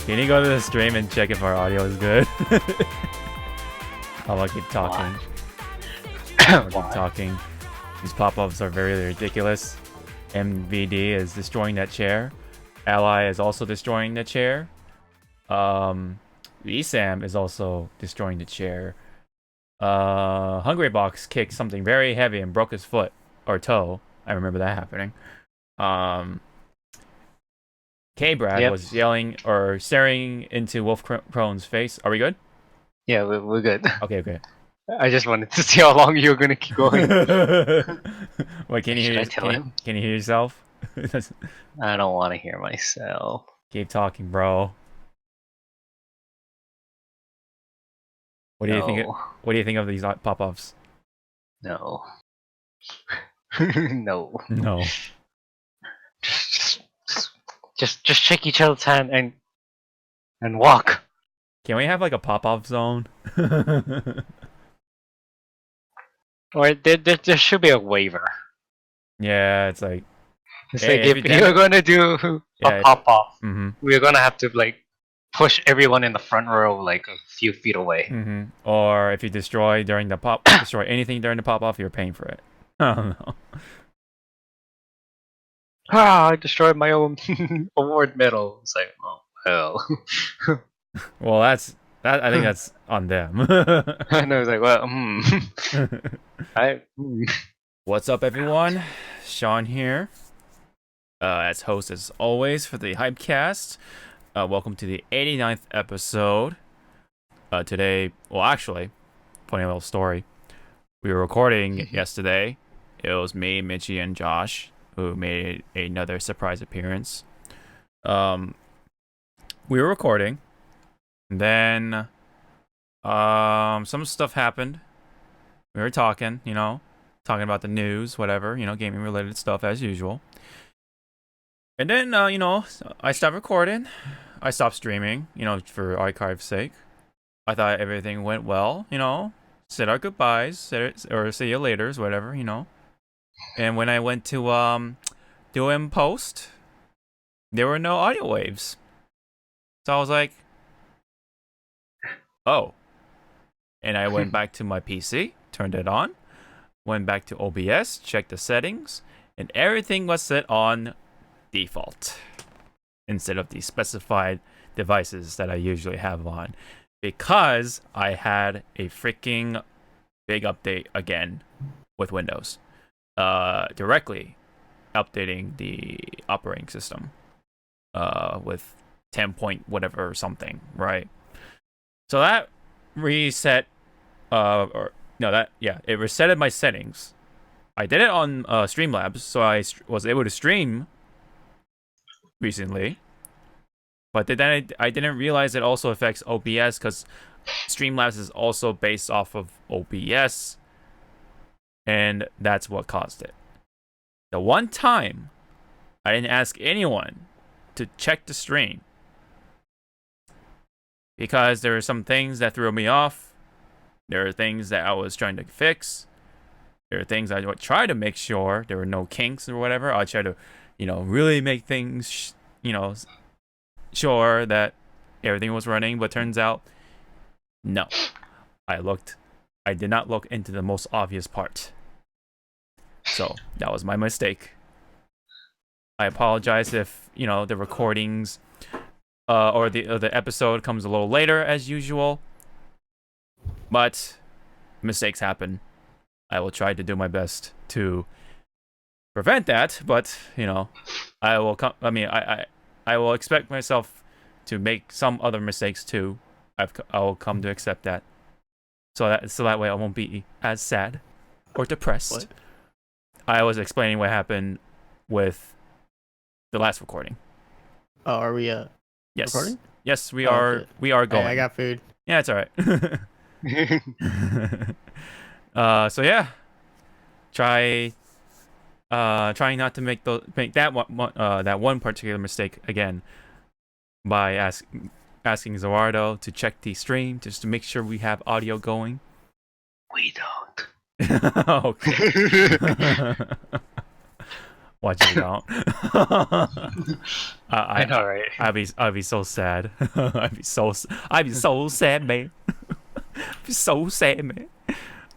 Can you go to the stream and check if our audio is good? I'll keep talking. I'll keep talking. These pop-ups are very ridiculous. MVD is destroying that chair. Ally is also destroying the chair. ESAM is also destroying the chair. Hungry Box kicked something very heavy and broke his foot or toe. I remember that happening. K-Brad was yelling or staring into Wolf Crone's face. Are we good? Yeah, we're good. Okay. I just wanted to see how long you're gonna keep going. Wait, can you hear yourself? I don't want to hear myself. Keep talking, bro. What do you think? What do you think of these pop-ups? No. No. Just shake each other's hand and walk. Can we have like a pop-off zone? Or there should be a waiver. Yeah, it's like if you're gonna do a pop-off, we're gonna have to like push everyone in the front row like a few feet away. Or if you destroy anything during the pop-off, you're paying for it. I don't know. I destroyed my own award medal. It's like, oh hell. Well, I think that's on them. And I was like, well, What's up, everyone? Sean here, as host as always for the Hypecast. Welcome to the 89th episode. Today, well, actually, funny little story. We were recording yesterday. It was me, Mitchie, and Josh who made another surprise appearance. We were recording, and then some stuff happened. We were talking about the news, whatever, gaming related stuff as usual. And then I stopped recording. I stopped streaming, for archive's sake. I thought everything went well, said our goodbyes, or see you laters, whatever, And when I went to do in post, there were no audio waves. So I was like, oh. And I went back to my PC, turned it on, went back to OBS, checked the settings, and everything was set on default instead of the specified devices that I usually have on, because I had a freaking big update again with Windows. Directly updating the operating system with 10 point whatever or something, right? So that reset it resetted my settings. I did it on Streamlabs, so I was able to stream recently, but then I didn't realize it also affects OBS, because Streamlabs is also based off of OBS, and that's what caused it. The one time I didn't ask anyone to check the stream, because there were some things that threw me off. There are things that I was trying to fix. There are things I would try to make sure there were no kinks or whatever. I try to, really make things, sure that everything was running. But turns out, no. I did not look into the most obvious part. So that was my mistake. I apologize if, the recordings or the episode comes a little later as usual. But mistakes happen. I will try to do my best to prevent that, but I will I will expect myself to make some other mistakes too. I will come to accept that. So that way I won't be as sad or depressed. What? I was explaining what happened with the last recording. Oh, are we yes. recording? Yes, we are. Shit. We are going. Hey, I got food. Yeah, it's all right. So yeah, trying not to make that one particular mistake again by asking Zawarudo to check the stream just to make sure we have audio going. We don't. Okay. Watch it out. I know, right? I'd be so sad. I'd be so sad, man. I'd be so sad, man.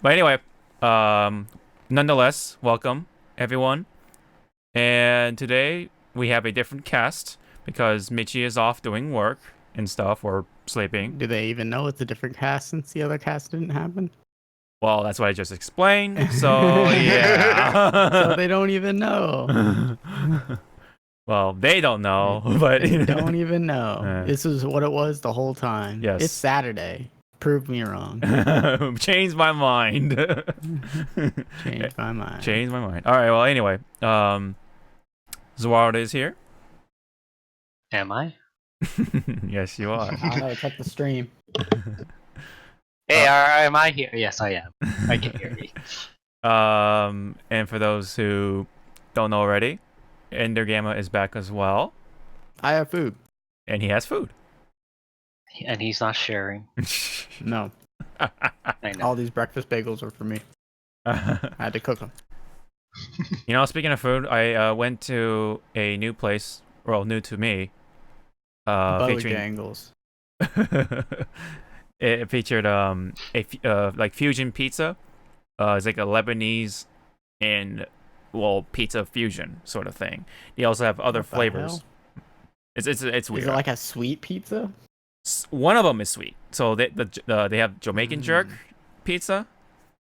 But anyway, nonetheless, welcome everyone. And today we have a different cast because Michi is off doing work and stuff or sleeping. Do they even know it's a different cast since the other cast didn't happen? Well, that's what I just explained. So yeah. So they don't even know. Well, they don't know, but they don't even know. This is what it was the whole time. Yes. It's Saturday. Prove me wrong. Change my mind. Change my mind. Change my mind. All right. Well, anyway, Zawarudo is here. Am I? Yes, you are. I know. Check the stream. Hey, am I here? Yes, I am. I can hear you. And for those who don't know already, Endergamma is back as well. I have food. And he has food. And he's not sharing. No. I know. All these breakfast bagels are for me. I had to cook them. You know, speaking of food, I went to a new place, well, new to me. Featuring angles. It featured like fusion pizza. It's like a Lebanese and pizza fusion sort of thing. They also have other flavors. It's weird. Is it like a sweet pizza? One of them is sweet. So they have Jamaican jerk pizza.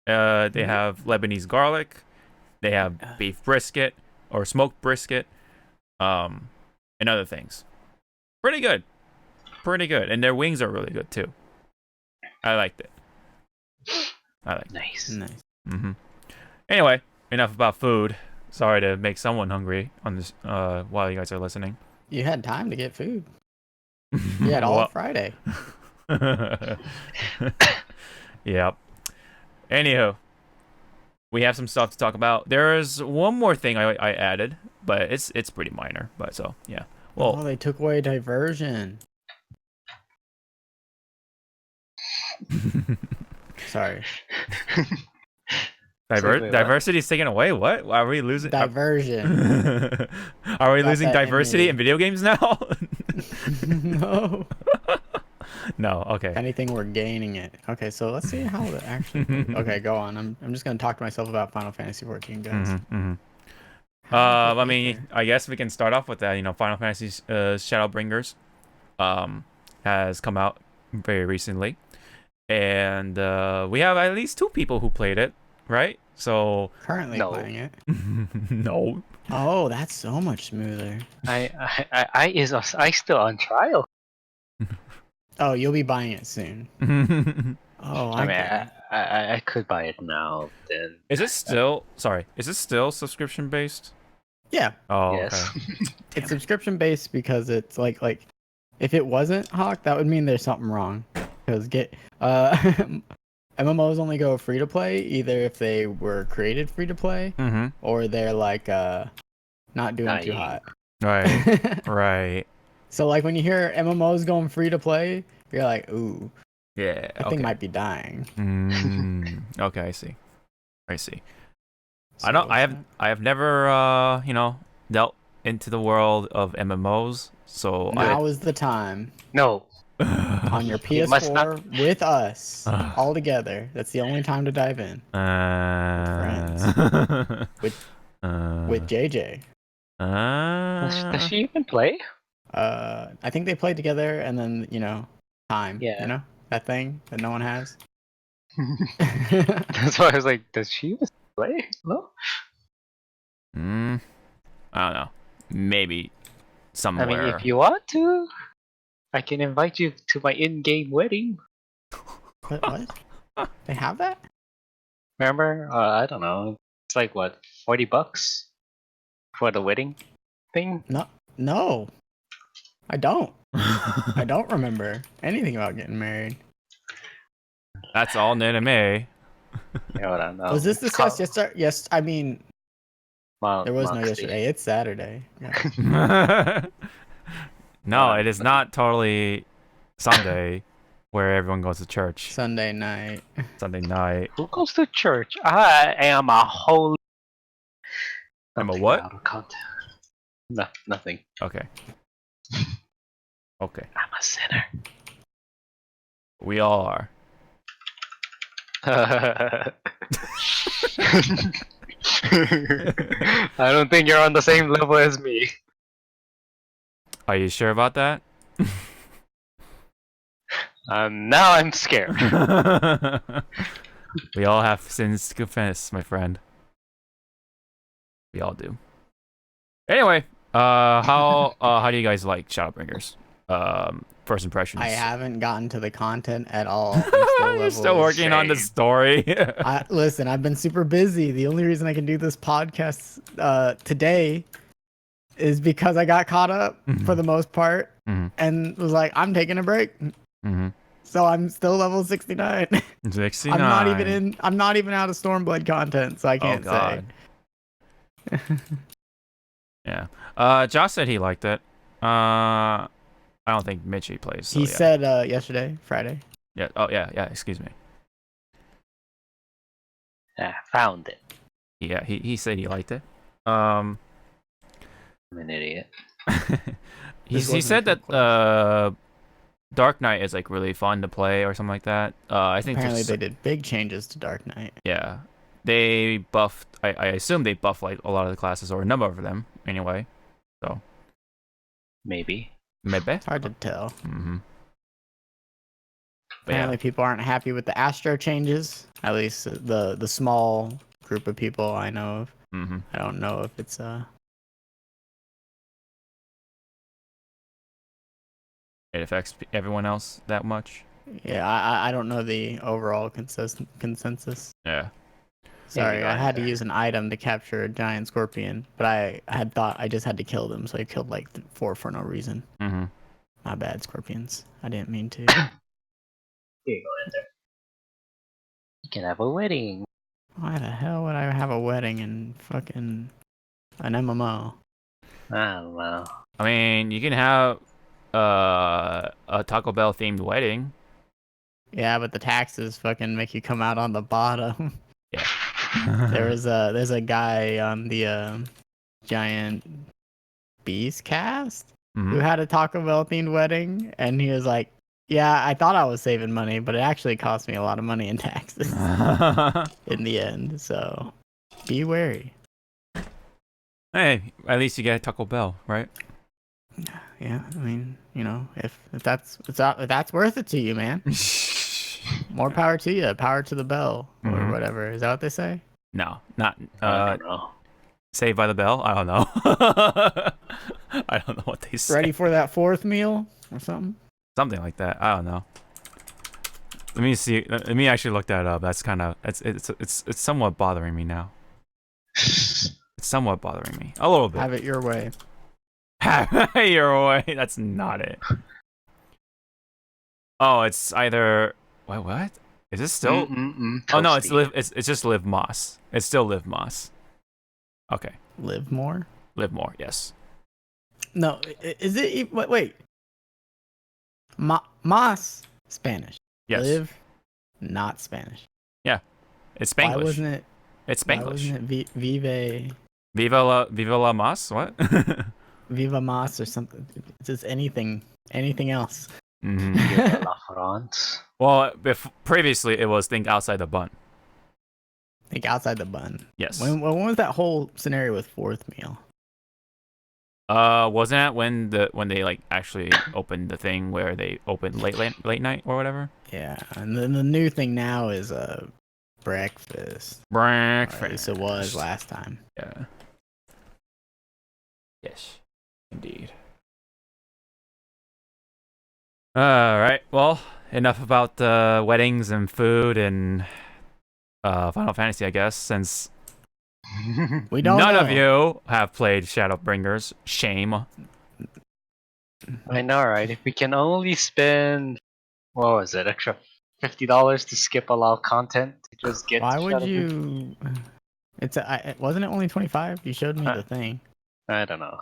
They have Lebanese garlic. They have beef brisket or smoked brisket, and other things. Pretty good. And their wings are really good too. I liked it. Nice. Mm-hmm. Anyway, enough about food. Sorry to make someone hungry on this while you guys are listening. You had time to get food. You had all Friday. Yep. Anywho, we have some stuff to talk about. There is one more thing I added, but it's pretty minor. But so yeah. Well, they took away diversion. Sorry. Diversity is taken away. What? Are we losing diversion? Are we losing diversity in video games now? No. No. Okay. If anything, we're gaining it. Okay, so let's see how that actually. Okay, go on. I'm just gonna talk to myself about Final Fantasy 14, guys. I mean, I guess we can start off with that. You know, Final Fantasy Shadowbringers has come out very recently. And we have at least 2 people who played it, right? So currently playing it. No. Oh, that's so much smoother. I still on trial. Oh, you'll be buying it soon. Oh, I could buy it now. Then is it still subscription based? Yeah. Oh, yes. Okay. It's subscription based because it's like if it wasn't, Hawk, that would mean there's something wrong. Because MMOs only go free to play either if they were created free to play or they're like not doing too hot. Right. Right. So like when you hear MMOs going free to play, you're like, ooh, yeah, that thing might be dying. Okay, I see. So I have never dealt into the world of MMOs, so now is the time. No. On your PS4 with us all together. That's the only time to dive in. Friends. With JJ. Does she even play? I think they played together and then, time. Yeah. You know? That thing that no one has. That's why I was like, does she even play? No? I don't know. Maybe somewhere. I mean, if you want to, I can invite you to my in-game wedding. What? They have that? Remember? I don't know. It's like what, $40 for the wedding thing? No. I don't. I don't remember anything about getting married. That's all anime. Hold on. Was this discussed yesterday? Yes, I mean, there was no yesterday. It's Saturday. Yeah. No, it is not totally Sunday, where everyone goes to church. Sunday night. Sunday night. Who goes to church? I am a holy. I'm a what? Out of context. No, nothing. Okay. Okay. I'm a sinner. We all are. I don't think you're on the same level as me. Are you sure about that? Now I'm scared. We all have sins to confess, my friend. We all do. Anyway, how do you guys like Shadowbringers? First impressions. I haven't gotten to the content at all. You're still working on the story. Listen, I've been super busy. The only reason I can do this podcast today is because I got caught up for the most part and was like, I'm taking a break. So I'm still level 69. 69. I'm not even out of Stormblood content, so I can't say. Yeah. Josh said he liked it. I don't think Mitchie plays. So he yeah. said yesterday, Friday. Yeah. Oh yeah. Excuse me. Found it. Yeah. He said he liked it. I'm an idiot. he said that Dark Knight is like really fun to play or something like that. I think apparently they did big changes to Dark Knight. Yeah. They buffed. I assume they buffed like a lot of the classes or a number of them anyway. So. Maybe. It's hard to tell. Apparently, yeah. people aren't happy with the Astro changes. At least the small group of people I know of. I don't know if it's it affects everyone else that much. Yeah, I don't know the overall consensus. Yeah. Sorry, I had to use an item to capture a giant scorpion, but I had thought I just had to kill them, so I killed like 4 for no reason. My bad, scorpions. I didn't mean to. Here you go, Ender. You can have a wedding. Why the hell would I have a wedding in fucking an MMO? I don't know. I mean, you can have a Taco Bell themed wedding. Yeah, but the taxes fucking make you come out on the bottom. Yeah. there's a guy on the Giant Beast cast who had a Taco Bell themed wedding, and he was like, yeah, I thought I was saving money, but it actually cost me a lot of money in taxes in the end, so be wary. Hey, at least you get Taco Bell, right? Yeah, I mean, you know, if that's worth it to you, man. More power to you. Power to the bell or whatever. Is that what they say? No, not. I don't know. Saved by the Bell? I don't know. I don't know what they say. Ready for that 4th meal or something? Something like that. I don't know. Let me see. Let me actually look that up. That's kind of it's somewhat bothering me now. It's somewhat bothering me a little bit. Have it your way. Have it your way. That's not it. Oh, it's either. Wait, what? Is this still? Oh no, it's just Live Moss. It's still Live Moss. Okay. Live more. Live more. Yes. No, is it? Wait. Moss Spanish. Yes. Live, not Spanish. Yeah, it's Spanglish. Why wasn't it? It's Spanglish. Why wasn't it Vive? Viva la Moss? What? Viva Moss or something. Just anything else. Well, previously it was Think Outside the Bun. Think Outside the Bun. Yes. When was that whole scenario with 4th meal? Wasn't that when they like actually opened the thing where they opened late night or whatever? Yeah, and then the new thing now is breakfast. Breakfast. Or at least it was last time. Yeah. Yes, indeed. All right. Well, enough about weddings and food and Final Fantasy, I guess, since we don't none know. of you have played Shadowbringers. Shame. I know, right? If we can only spend, what was it, extra $50 to skip allow content to just get. Why would you? Wasn't it only 25? You showed me the thing. I don't know.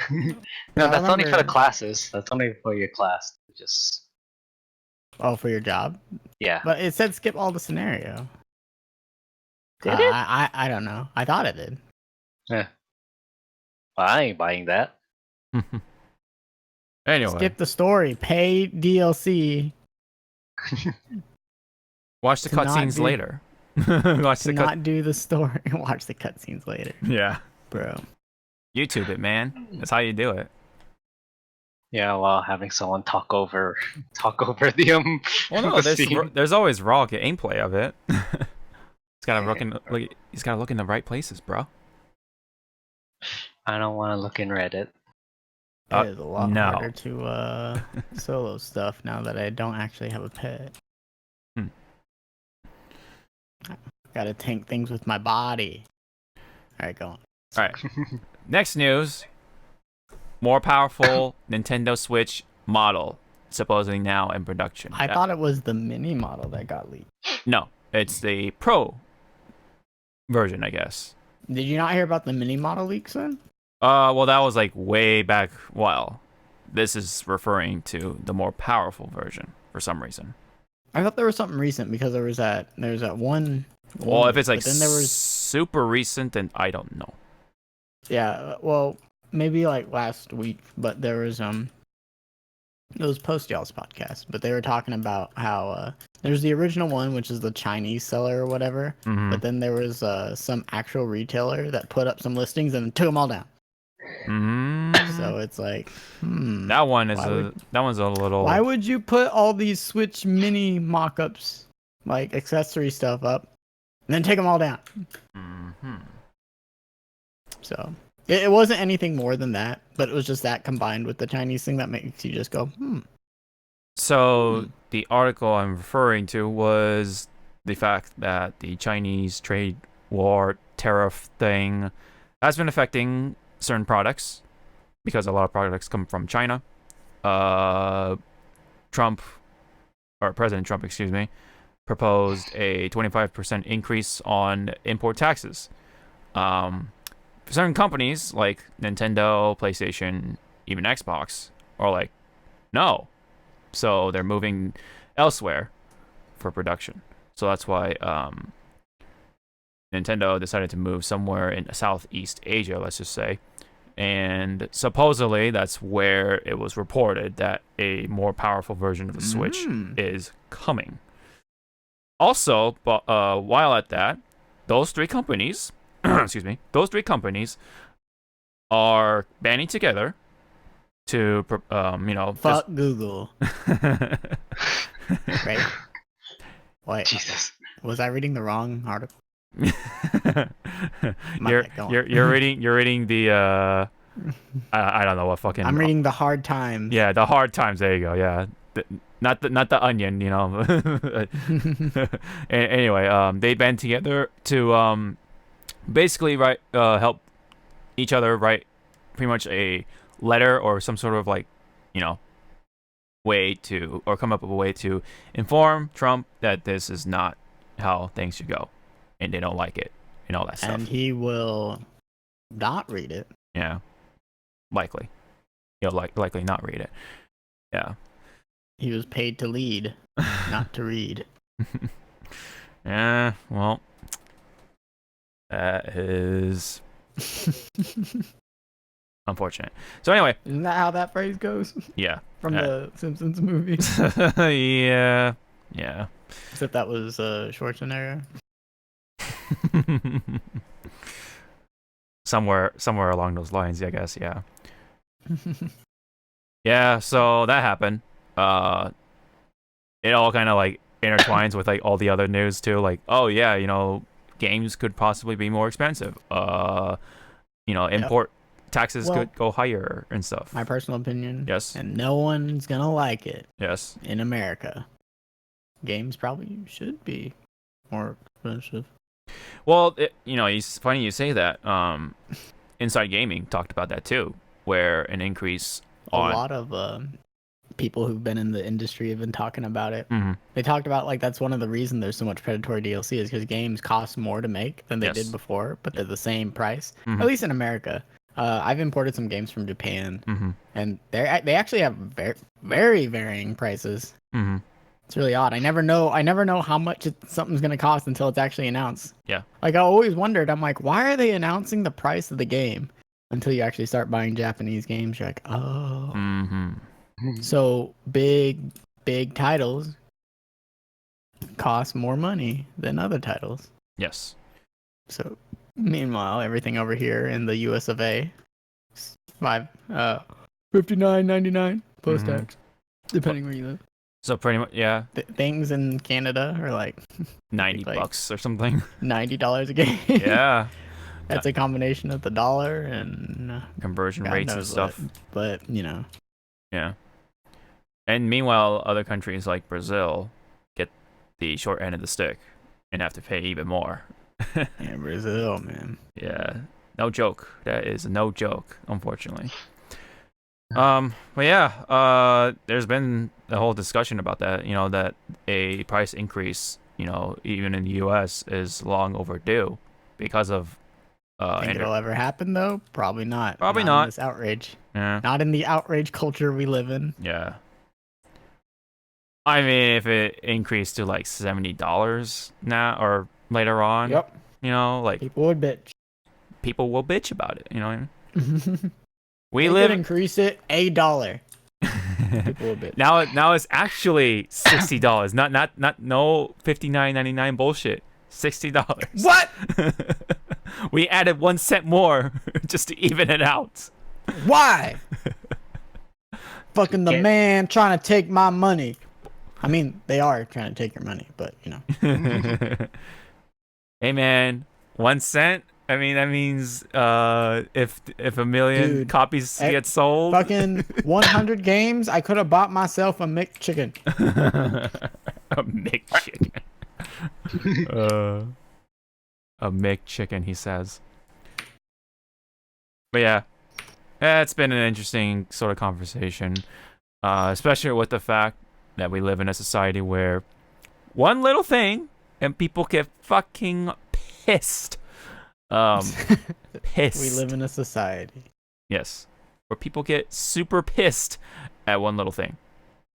No, that's only for the classes. That's only for your class. Just. Oh, for your job? Yeah. But it said skip all the scenario. Did it? I don't know. I thought it did. Yeah. Well, I ain't buying that. Anyway. Skip the story. Pay DLC. Watch the cutscenes later. Not do the story. Watch the cutscenes later. Yeah. Bro. YouTube it, man. That's how you do it. Yeah, while having someone talk over the Well, no, there's always raw gameplay of it. He's gotta look in the right places, bro. I don't want to look in Reddit. It is a lot harder to solo stuff now that I don't actually have a pet. Gotta tank things with my body. Alright, go on. Alright. Next news. More powerful Nintendo Switch model supposedly now in production. I thought it was the mini model that got leaked. No, it's the Pro version, I guess. Did you not hear about the mini model leaks then? Uh, Well, that was like way back. Well, this is referring to the more powerful version for some reason. I thought there was something recent because there was that one. Well, if it's like then there was super recent, then I don't know. Yeah, well, maybe like last week, but there was it was post y'all's podcast, but they were talking about how there's the original one, which is the Chinese seller or whatever, but then there was some actual retailer that put up some listings and took them all down. So it's like, that one's a little. Why would you put all these Switch Mini mock-ups, like accessory stuff up, and then take them all down? So it wasn't anything more than that, but it was just that combined with the Chinese thing that makes you just go, So the article I'm referring to was the fact that the Chinese trade war tariff thing has been affecting certain products because a lot of products come from China. President Trump, excuse me, proposed a 25% increase on import taxes. For certain companies like Nintendo, PlayStation, even Xbox are like, no. So they're moving elsewhere for production. So that's why Nintendo decided to move somewhere in Southeast Asia, let's just say. And supposedly that's where it was reported that a more powerful version of the Switch is coming. Also, while at that, those three companies, are banding together to, fuck Google. Right? Wait, Jesus. Was I reading the wrong article? You're reading the I don't know what fucking. I'm reading the Hard Times. Yeah, the Hard Times. There you go. Yeah, not the Onion. You know. Anyway, they band together to basically help each other write pretty much a letter or some sort of way to, or come up with a way to inform Trump that this is not how things should go, and they don't like it and all that stuff. And he will not read it. Yeah, likely. He'll likely not read it. Yeah. He was paid to lead, not to read. Yeah, well, that is unfortunate. So anyway, isn't that how that phrase goes? Yeah. From the Simpsons movie. Yeah. Except that was Schwarzenegger. somewhere along those lines, I guess. Yeah. Yeah. So that happened. It all kind of intertwines with all the other news too. Oh yeah, games could possibly be more expensive. Import taxes could go higher and stuff. My personal opinion. Yes. And no one's gonna like it. Yes. In America, games probably should be more expensive. Well, it's funny you say that. Inside Gaming talked about that too, where an increase on a lot of people who've been in the industry have been talking about it. They talked about like that's one of the reasons there's so much predatory DLC is because games cost more to make than they did before, but they're the same price. At least in America. I've imported some games from Japan, and they actually have very varying prices. It's really odd. I never know how much something's gonna cost until it's actually announced. Yeah. Like I always wondered, I'm like, why are they announcing the price of the game until you actually start buying Japanese games? You're like, oh. So big titles cost more money than other titles. Yes. So meanwhile, everything over here in the US of A, $59.99 post tax, depending where you live. So pretty much, yeah. Things in Canada are like $90 or something. $90 a game. Yeah. That's a combination of the dollar and conversion rates and stuff. But you know. Yeah. And meanwhile, other countries like Brazil get the short end of the stick and have to pay even more. Yeah, Brazil, man. Yeah, no joke. That is no joke, unfortunately. But yeah, there's been a whole discussion about that. You know, that a price increase, you know, even in the U.S. is long overdue because of. Think it'll ever happen though? Probably not. Probably not. In this outrage. Yeah. Not in the outrage culture we live in. Yeah. I mean, if it increased to like $70 now or later on, you know, like people would bitch. People will bitch about it. You know what I mean? We could increase it $1. People will bitch. Now it's actually $60. not no $59.99 bullshit. $60. What? We added 1 cent more just to even it out. Why? Fucking the man trying to take my money. I mean, they are trying to take your money, but you know. Hey man, 1 cent? I mean, that means if a million copies get sold, fucking 100 games, I could have bought myself a McChicken. A McChicken. A McChicken, he says. But yeah, it's been an interesting sort of conversation, especially with the fact that we live in a society where one little thing and people get fucking pissed. Pissed. We live in a society. Yes, where people get super pissed at one little thing,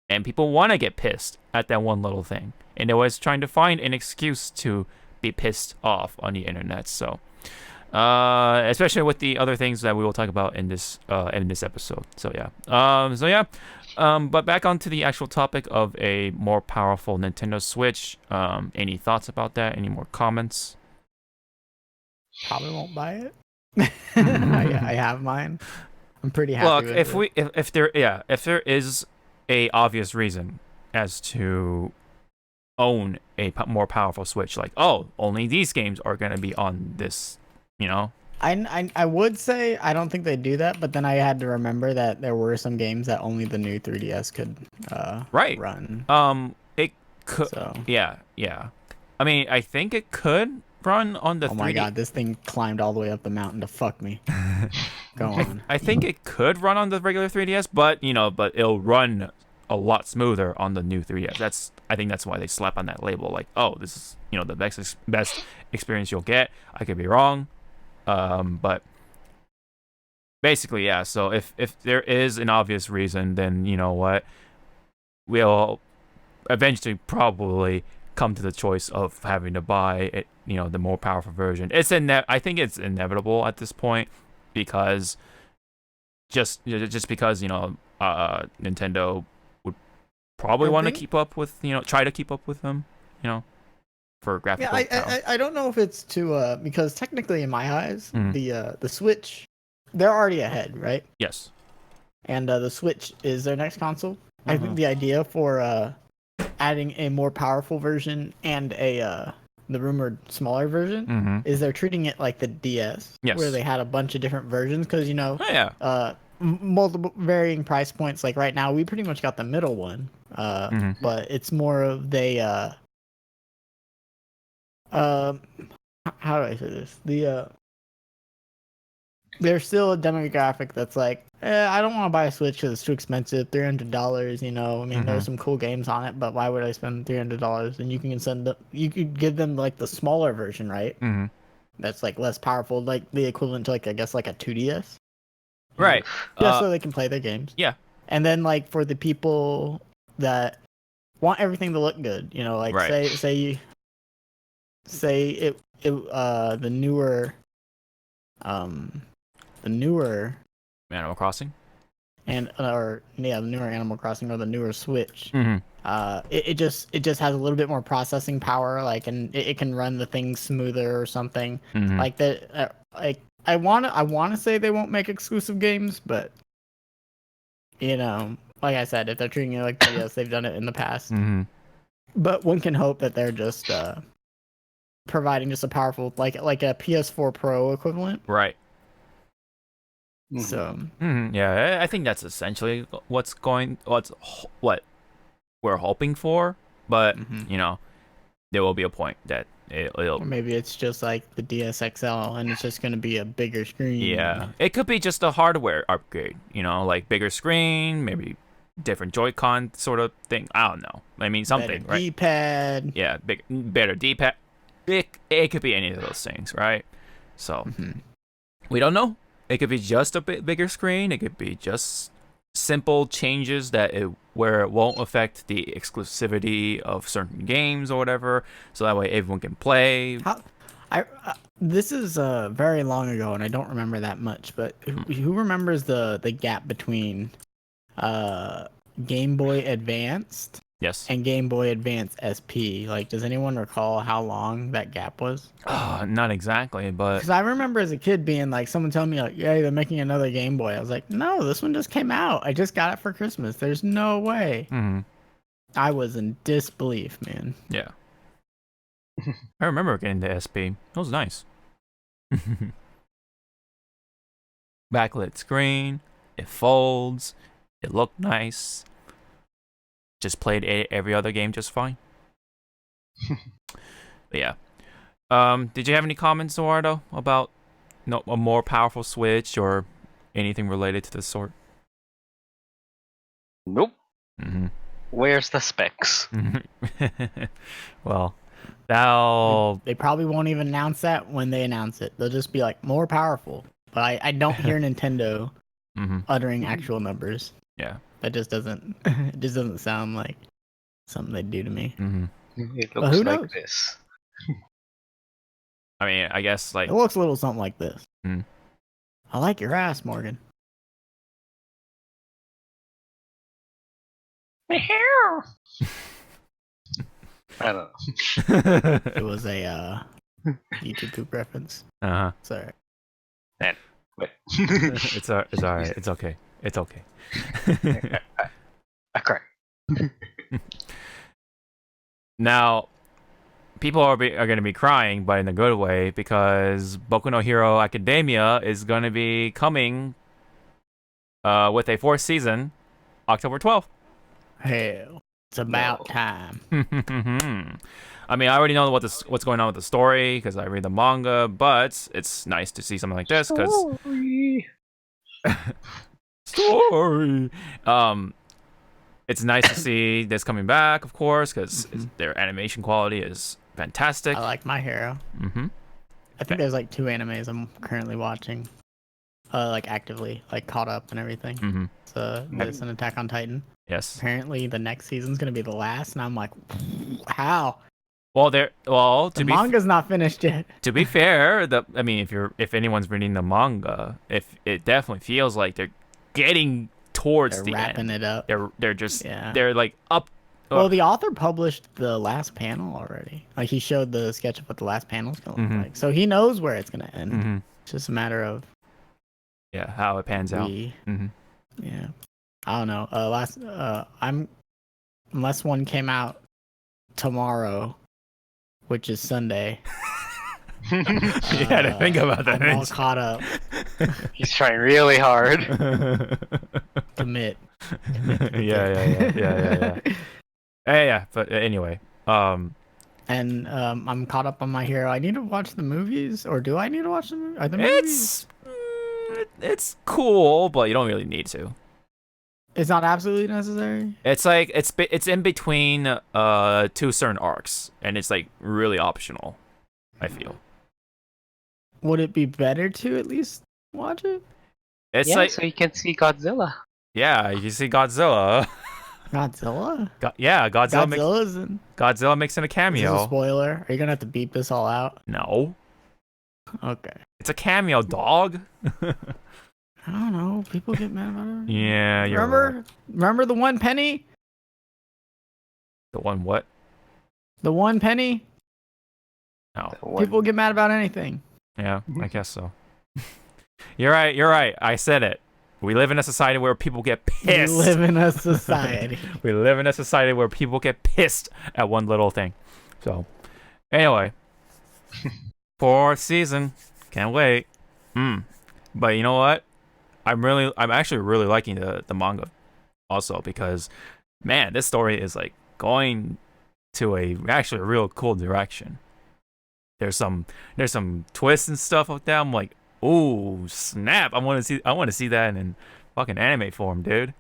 and people want to get pissed at that one little thing, and they're always trying to find an excuse to be pissed off on the internet. So, especially with the other things that we will talk about in this episode. So yeah. But back onto the actual topic of a more powerful Nintendo Switch. Any thoughts about that? Any more comments? Probably won't buy it. I have mine. I'm pretty happy. Look, with if there is a obvious reason as to own a more powerful Switch, like only these games are gonna be on this, you know. I would say I don't think they do that, but then I had to remember that there were some games that only the new 3DS could run. It could. So. Yeah. I mean, I think it could run on the 3D. Oh my god, this thing climbed all the way up the mountain to fuck me. Go on. I think it could run on the regular 3DS, but it'll run a lot smoother on the new 3DS. I think that's why they slap on that label, like, oh, this is, you know, the best experience you'll get. I could be wrong. But basically, yeah. So if there is an obvious reason, then you know what, we'll eventually probably come to the choice of having to buy it, you know, the more powerful version. I think it's inevitable at this point because just because, you know, Nintendo would probably want to keep up with, you know, try to keep up with them, you know. For graphical power. I don't know if it's to because technically in my eyes the Switch, they're already ahead, right? Yes. And the Switch is their next console. I think the idea for adding a more powerful version and the rumored smaller version is they're treating it like the DS, where they had a bunch of different versions because, you know, multiple varying price points. Like right now we pretty much got the middle one, but it's more of how do I say this? there's still a demographic that's like, I don't want to buy a Switch because it's too expensive, $300. You know, I mean, there's some cool games on it, but why would I spend $300? And you could give them like the smaller version, right? Mm-hmm. That's like less powerful, like the equivalent to like, I guess, like a 2DS. Right. Just so they can play their games. Yeah. And then like for the people that want everything to look good, you know, like say the newer Animal Crossing. The newer Animal Crossing or the newer Switch. Mm-hmm. It just has a little bit more processing power, like, and it can run the things smoother or something. Mm-hmm. Like that. I want to say they won't make exclusive games, but you know, like I said, if they're treating it like yes, they've done it in the past. Mm-hmm. But one can hope that they're just providing just a powerful like a PS4 Pro equivalent. Right. So yeah, I think that's essentially what we're hoping for. But you know, there will be a point that it'll. Or maybe it's just like the DSXL, and it's just going to be a bigger screen. Yeah, it could be just a hardware upgrade. You know, like bigger screen, maybe different Joy-Con sort of thing. I don't know. I mean, something, better right? D-pad. Yeah, better D-pad. It could be any of those things, right? So we don't know. It could be just a bit bigger screen. It could be just simple changes where it won't affect the exclusivity of certain games or whatever, so that way everyone can play. This is very long ago, and I don't remember that much. But who remembers the gap between Game Boy Advanced and Game Boy Advance SP? Like, does anyone recall how long that gap was? Not exactly, but because I remember as a kid being like, someone telling me like, "Yeah, they're making another Game Boy." I was like, "No, this one just came out. I just got it for Christmas. There's no way." I was in disbelief, man. Yeah. I remember getting the SP. It was nice. Backlit screen. It folds. It looked nice. Just played every other game just fine. But yeah. Did you have any comments, Zawarudo, about a more powerful Switch or anything related to the sort? Nope. Where's the specs? Well, they probably won't even announce that when they announce it. They'll just be like, more powerful. But I don't hear Nintendo uttering actual numbers. Yeah. That just doesn't sound like something they'd do to me. It looks like this. I mean, I guess like it looks a little something like this. I like your ass, Morgan. My hair. I don't know. It was a YouTube poop reference. Sorry. And wait. It's alright. It's okay. It's okay. I cry. Now, people are going to be crying, but in a good way, because Boku no Hero Academia is going to be coming with a 4th season, October 12th. Hell, it's about time. I mean, I already know what's going on with the story because I read the manga, but it's nice to see something like this because story. It's nice to see this coming back, of course, because their animation quality is fantastic. I like My Hero. I think there's like 2 animes I'm currently watching, like actively, like caught up and everything. So this and Attack on Titan. Yes. Apparently, the next season's gonna be the last, and I'm like, how? Well, the manga's not finished yet. To be fair, if anyone's reading the manga, it definitely feels like they're getting towards the wrapping end. It up. They're just they're like up. Well, the author published the last panel already. Like he showed the sketch of what the last panel's gonna look like, so he knows where it's gonna end. It's just a matter of how it pans out. Yeah, I don't know. Unless one came out tomorrow, which is Sunday. You had to think about that. I'm all caught up. He's trying really hard. Commit. Yeah. Yeah. But anyway, and I'm caught up on My Hero. I need to watch the movies, or do I need to watch the movies? Are the movies? it's cool, but you don't really need to. It's not absolutely necessary. It's like it's in between two certain arcs, and it's like really optional. I feel. Would it be better to at least watch it? It's yeah, like so you can see Godzilla. Yeah, you can see Godzilla. Godzilla? Godzilla makes in a cameo. Is this a spoiler? Are you gonna have to beep this all out? No. Okay. It's a cameo, dog. I don't know. People get mad about it. Yeah, you're right. Remember the 1 penny? The one what? The 1 penny? No. People get mad about anything. Yeah, I guess so. You're right. I said it. We live in a society where people get pissed. We live in a society. We live in a society where people get pissed at one little thing. So, anyway. 4th season. Can't wait. But you know what? I'm actually really liking the manga also, because man, this story is like going to a real cool direction. There's some twists and stuff like that. I'm like, ooh, snap! I want to see that in fucking anime form, dude.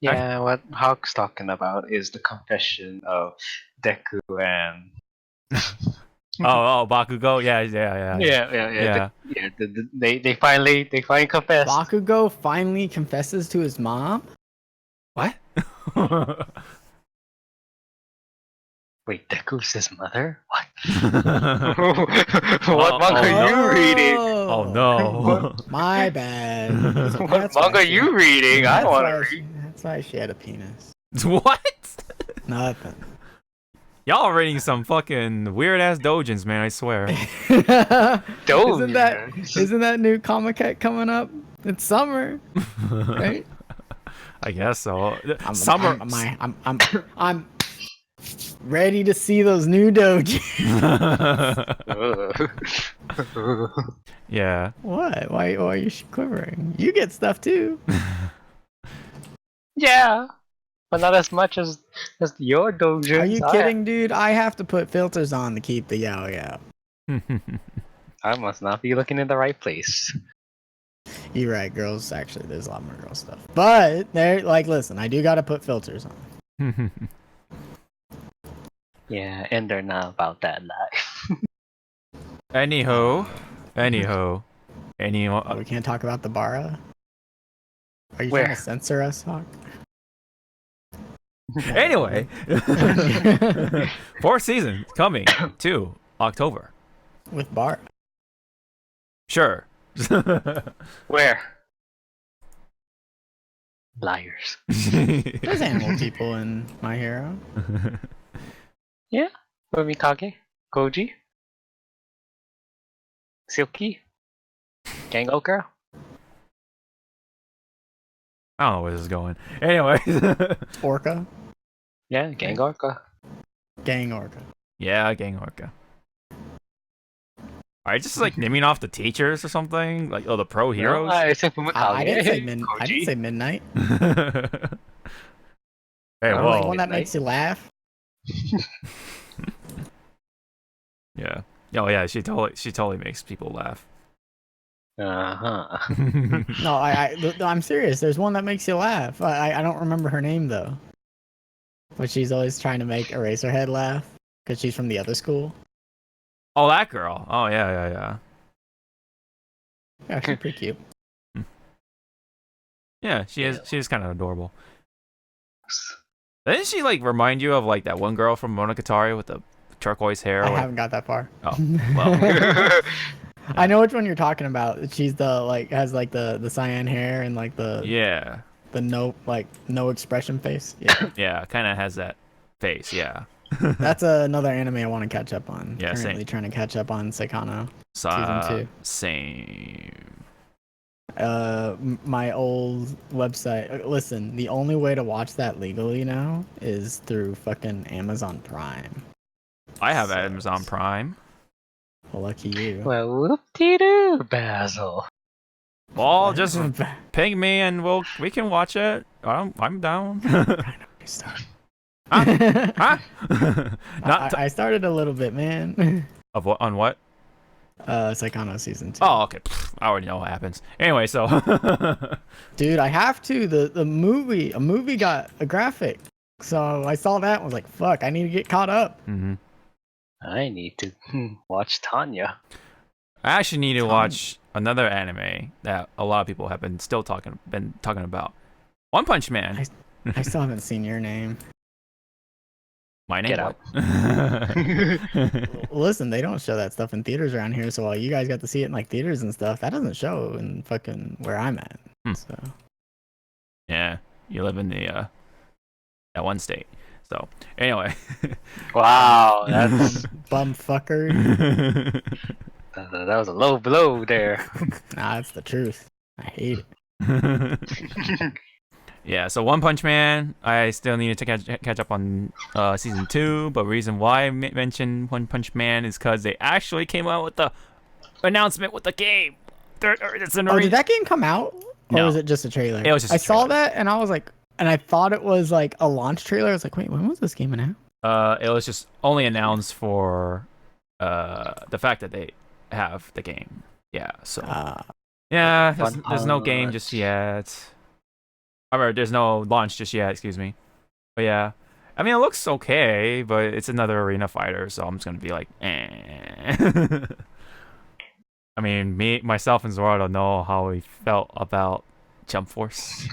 Yeah, what Hawk's talking about is the confession of Deku and Bakugo. Yeah. They finally confessed. Bakugo finally confesses to his mom. What? Wait, Deku's his mother? What? What manga are you reading? Oh no. My bad. What manga are you reading? I want to read. That's why she had a penis. What? Nothing. Y'all are reading some fucking weird ass doujins, man. I swear. Isn't that new Comic-Con coming up? It's summer, right? I guess so. I'm ready to see those new doujins. Yeah. What? Why are you quivering? You get stuff too. Yeah. But not as much as your doujins. Are you kidding, dude? I have to put filters on to keep the yao. I must not be looking in the right place. You're right, girls. Actually, there's a lot more girl stuff. But they're like, listen, I do gotta put filters on. Yeah, and they're not about that life. Anyhow. We can't talk about the Bara. Are you Where? trying to censor us, Hawk? Anyway, 4th season coming to October. With Bara. Sure. Where? Liars. There's animal people in My Hero. Yeah. Umikage, Koji, Silky, Gangoka. I don't know where this is going. Anyway. Orca. Yeah, Gangorka. Gang Orca. Yeah, Gang Orca. Are you just like naming off the teachers or something? Like, the pro heroes? No, I said Umikage. I didn't say midnight. Hey, whoa. Like one that makes you laugh. Yeah. Oh yeah, she totally makes people laugh. Uh-huh. No, I'm serious. There's one that makes you laugh. I don't remember her name though. But she's always trying to make Eraserhead laugh because she's from the other school. Oh, that girl. Oh yeah. Yeah, she's pretty cute. Yeah, she is. She is kind of adorable. Didn't she like remind you of like that one girl from Monogatari with the turquoise hair? I haven't got that far. Oh, well. I know which one you're talking about. She's the has the cyan hair and like the no expression face. Yeah. Yeah, kind of has that face. Yeah. That's another anime I want to catch up on. Yeah, currently same. Trying to catch up on Seikano season 2. Same. My old website. Listen, the only way to watch that legally now is through fucking Amazon Prime. I have Amazon Prime. Well, lucky you. Well, whoop-de-doo, Basil. Well, just ping me and we can watch it. I'm down. Huh? I started a little bit, man. Of what? On what? Saikano season 2. Oh, okay. I already know what happens. Anyway, so. Dude, I have to. A movie got a graphic, so I saw that and was like, "Fuck, I need to get caught up." Mm-hmm. I need to watch Tanya. I actually need to watch another anime that a lot of people have been talking about. One Punch Man. I still haven't seen your name. My name? Get out. Listen, they don't show that stuff in theaters around here, so while you guys got to see it in like theaters and stuff, that doesn't show in fucking where I'm at. So. Yeah, you live in the that one state. So anyway. Wow, that's bumfucker. that was a low blow there. Nah, that's the truth. I hate it. Yeah, so One Punch Man, I still need to catch up on season 2, but the reason why I mentioned One Punch Man is because they actually came out with the announcement with the game. Did that game come out? Or was it just a trailer? It was just a trailer. Saw that and I was like, and I thought it was like a launch trailer. I was like, wait, when was this game announced? It was just only announced for the fact that they have the game. Yeah, so. Yeah, there's no game just yet. Or there's no launch just yet, excuse me. But yeah. I mean, it looks okay, but it's another arena fighter, so I'm just going to be like, eh. I mean, myself and Zawarudo know how we felt about Jump Force.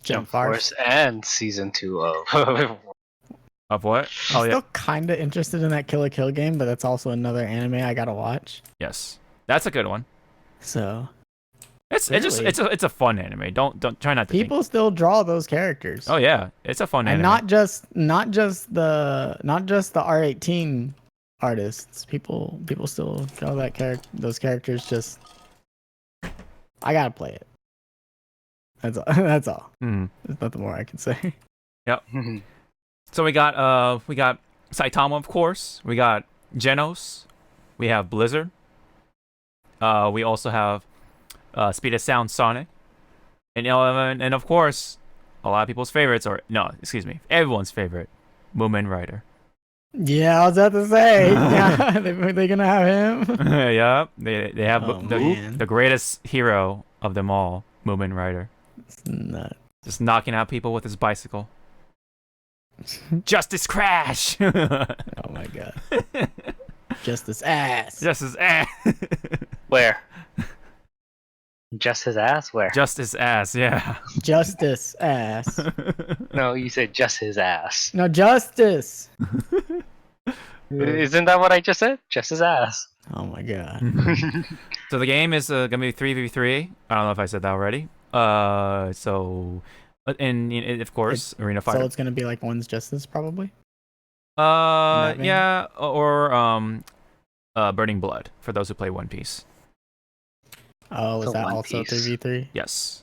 Jump Force and season 2 of... Of what? I'm still kind of interested in that Kill la Kill game, but that's also another anime I gotta watch. Yes. That's a good one. So... It's a fun anime. Don't try not to. People still draw those characters. Oh yeah, it's a fun anime. And not just the R18 artists. People still draw those characters. Just I gotta play it. That's all. That's all. Mm-hmm. There's nothing more I can say. Yep. So we got Saitama, of course. We got Genos. We have Blizzard. We also have Speed of Sound Sonic, and of course, a lot of people's favorites, everyone's favorite, Moomin Rider. Yeah, I was about to say, yeah, they're gonna have him. Yeah, they have the greatest hero of them all, Moomin Rider. It's nuts. Just knocking out people with his bicycle. Justice Crash. Oh my god. Justice ass. Justice ass. Where? Just his ass? Where? Just his ass, yeah. Justice ass. No, you said just his ass. No, justice. Isn't that what I just said? Just his ass. Oh my god. So the game is gonna be 3v3. I don't know if I said that already. So, and of course, Arena Fighter. So it's gonna be like one's justice, probably. Yeah, or Burning Blood for those who play One Piece. Oh, is that also 3v3? Yes.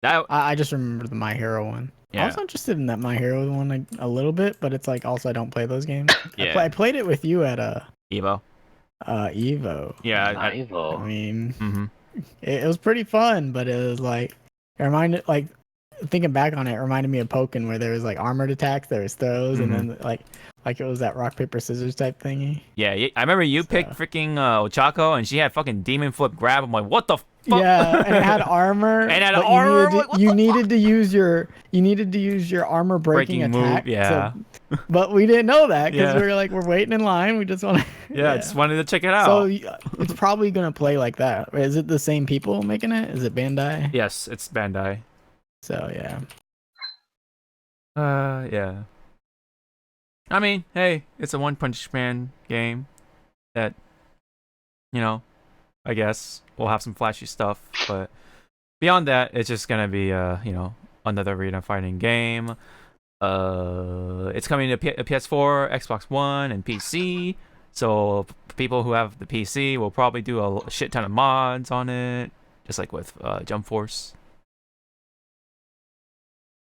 I just remember the My Hero one. Yeah. I was interested in that My Hero one a little bit, but it's like also I don't play those games. Yeah. I played it with you at Evo. Evo. Yeah, Evo. I mean, it was pretty fun, but it was like it reminded thinking back on it, reminded me of Pokken, where there was like armored attacks, there was throws, and then like it was that rock paper scissors type thingy. Yeah, I remember you picked freaking Ochako, and she had fucking demon flip grab. I'm like, what the fuck? Yeah, and it had armor. And it had armor. You needed to use your armor breaking attack. Move. Yeah. But we didn't know that because we were like, we're waiting in line. We just want to. Yeah, just wanted to check it out. So it's probably gonna play like that. Is it the same people making it? Is it Bandai? Yes, it's Bandai. So yeah. Yeah. I mean, hey, it's a One Punch Man game that, I guess we'll have some flashy stuff, but beyond that, it's just gonna be another arena fighting game. It's coming to PS4, Xbox One, and PC. So people who have the PC will probably do a shit ton of mods on it, just like with Jump Force.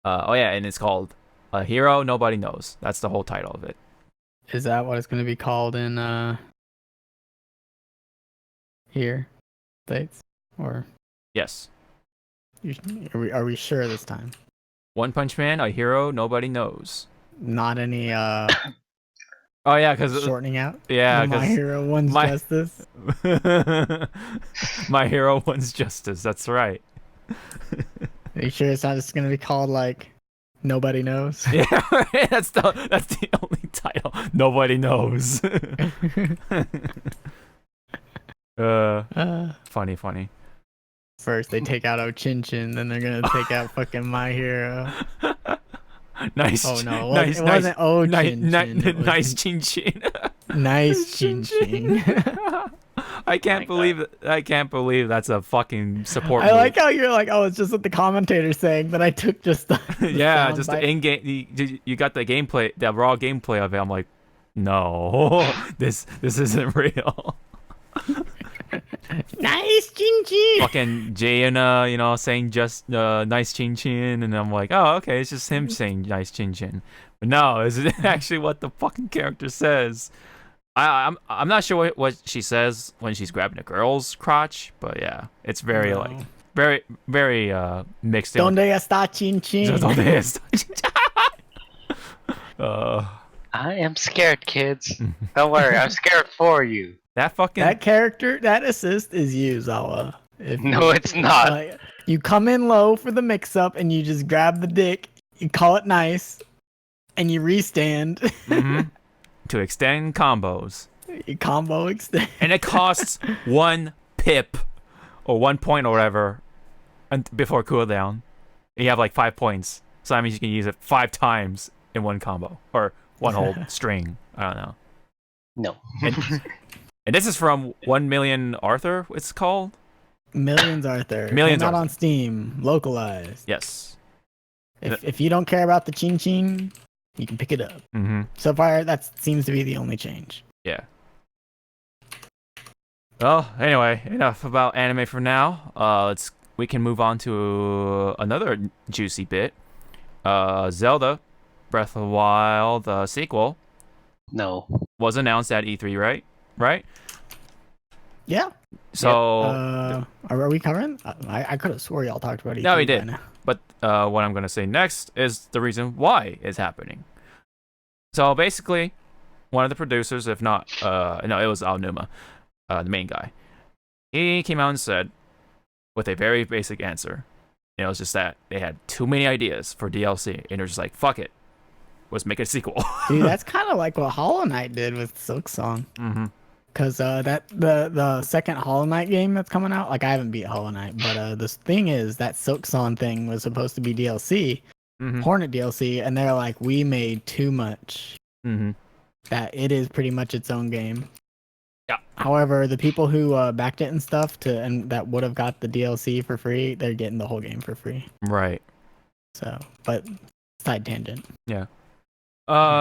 And it's called A Hero Nobody Knows. That's the whole title of it. Is that what it's going to be called in here, States? Or yes. Are we sure this time? One Punch Man, A Hero Nobody Knows. Not any Oh yeah, because shortening out. Yeah, My Hero One's Justice. My Hero One's Justice. That's right. Are you sure it's not just gonna be called like Nobody Knows? Yeah, that's the only title. Nobody knows. Funny. First they take out Chin, then they're gonna take out fucking My Hero. Nice. Oh no, it wasn't Chin. Nice Chin. Nice Chin. I can't believe that's a fucking support. I like how you're like, oh, it's just what the commentator's saying, but I took just the yeah, just the in-game. You got the gameplay, the raw gameplay of it. I'm like, no, this isn't real. Nice Chin. Fucking Jaina, saying just nice Chin, and I'm like, oh, okay, it's just him saying nice Chin. But no, is it actually what the fucking character says? I'm not sure what she says when she's grabbing a girl's crotch, but yeah, it's very very mixed. Donde está Chin? Donde está Chin? I am scared, kids. Don't worry, I'm scared for you. That character, that assist is you, Zawa. No, it's not. Like, you come in low for the mix-up, and you just grab the dick, you call it nice, and you restand. To extend combos. You combo extend. And it costs 1 pip, or 1 point or whatever, before cooldown. And you have like 5 points, so that means you can use it 5 times in one combo, or one whole string. I don't know. No. And this is from 1 Million Arthur, it's called? Millions Arthur. Millions Not Arthur. on Steam, localized. Yes. If you don't care about the Chin, you can pick it up. So far, that seems to be the only change. Yeah. Well, anyway, enough about anime for now. We can move on to another juicy bit. Zelda Breath of the Wild sequel. No. Was announced at E3, right? Yeah. So are we covering? I could have swore y'all talked about it. No, we did. But what I'm gonna say next is the reason why it's happening. So basically, one of the producers, if not, no, it was Aonuma, the main guy. He came out and said, with a very basic answer, it was just that they had too many ideas for DLC, and they're just like, fuck it, let's make a sequel. Dude, that's kind of like what Hollow Knight did with Silksong. Because the second Hollow Knight game that's coming out, like I haven't beat Hollow Knight, but this thing is that Silksong thing was supposed to be DLC, Hornet DLC, and they're like, we made too much. That it is pretty much its own game. Yeah. However, the people who backed it and stuff and that would have got the DLC for free, they're getting the whole game for free. Right. So, but side tangent. Yeah.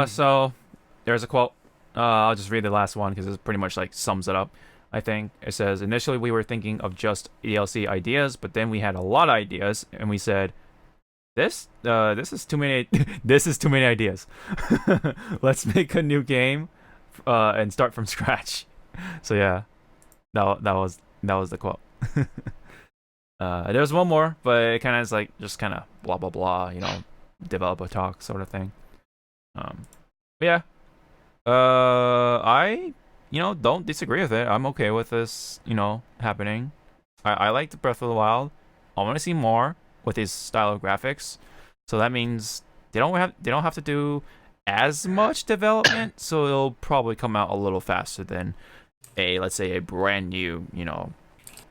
So there's a quote. I'll just read the last one because it pretty much like sums it up. I think it says, initially we were thinking of just DLC ideas, but then we had a lot of ideas, and we said, this is too many. This is too many ideas. Let's make a new game, and start from scratch. So yeah, that was the quote. There's one more, but it kind of is like just kind of blah blah blah, developer talk sort of thing. Yeah. I don't disagree with it. I'm okay with this, happening. I like the Breath of the Wild. I want to see more with his style of graphics. So that means they don't have to do as much development, so it'll probably come out a little faster than let's say a brand new,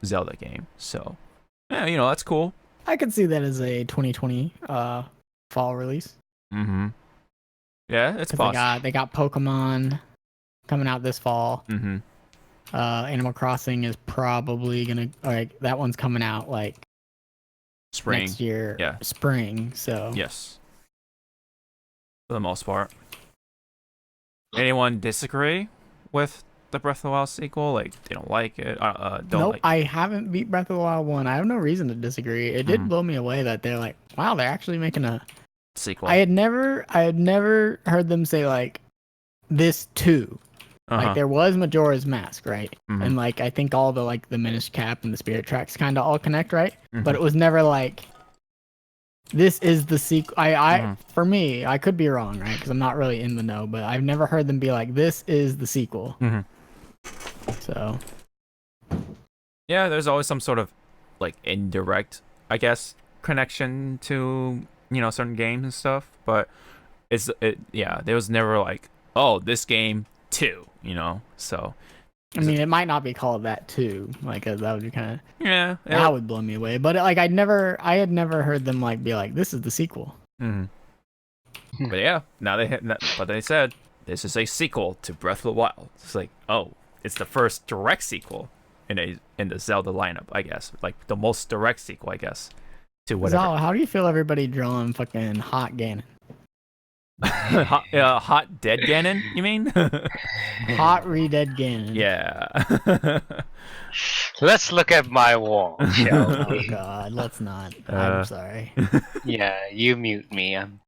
Zelda game. So, yeah, that's cool. I could see that as a 2020 fall release. Yeah, it's possible. They got Pokemon coming out this fall. Animal Crossing is probably gonna that one's coming out like spring next year. Yeah, spring. So yes, for the most part. Anyone disagree with the Breath of the Wild sequel? Like they don't like it? Nope. I haven't beat Breath of the Wild 1. I have no reason to disagree. It did blow me away that they're like, wow, they're actually making a sequel. I had never heard them say like this too. Like there was Majora's Mask, right? And like I think all the Minish Cap and the Spirit Tracks kind of all connect, right? But it was never like this is the sequel. For me, I could be wrong, right? Because I'm not really in the know, but I've never heard them be like, "This is the sequel." So, yeah, there's always some sort of like indirect, I guess, connection to certain games and stuff, but there was never like, oh, this game too, so. I mean, it might not be called that too. Like that would be kind of that would blow me away. But like I had never heard them like be like, "This is the sequel." But yeah, but they said this is a sequel to Breath of the Wild. It's like, oh, it's the first direct sequel in the Zelda lineup, I guess. Like the most direct sequel, I guess, to whatever. Zal, how do you feel everybody drawing fucking hot Ganon? Hot dead Ganon, you mean? Hot re-dead Ganon. Yeah. Let's look at my wall, shall we? Oh god, let's not. I'm sorry. Yeah, you mute me. I'm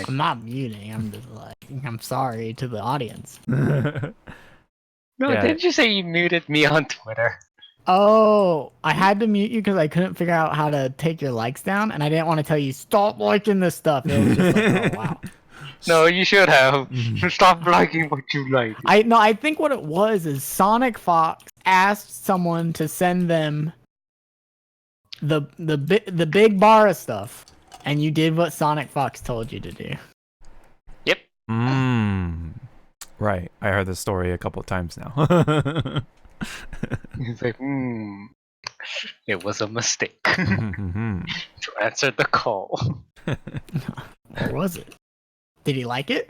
not muting. I'm just like, I'm sorry to the audience. No, didn't you say you muted me on Twitter? Oh, I had to mute you because I couldn't figure out how to take your likes down, and I didn't want to tell you stop liking this stuff. It was just like, oh wow. No, you should have. Stop liking what you like. I think what it was is Sonic Fox asked someone to send them the big bar of stuff, and you did what Sonic Fox told you to do. Yep. Right. I heard this story a couple of times now. He's like, it was a mistake to answer the call. Or was it? Did he like it?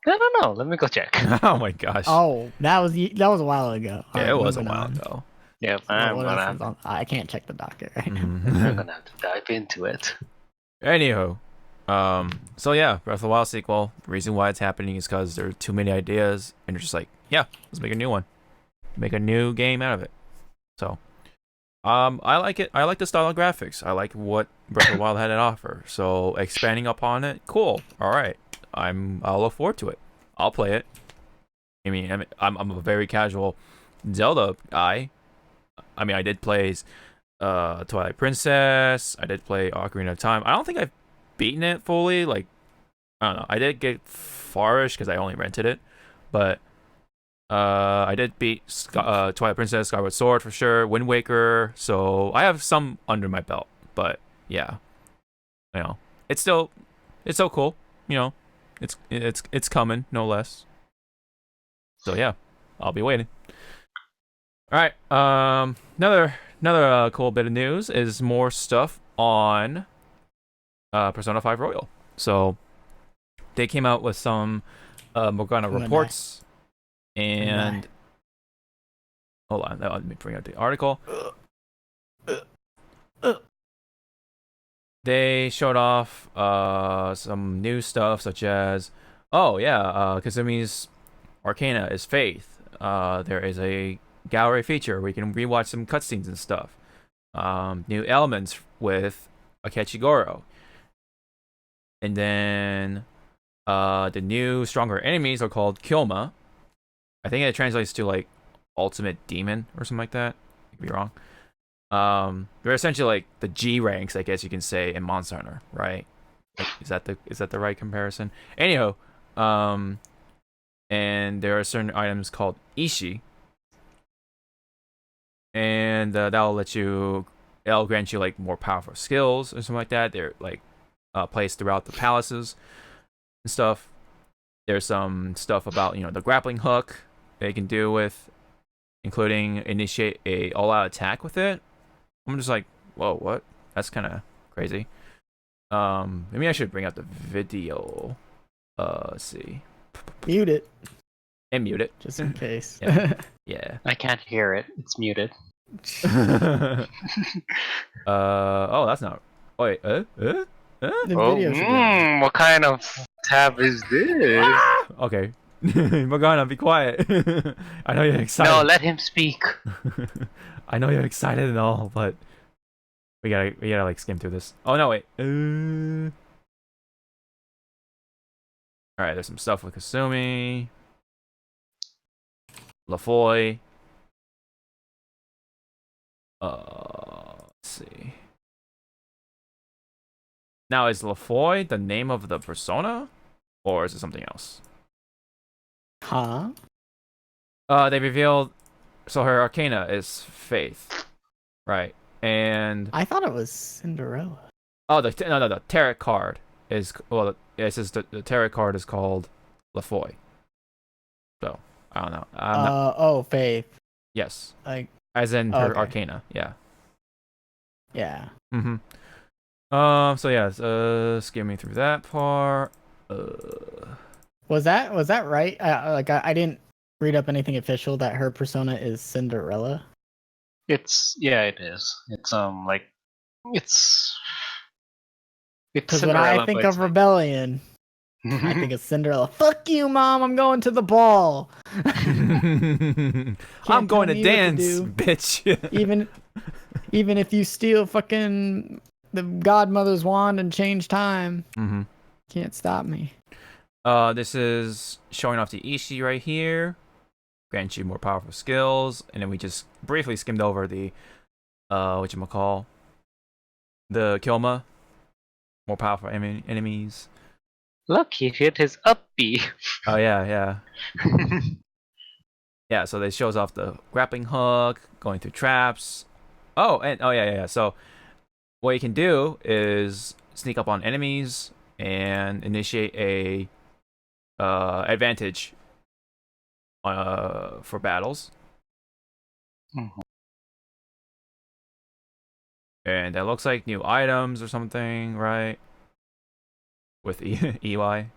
I don't know. Let me go check. Oh my gosh. Oh, that was a while ago. Yeah, it was a while ago. Yeah, I can't check the docket right now. I'm gonna have to dive into it. Anywho, so yeah, Breath of the Wild sequel. The reason why it's happening is because there are too many ideas, and you're just like, yeah, let's make a new one, make a new game out of it. So, I like it. I like the style of graphics. I like what Breath of the Wild had to offer. So expanding upon it, cool. All right, I'll look forward to it. I'll play it. I mean, I'm a very casual Zelda guy. I mean, I did play Twilight Princess. I did play Ocarina of Time. I don't think I've beaten it fully. Like, I don't know. I did get farish because I only rented it, but I did beat Twilight Princess, Skyward Sword for sure, Wind Waker. So I have some under my belt. But yeah, it's still cool. It's coming, no less. So yeah, I'll be waiting. All right. Another cool bit of news is more stuff on Persona 5 Royal. So they came out with some Morgana reports, and hold on, let me bring up the article. They showed off some new stuff, such as, Kazumi's Arcana is Faith. There is a gallery feature where you can rewatch some cutscenes and stuff. New elements with Akechi Goro. And then the new stronger enemies are called Kyoma. I think it translates to like Ultimate Demon or something like that. I could be wrong. They're essentially like the G ranks, I guess you can say, in Monster Hunter, right? Like, is that the right comparison? Anyhow, and there are certain items called Ishi, and it'll grant you like more powerful skills or something like that. They're like placed throughout the palaces and stuff. There's some stuff about the grappling hook they can do with, including initiate a all-out attack with it. I'm just like, whoa, what? That's kind of crazy. Maybe I should bring up the video. Let's see. Mute it. And mute it. Just in case. Yeah. I can't hear it. It's muted. Oh, that's not. Oh, wait. The video what kind of tab is this? Okay. Morgana, be quiet. I know you're excited. No, let him speak. I know you're excited and all, but we gotta like skim through this. Oh no, wait. All right, there's some stuff with Kasumi, LaFoy. Let's see. Now, is Lafoy the name of the persona, or is it something else? Huh? They revealed, so her arcana is Faith, right? And I thought it was Cinderella. oh, the tarot card is, well, it says the tarot card is called Lafoy. So I don't know. Oh, Faith. Yes. Like, as in her arcana. Yeah. Yeah. Mm-hmm. So yeah, skim me through that part. Was that right? I didn't read up anything official that her persona is Cinderella. It is. It's because when I think of rebellion, I think of Cinderella. Fuck you, Mom! I'm going to the ball. I'm going to dance, bitch. even if you steal fucking the godmother's wand and change time, can't stop me. This is showing off the Ishi right here. Grants you more powerful skills, and then we just briefly skimmed over the whatchamacall, the Kilma, more powerful enemies. Look, he hit his up B. Oh yeah. Yeah, so this shows off the grappling hook, going through traps. Oh yeah. So what you can do is sneak up on enemies and initiate a advantage for battles. And that looks like new items or something, right? With EY.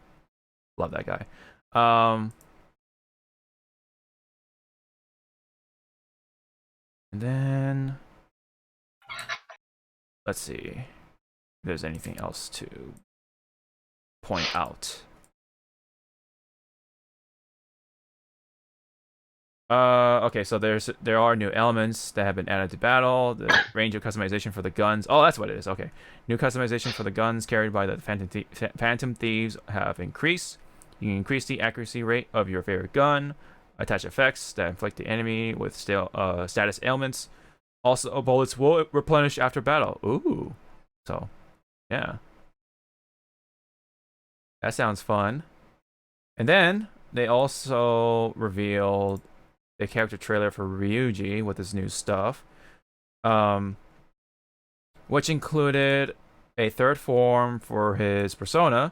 Love that guy. And then let's see if there's anything else to point out. Okay, so there are new elements that have been added to battle. The range of customization for the guns. Oh, that's what it is. Okay, new customization for the guns carried by the Phantom Thieves have increased. You can increase the accuracy rate of your favorite gun. Attach effects that inflict the enemy with status ailments. Also, bullets will replenish after battle. Ooh, so yeah, that sounds fun. And then they also revealed the character trailer for Ryuji with his new stuff, which included a third form for his persona,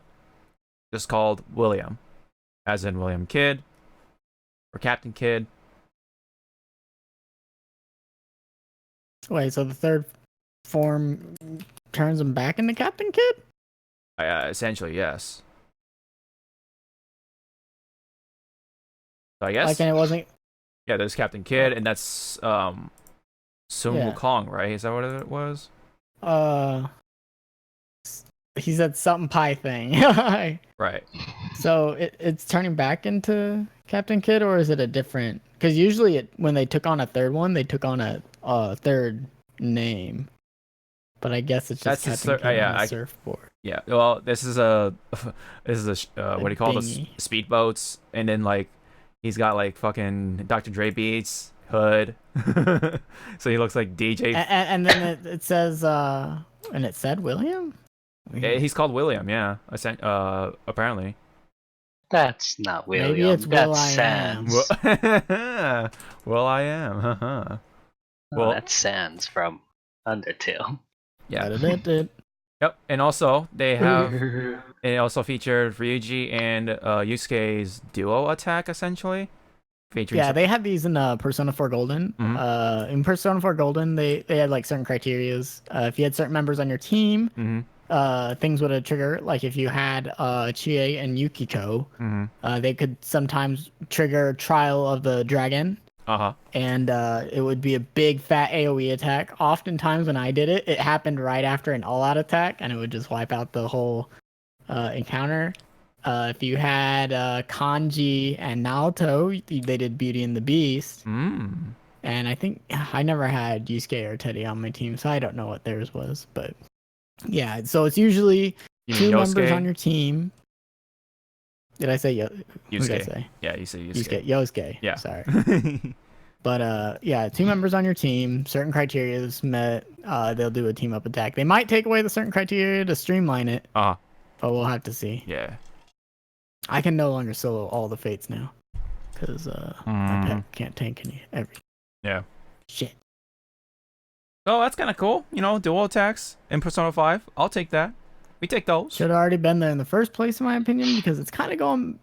just called William, as in William Kidd or Captain Kidd. Wait, so the third form turns him back into Captain Kidd? Essentially, yes. So I guess. Like, and it wasn't. Yeah, there's Captain Kidd, and that's Sun Wukong, right? Is that what it was? He said something pie thing. Right. So it's turning back into Captain Kidd, or is it a different? Because usually when they took on a third one, they took on a third name. But I guess it's just Captain Kidd on a surfboard. Yeah. Well, this is a what do you call those speedboats, and then like he's got like fucking Dr. Dre beats, hood, so he looks like DJ. And then it says and it said William. Yeah, he's called William. Yeah, apparently. That's not William. Maybe it's that's Sans. Well, I am. Well, that's Sans from Undertale. Yeah. Yep. And also it also featured Ryuji and Yusuke's duo attack, essentially. Yeah, they had these in Persona 4 Golden. In Persona 4 Golden, they had like certain criterias. If you had certain members on your team, things would trigger. Like if you had Chie and Yukiko, they could sometimes trigger Trial of the Dragon. And it would be a big fat AoE attack. Oftentimes when I did it, it happened right after an all-out attack, and it would just wipe out the whole encounter. If you had Kanji and Naoto, they did Beauty and the Beast. And I think I never had Yusuke or Teddy on my team, so I don't know what theirs was. But yeah, so it's usually two members on your team. Did I say Yusuke? Who did I say? Yeah, you say Yusuke. Yosuke. Yeah. Sorry. But yeah, 2 members on your team, certain criteria is met, they'll do a team up attack. They might take away the certain criteria to streamline it, but we'll have to see. Yeah. I can no longer solo all the fates now, because my pet can't tank everything. Yeah. Shit. Oh, that's kind of cool. You know, dual attacks in Persona 5. I'll take that. We take those. Should have already been there in the first place, in my opinion, because it's kind of going...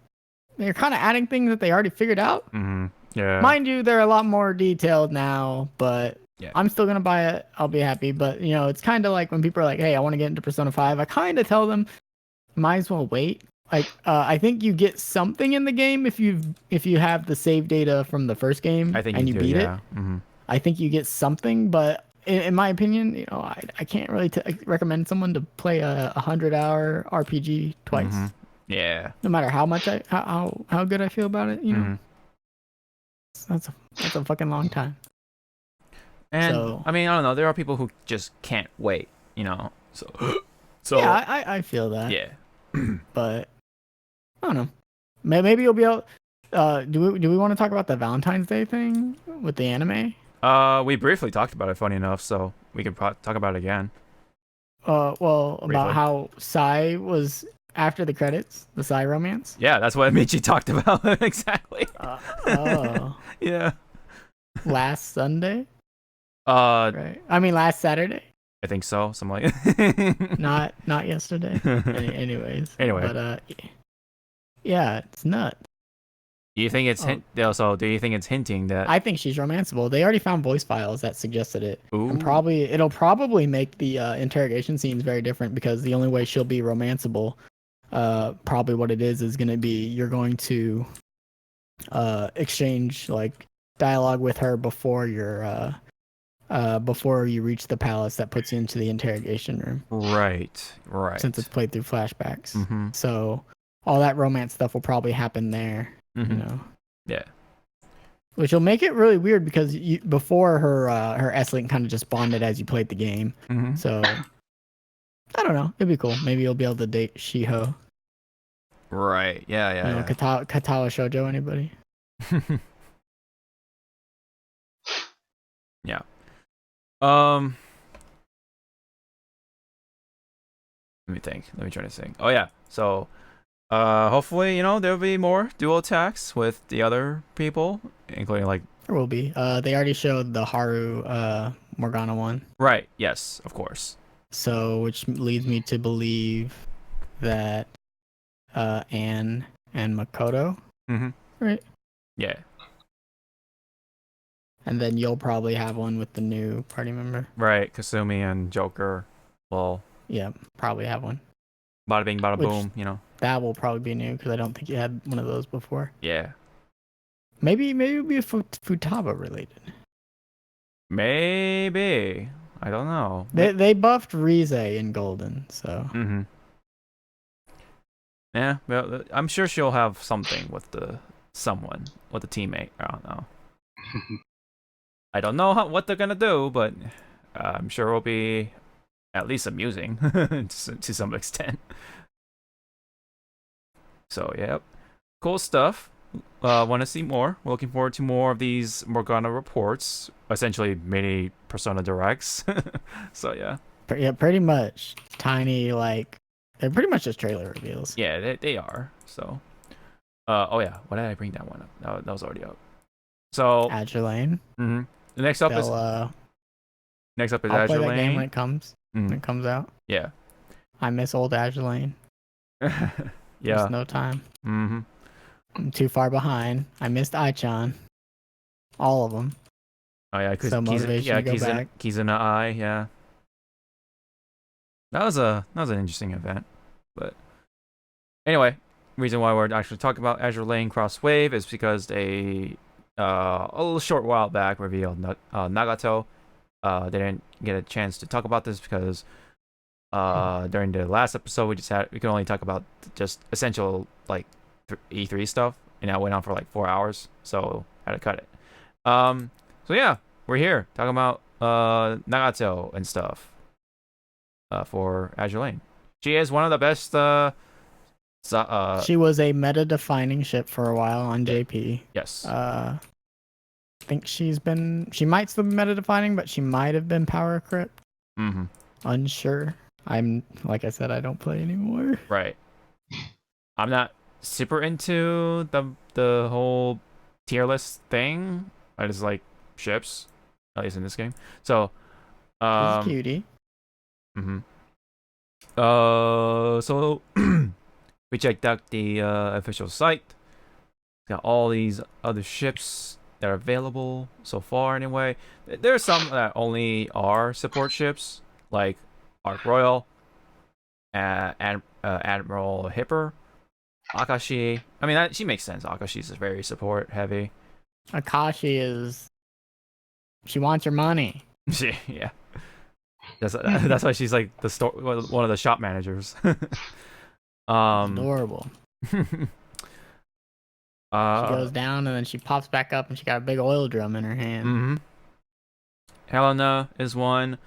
They're kind of adding things that they already figured out. Yeah. Mind you, they're a lot more detailed now, but I'm still going to buy it. I'll be happy. But, you know, it's kind of like when people are like, hey, I want to get into Persona 5. I kind of tell them, might as well wait. Like, I think you get something in the game if you have the save data from the first game and you beat it. I think you get something, but in my opinion, you know, I can't really recommend someone to play a 100-hour RPG twice. Yeah. No matter how much how good I feel about it, you know. That's a fucking long time. And so, I mean, I don't know. There are people who just can't wait, you know. So yeah, I feel that. Yeah. But I don't know. Maybe you'll be able. Do we want to talk about the Valentine's Day thing with the anime? We briefly talked about it. Funny enough, so we could talk about it again. Well, about how Sai was after the credits, the Sai romance. Yeah, that's what Michi talked about exactly. Yeah. Last Sunday. Right. I mean, last Saturday. I think so. Something like. Not yesterday. Anyways. Anyway. But yeah, it's nuts. Do you think it's do you think it's hinting that? I think she's romanceable. They already found voice files that suggested it. Ooh. And it'll probably make the interrogation scenes very different, because the only way she'll be romanceable, probably what it is going to be you're going to exchange like dialogue with her before you reach the palace that puts you into the interrogation room. Right. Since it's played through flashbacks. So all that romance stuff will probably happen there. You know. Yeah. Which will make it really weird, because before her S-Link kind of just bonded as you played the game. So I don't know. It'd be cool. Maybe you'll be able to date Shiho. Right. Yeah. You know, Katawa Shoujo, anybody? Yeah. Let me think. Let me try to think. Oh yeah. So hopefully, you know, there'll be more dual attacks with the other people, including like there will be. They already showed the Haru Morgana one. Right, yes, of course. So which leads me to believe that Anne and Makoto. Right? Yeah. And then you'll probably have one with the new party member. Right, Kasumi and Joker will. Yeah, probably have one. Bada bing, bada boom, you know. That will probably be new, because I don't think you had one of those before. Yeah. Maybe it'll be Futaba related. Maybe. I don't know. They buffed Rize in Golden, so. Yeah, well, I'm sure she'll have something with the teammate. I don't know. I don't know what they're gonna do, but I'm sure it'll be at least amusing to some extent. So, yep. Cool stuff. Want to see more. We're looking forward to more of these Morgana reports. Essentially, mini Persona Directs. So, yeah. Yeah, pretty much. Tiny, like... They're pretty much just trailer reveals. Yeah, they are. So... oh, yeah. Why did I bring that one up? That was already up. So... Azur Lane. The next up is... Next up is Azur Lane. I'll play that game when it comes. When it comes out. Yeah. I miss old Azur Lane. Yeah. There's no time. I'm too far behind. I missed Aichan. All of them. Oh yeah, because Keys in the eye. Yeah. That was an interesting event, but anyway, reason why we're actually talking about Azur Lane Cross Wave is because a little short while back revealed Nagato. They didn't get a chance to talk about this because during the last episode we could only talk about just essential like E3 stuff, and that went on for like 4 hours, so had to cut it. So yeah, we're here talking about Nagato and stuff for Azur Lane. She is one of the best. She was a meta-defining ship for a while on JP. Yes. I think she might still be meta defining, but she might have been power equipped. Mm-hmm. Unsure. I'm like I said, I don't play anymore. Right. I'm not super into the whole tier list thing. I just like ships, at least in this game. So, She's a cutie. Mm-hmm. So we checked out the official site. Got all these other ships that are available so far. Anyway, there are some that only are support ships, like Ark Royal, Admiral Hipper, Akashi. I mean, she makes sense. Akashi's very support heavy. Akashi she wants your money. Yeah. That's why she's like one of the shop managers. Adorable. She goes down and then she pops back up and she got a big oil drum in her hand. Mm-hmm. Helena is one.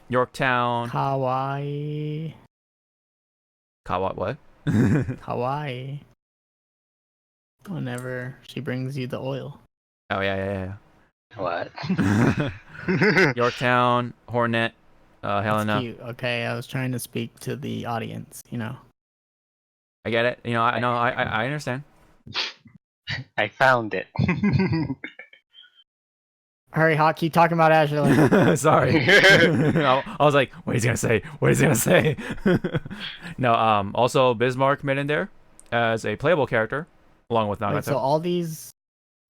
Yorktown. Hawaii. What? Hawaii. Whenever she brings you the oil. Oh yeah. What? Yorktown, Hornet, Helena. That's cute. Okay, I was trying to speak to the audience, I get it. I understand. I found it. Hurry, Hawk, keep talking about Azur Lane. Sorry. I was like, what is he gonna say? No, also Bismarck made in there as a playable character, along with Nagato. Wait,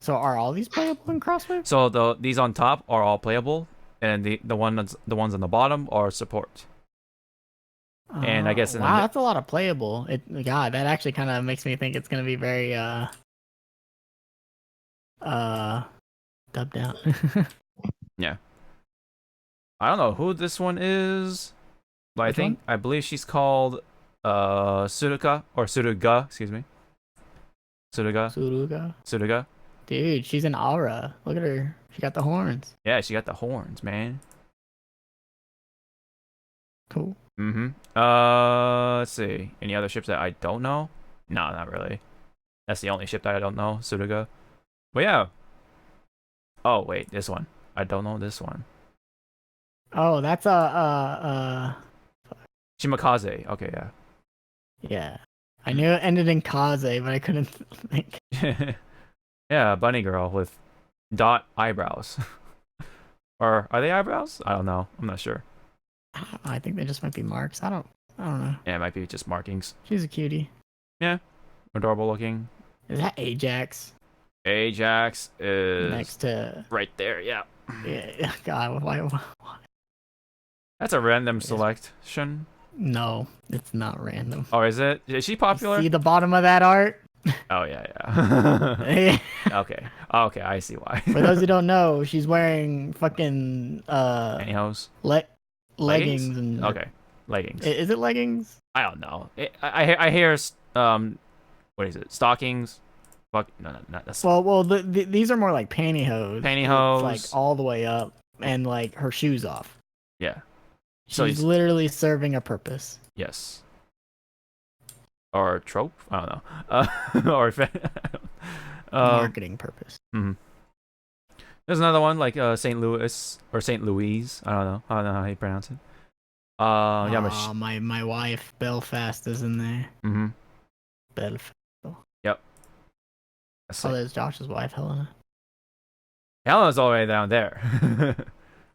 so are all these playable in Crosswave? So these on top are all playable, and the ones on the bottom are support. And I guess that's a lot of playable. God, that actually kind of makes me think it's gonna be very dubbed down. Yeah. I don't know who this one is, but I believe she's called Suruga, excuse me. Suruga. Dude, she's an aura. Look at her. She got the horns. Yeah, she got the horns, man. Cool. Mm-hmm. Let's see. Any other ships that I don't know? No, not really. That's the only ship that I don't know, Suruga. But yeah. Oh, wait, this one. I don't know this one. Oh, that's Shimakaze. Okay, yeah. Yeah. I knew it ended in Kaze, but I couldn't think. Yeah, bunny girl with dot eyebrows. Or are they eyebrows? I don't know. I'm not sure. I think they just might be marks. I don't know. Yeah, it might be just markings. She's a cutie. Yeah. Adorable looking. Is that Ajax? Ajax is next to right there, yeah. Yeah, God, why? That's a random selection. No, it's not random. Oh, is it? Is she popular? You see the bottom of that art? Oh yeah. Okay, I see why. For those who don't know, she's wearing fucking pantyhose, leggings and leggings. Is it leggings? I don't know. I hear what is it? Stockings. Fuck no, that's well. These are more like pantyhose. Pantyhose, like all the way up, and like her shoes off. Yeah. She's literally serving a purpose. Yes. Or trope? I don't know. Or marketing purpose. Mm-hmm. There's another one like St. Louis or St. Louise. I don't know how you pronounce it. My wife Belfast is in there. Mm-hmm. Belfast. Yep. There's Josh's wife, Helena. Helena's all the way down there.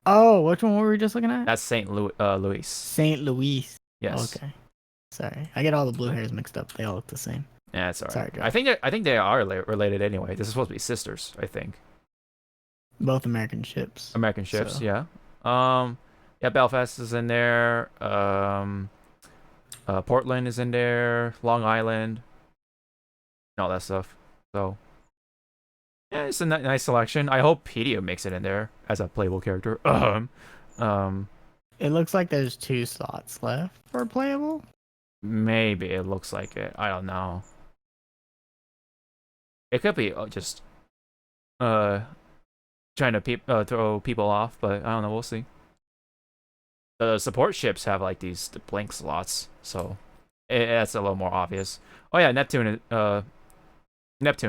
Oh, which one were we just looking at? That's St. Louis. St. Louis. Yes. Okay. Sorry, I get all the blue hairs mixed up. They all look the same. Yeah, it's alright. Sorry, Josh. I think they are related anyway. This is supposed to be sisters, I think. Both American ships. Yeah. Yeah, Belfast is in there. Portland is in there. Long Island. And all that stuff. So yeah, it's a nice selection. I hope Pedio makes it in there as a playable character. It looks like there's 2 slots left for playable. Maybe it looks like it. I don't know. It could be just trying to throw people off, but I don't know. We'll see. The support ships have like these blank slots, so that's a little more obvious. Oh yeah, Neptune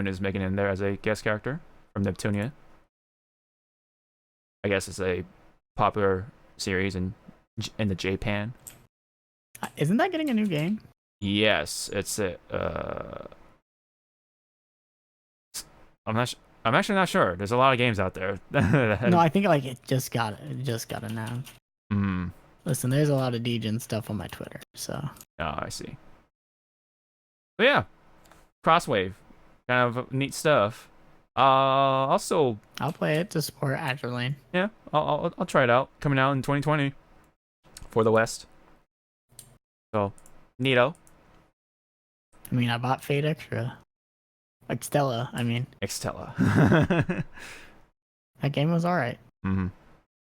is making it in there as a guest character from Neptunia. I guess it's a popular series in the Japan. Isn't that getting a new game? Yes, it's a. I'm actually not sure. There's a lot of games out there. No, I think like it just got announced. Mm. Listen, there's a lot of Degen stuff on my Twitter, so. Oh, I see. But yeah, Crosswave, kind of neat stuff. Also, I'll play it to support Azur Lane. Yeah, I'll try it out. Coming out in 2020 for the West. So, neato. I mean, I bought Fate Extra. Extella, I mean. Extella. That game was alright. Mm-hmm.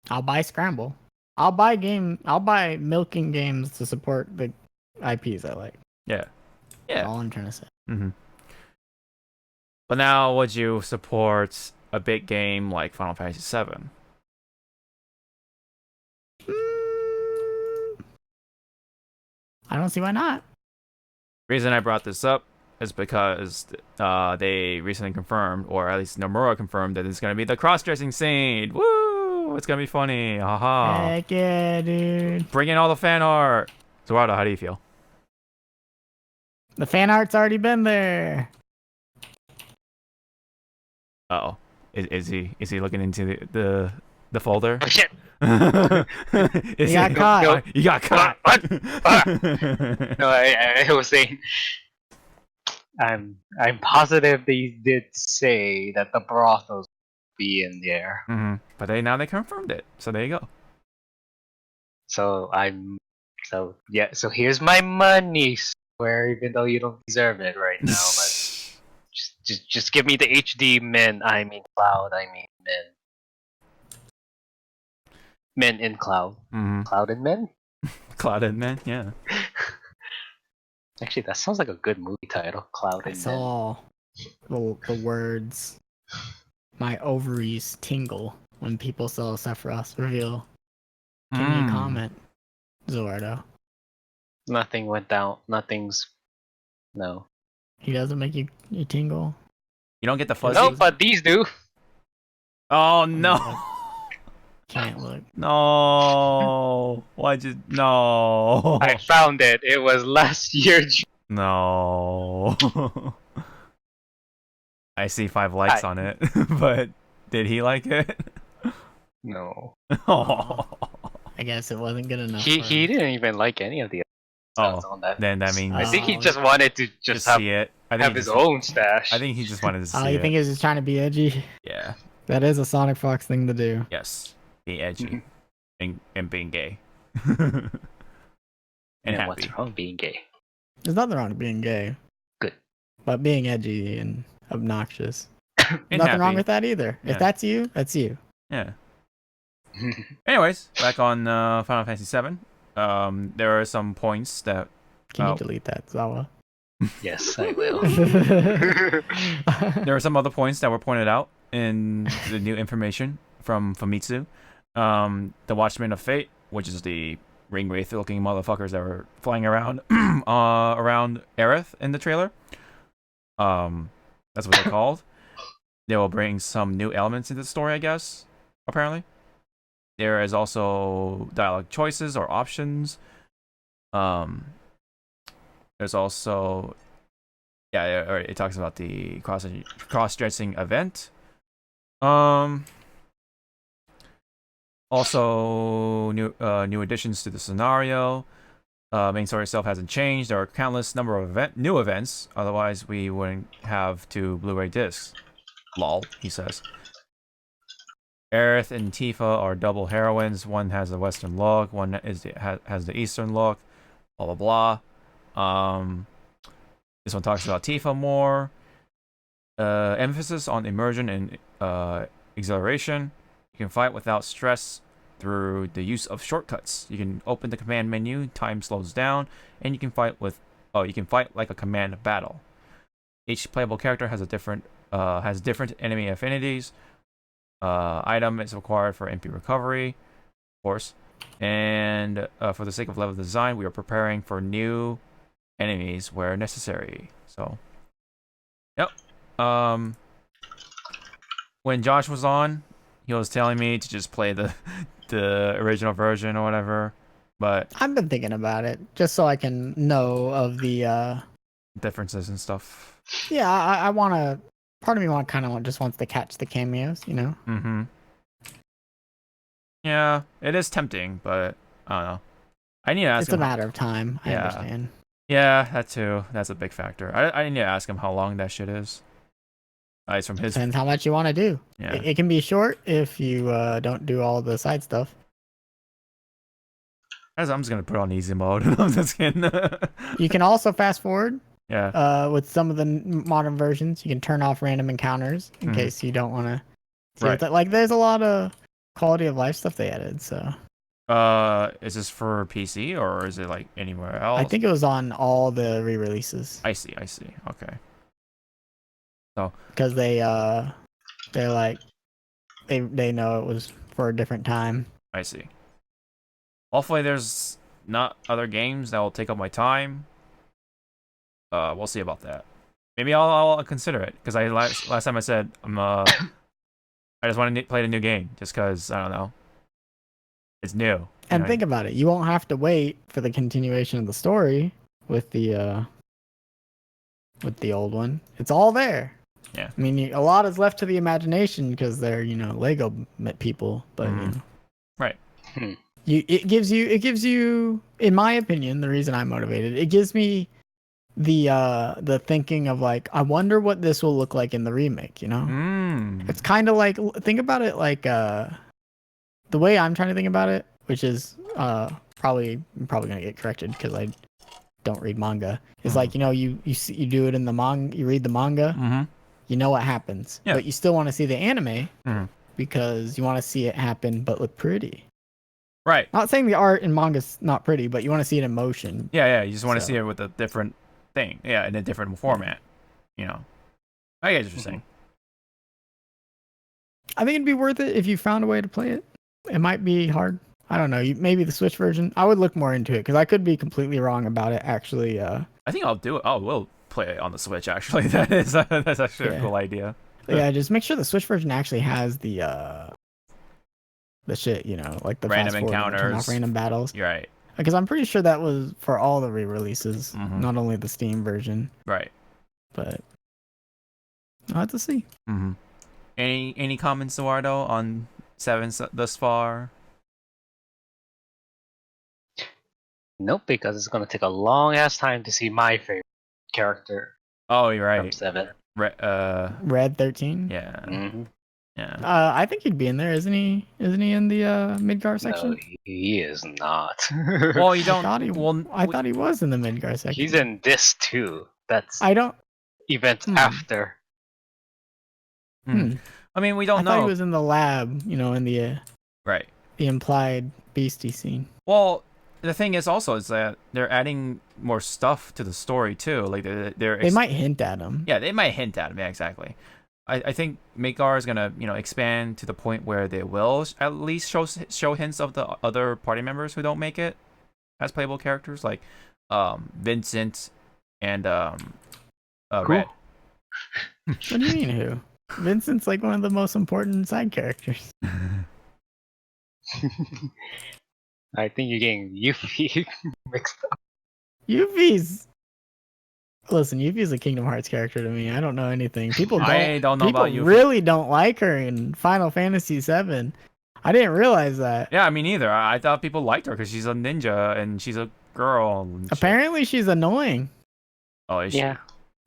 I'll buy Scramble. I'll buy milking games to support the IPs I like. Yeah. Yeah. That's all I'm trying to say. Mm-hmm. But now, would you support a big game like Final Fantasy VII? I don't see why not. Reason I brought this up is because they recently confirmed, or at least Nomura confirmed, that it's going to be the cross-dressing scene. Woo! It's going to be funny. Haha. Heck yeah, dude. Bring in all the fan art. Zawarudo, how do you feel? The fan art's already been there. Uh-oh. Is he looking into the folder? Oh shit! You got caught. No. You got caught. No, I was saying, I'm positive they did say that the brothels would be in there. Mm-hmm. But now they confirmed it. So there you go. So so here's my money, swear, even though you don't deserve it right now, but just give me the HD men. I mean Cloud. I mean men. Men in Cloud. Mm-hmm. Cloud and Men? Cloud and Men, yeah. Actually, that sounds like a good movie title. Cloud I and Men. saw the words. My ovaries tingle when people saw Sephiroth's reveal. Can you comment, Zawarudo? Nothing went down. No. He doesn't make you tingle? You don't get the fuzzies? No, but these do. Oh, no. Can't look. No. Why'd you... No. I found it. It was last year. No. I see 5 likes on it, but did he like it? No. Oh. I guess it wasn't good enough. He didn't even like any of the sounds on that. Then that means... I think he just wanted to just have, see it. have his own stash. I think he just wanted to see it. Oh, you think he was just trying to be edgy? Yeah. That is a Sonic Fox thing to do. Yes. Be edgy. and being gay. and happy. What's wrong with being gay? There's nothing wrong with being gay. Good. But being edgy and obnoxious. And nothing happy. wrong with that either. Yeah. If that's you, that's you. Yeah. Anyways, back on Final Fantasy VII. There are some points that... Can you delete that, Zawa? Yes, I will. There are some other points that were pointed out in the new information from Famitsu. The Watchmen of Fate, which is the ring wraith looking motherfuckers that were flying around around Aerith in the trailer. That's what they're called. They will bring some new elements into the story, I guess, apparently. There is also dialogue choices or options. There's also... Yeah, it talks about the cross-dressing event. Also, new additions to the scenario. Main story itself hasn't changed. There are countless number of new events. Otherwise, we wouldn't have 2 Blu-ray discs. Lol, he says. Aerith and Tifa are double heroines. One has the Western look. One has the Eastern look. Blah blah blah. This one talks about Tifa more. Emphasis on immersion and exhilaration. You can fight without stress through the use of shortcuts. You can open the command menu, time slows down, and you can fight like a command battle. Each playable character has different enemy affinities. Item is required for MP recovery, of course. And for the sake of level design, we are preparing for new enemies where necessary. So, yep. when Josh was on, he was telling me to just play the original version or whatever. But I've been thinking about it just so I can know of the differences and stuff. Yeah, I want to. Part of me just wants to catch the cameos, you know. Mm-hmm. Yeah, it is tempting, but I don't know. I need to ask. It's a matter of time. I understand. Yeah, that too. That's a big factor. I need to ask him how long that shit is. It's from his. Depends how much you want to do. Yeah. It can be short if you don't do all the side stuff. I'm just gonna put on easy mode. I'm just kidding. You can also fast forward. Yeah. With some of the modern versions, you can turn off random encounters in case you don't want to. Right. Like, there's a lot of quality of life stuff they added. So. Is this for PC or is it like anywhere else? I think it was on all the re-releases. I see. Okay. So. Because they're like, they know it was for a different time. I see. Hopefully, there's not other games that will take up my time. We'll see about that. Maybe I'll consider it because last time I said I just want to play the new game just because I don't know. It's new. And think about it. You won't have to wait for the continuation of the story with the old one. It's all there. Yeah. I mean, a lot is left to the imagination because they're Lego people, but right. It gives you, in my opinion, the reason I'm motivated. It gives me the thinking of like, I wonder what this will look like in the remake. It's kind of like, think about it like the way I'm trying to think about it, which is I'm probably gonna get corrected because I don't read manga. It's like you do it in the manga, you read the manga, you know what happens, but you still want to see the anime because you want to see it happen but look pretty. Right. Not saying the art in manga's not pretty, but you want to see it in motion. Yeah. You just want to see it with a different thing. Yeah, in a different format. I get what you're saying. I think it'd be worth it if you found a way to play it. It might be hard. I don't know. Maybe the Switch version. I would look more into it because I could be completely wrong about it. Actually, I think I'll do it. We'll play it on the Switch. Actually, that's actually a cool idea. Yeah, just make sure the Switch version actually has the shit. Like the random encounters, turn off random battles. You're right. Because I'm pretty sure that was for all the re-releases, not only the Steam version. Right. But I'll have to see. Any comments, Zawarudo, on 7 thus far? Nope, because it's gonna take a long ass time to see my favorite character. Oh, you're right. From 7. Red 13. Yeah. Yeah. I think he'd be in there, isn't he? Isn't he in the Midgar section? No, he is not. Well, you don't. I thought he was in the Midgar section. He's in this too. That's events after. I mean, we don't know. I thought he was in the lab. In the right. The implied beastie scene. Well, the thing is also is that they're adding more stuff to the story too. Like they might hint at him. Yeah, they might hint at him. Yeah, exactly. I think Midgar is gonna expand to the point where they will at least show hints of the other party members who don't make it as playable characters, like Vincent and Red. What do you mean who? Vincent's like one of the most important side characters. I think you're getting Yuffie mixed up. Yuffie's a Kingdom Hearts character to me. I don't know anything. I don't know about Yuffie. People really don't like her in Final Fantasy VII. I didn't realize that. Yeah, me neither. I thought people liked her because she's a ninja and she's a girl. Apparently, she's annoying. Oh, is she? Yeah.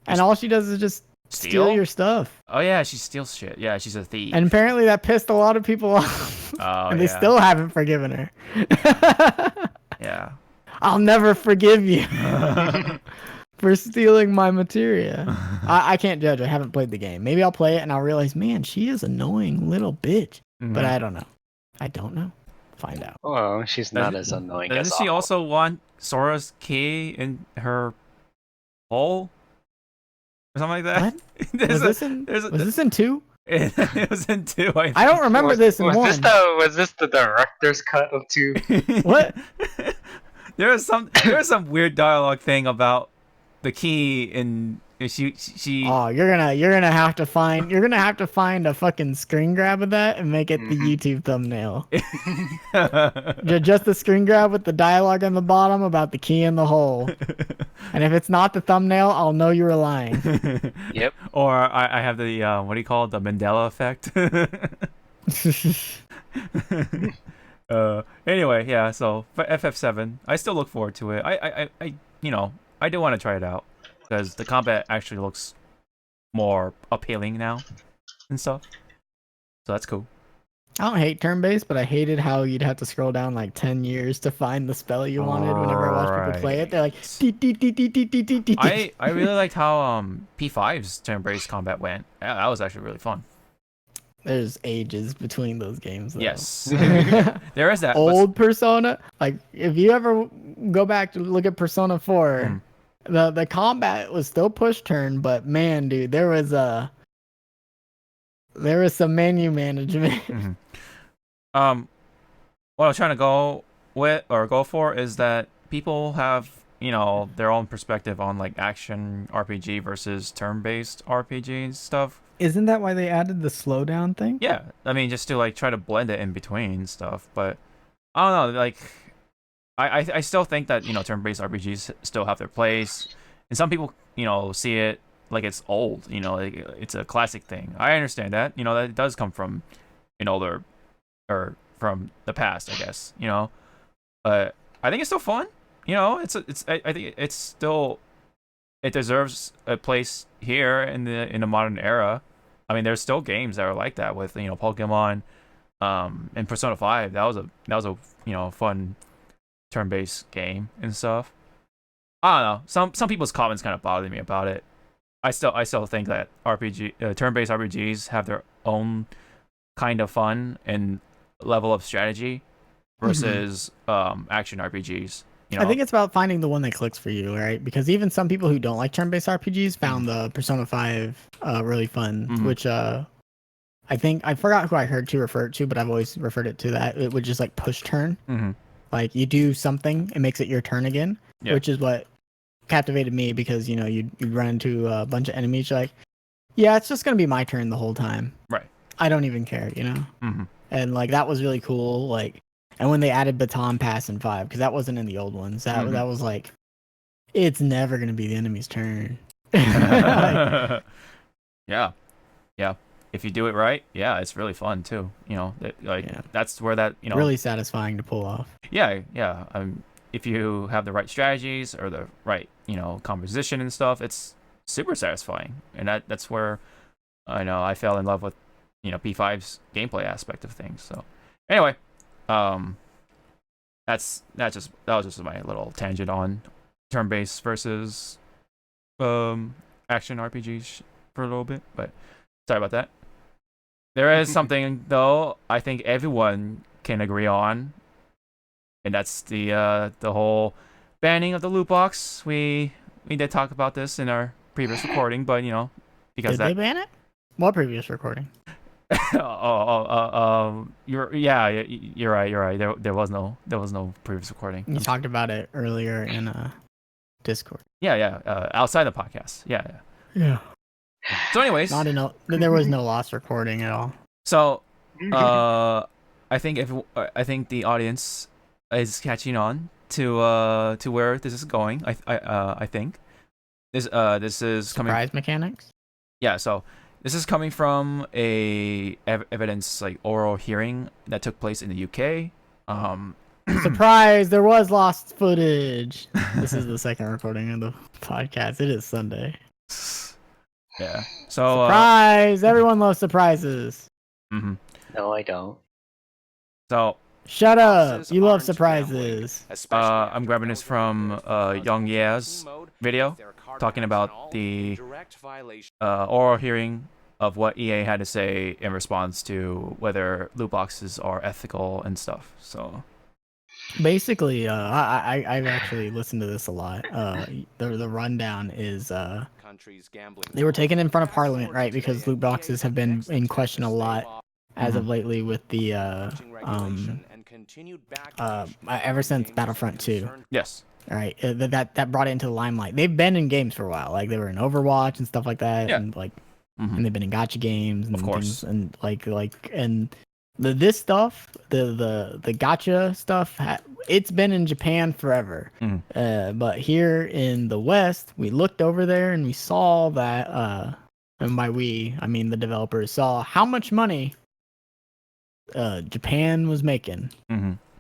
And all she does is just steal your stuff. Oh yeah, she steals shit. Yeah, she's a thief. And apparently that pissed a lot of people off. Oh, and they still haven't forgiven her. Yeah. I'll never forgive you for stealing my materia. I can't judge. I haven't played the game. Maybe I'll play it and I'll realize, man, she is annoying little bitch. But I don't know. Find out. Well, she's not as annoying as Doesn't she also want Sora's key in her hole? Or something like that? What? Was this in 2? It was in 2. I don't remember this in 1. Was this the director's cut of 2? What? There was some weird dialogue thing about the key in She. Oh, you're gonna have to find a fucking screen grab of that and make it the YouTube thumbnail. Just the screen grab with the dialogue on the bottom about the key in the hole. And if it's not the thumbnail, I'll know you were lying. Yep. Or I have the what do you call it? The Mandela effect. Anyway, yeah. So for FF7, I still look forward to it. I I do want to try it out because the combat actually looks more appealing now and stuff. So that's cool. I don't hate turn-based, but I hated how you'd have to scroll down like 10 years to find the spell you wanted. Whenever I watch people play it, they're like, I really liked how P5's turn-based combat went. Yeah, that was actually really fun. There's ages between those games, though. Yes, there is that old Persona. Like, if you ever go back to look at Persona 4, the combat was still push turn, but man, dude, there was some menu management. What I was trying to go for is that people have, their own perspective on like action RPG versus turn-based RPG stuff. Isn't that why they added the slowdown thing? Yeah, I mean, just to like try to blend it in between stuff. But I don't know, like I still think that turn-based RPGs still have their place, and some people see it like it's old, like it's a classic thing. I understand that, that it does come from an older or from the past, I guess, but I think it's still fun. I think it's still, it deserves a place here in the modern era. I mean, there's still games that are like that with Pokemon, and Persona 5. That was a fun turn-based game and stuff. I don't know. Some people's comments kind of bother me about it. I still think that turn-based RPGs have their own kind of fun and level of strategy versus action RPGs. I think it's about finding the one that clicks for you, right? Because even some people who don't like turn-based RPGs found the Persona 5 really fun, which I think I forgot who I heard to refer it to, but I've always referred it to that. It would just like push turn. Like you do something, it makes it your turn again, which is what captivated me because you'd run into a bunch of enemies. You're like, yeah, it's just gonna be my turn the whole time. Right. I don't even care, And like that was really cool. Like, and when they added baton pass in 5, because that wasn't in the old ones, that was like, it's never gonna be the enemy's turn. Yeah. If you do it right, yeah, it's really fun too. That's where that really satisfying to pull off. Yeah. If you have the right strategies or the right composition and stuff, it's super satisfying, and that's where I fell in love with P5's gameplay aspect of things. So anyway, that was just my little tangent on turn-based versus action RPGs for a little bit, but sorry about that. There is something though I think everyone can agree on, and that's the whole banning of the loot box. We did talk about this in our previous recording, but because they ban it? What previous recording? You're right. There was no previous recording. You talked about it earlier in Discord. Yeah. Outside the podcast. Yeah. So, anyways, there was no lost recording at all. So, I think the audience is catching on to where this is going. I think this is coming. Surprise mechanics. Yeah. So. This is coming from a evidence like oral hearing that took place in the UK. Surprise! There was lost footage. This is the second recording of the podcast. It is Sunday. Yeah. So surprise! Everyone loves surprises. No, I don't. So shut up! You love surprises. I'm grabbing this from Young Yeah's video, talking about the oral hearing of what EA had to say in response to whether loot boxes are ethical and stuff. So basically, I've actually listened to this a lot. The rundown is they were taken in front of Parliament, right? Because loot boxes have been in question a lot as of lately with the ever since Battlefront 2. Yes. All right, that brought it into the limelight. They've been in games for a while, like they were in Overwatch and stuff like that, Yeah. and like, and they've been in gacha games and Of course. things, and this stuff, the gacha stuff, it's been in Japan forever. But here in the West, we looked over there and we saw that, and by we, I mean the developers saw how much money Japan was making.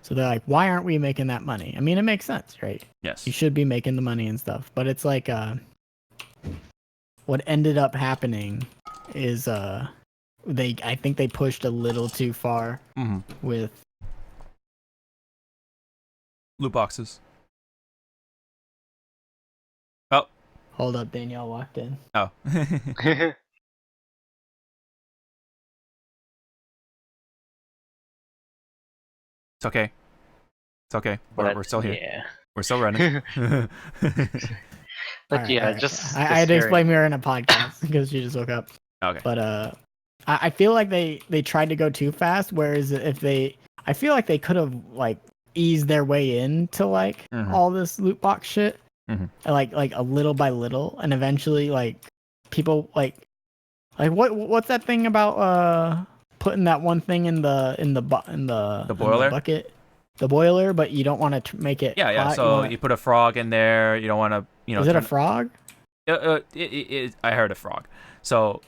So they're like, why aren't we making that money? I mean, it makes sense, right? Yes. You should be making the money and stuff. But it's like, what ended up happening is, I think they pushed a little too far with loot boxes. Oh. Hold up, Danielle walked in. Oh. It's okay. It's okay. We're still here. Yeah. We're still running. But All yeah, right. just I had to explain we were in a podcast because she just woke up. Okay. But I feel like they tried to go too fast. Whereas I feel like they could have like eased their way into like all this loot box shit, like a little by little, and eventually like people like what's that thing about putting that one thing in the boiler? in the bucket, the boiler, but you don't want to make it. Yeah. hot, So you put a frog in there. You don't want to. Is it a frog? I heard a frog. So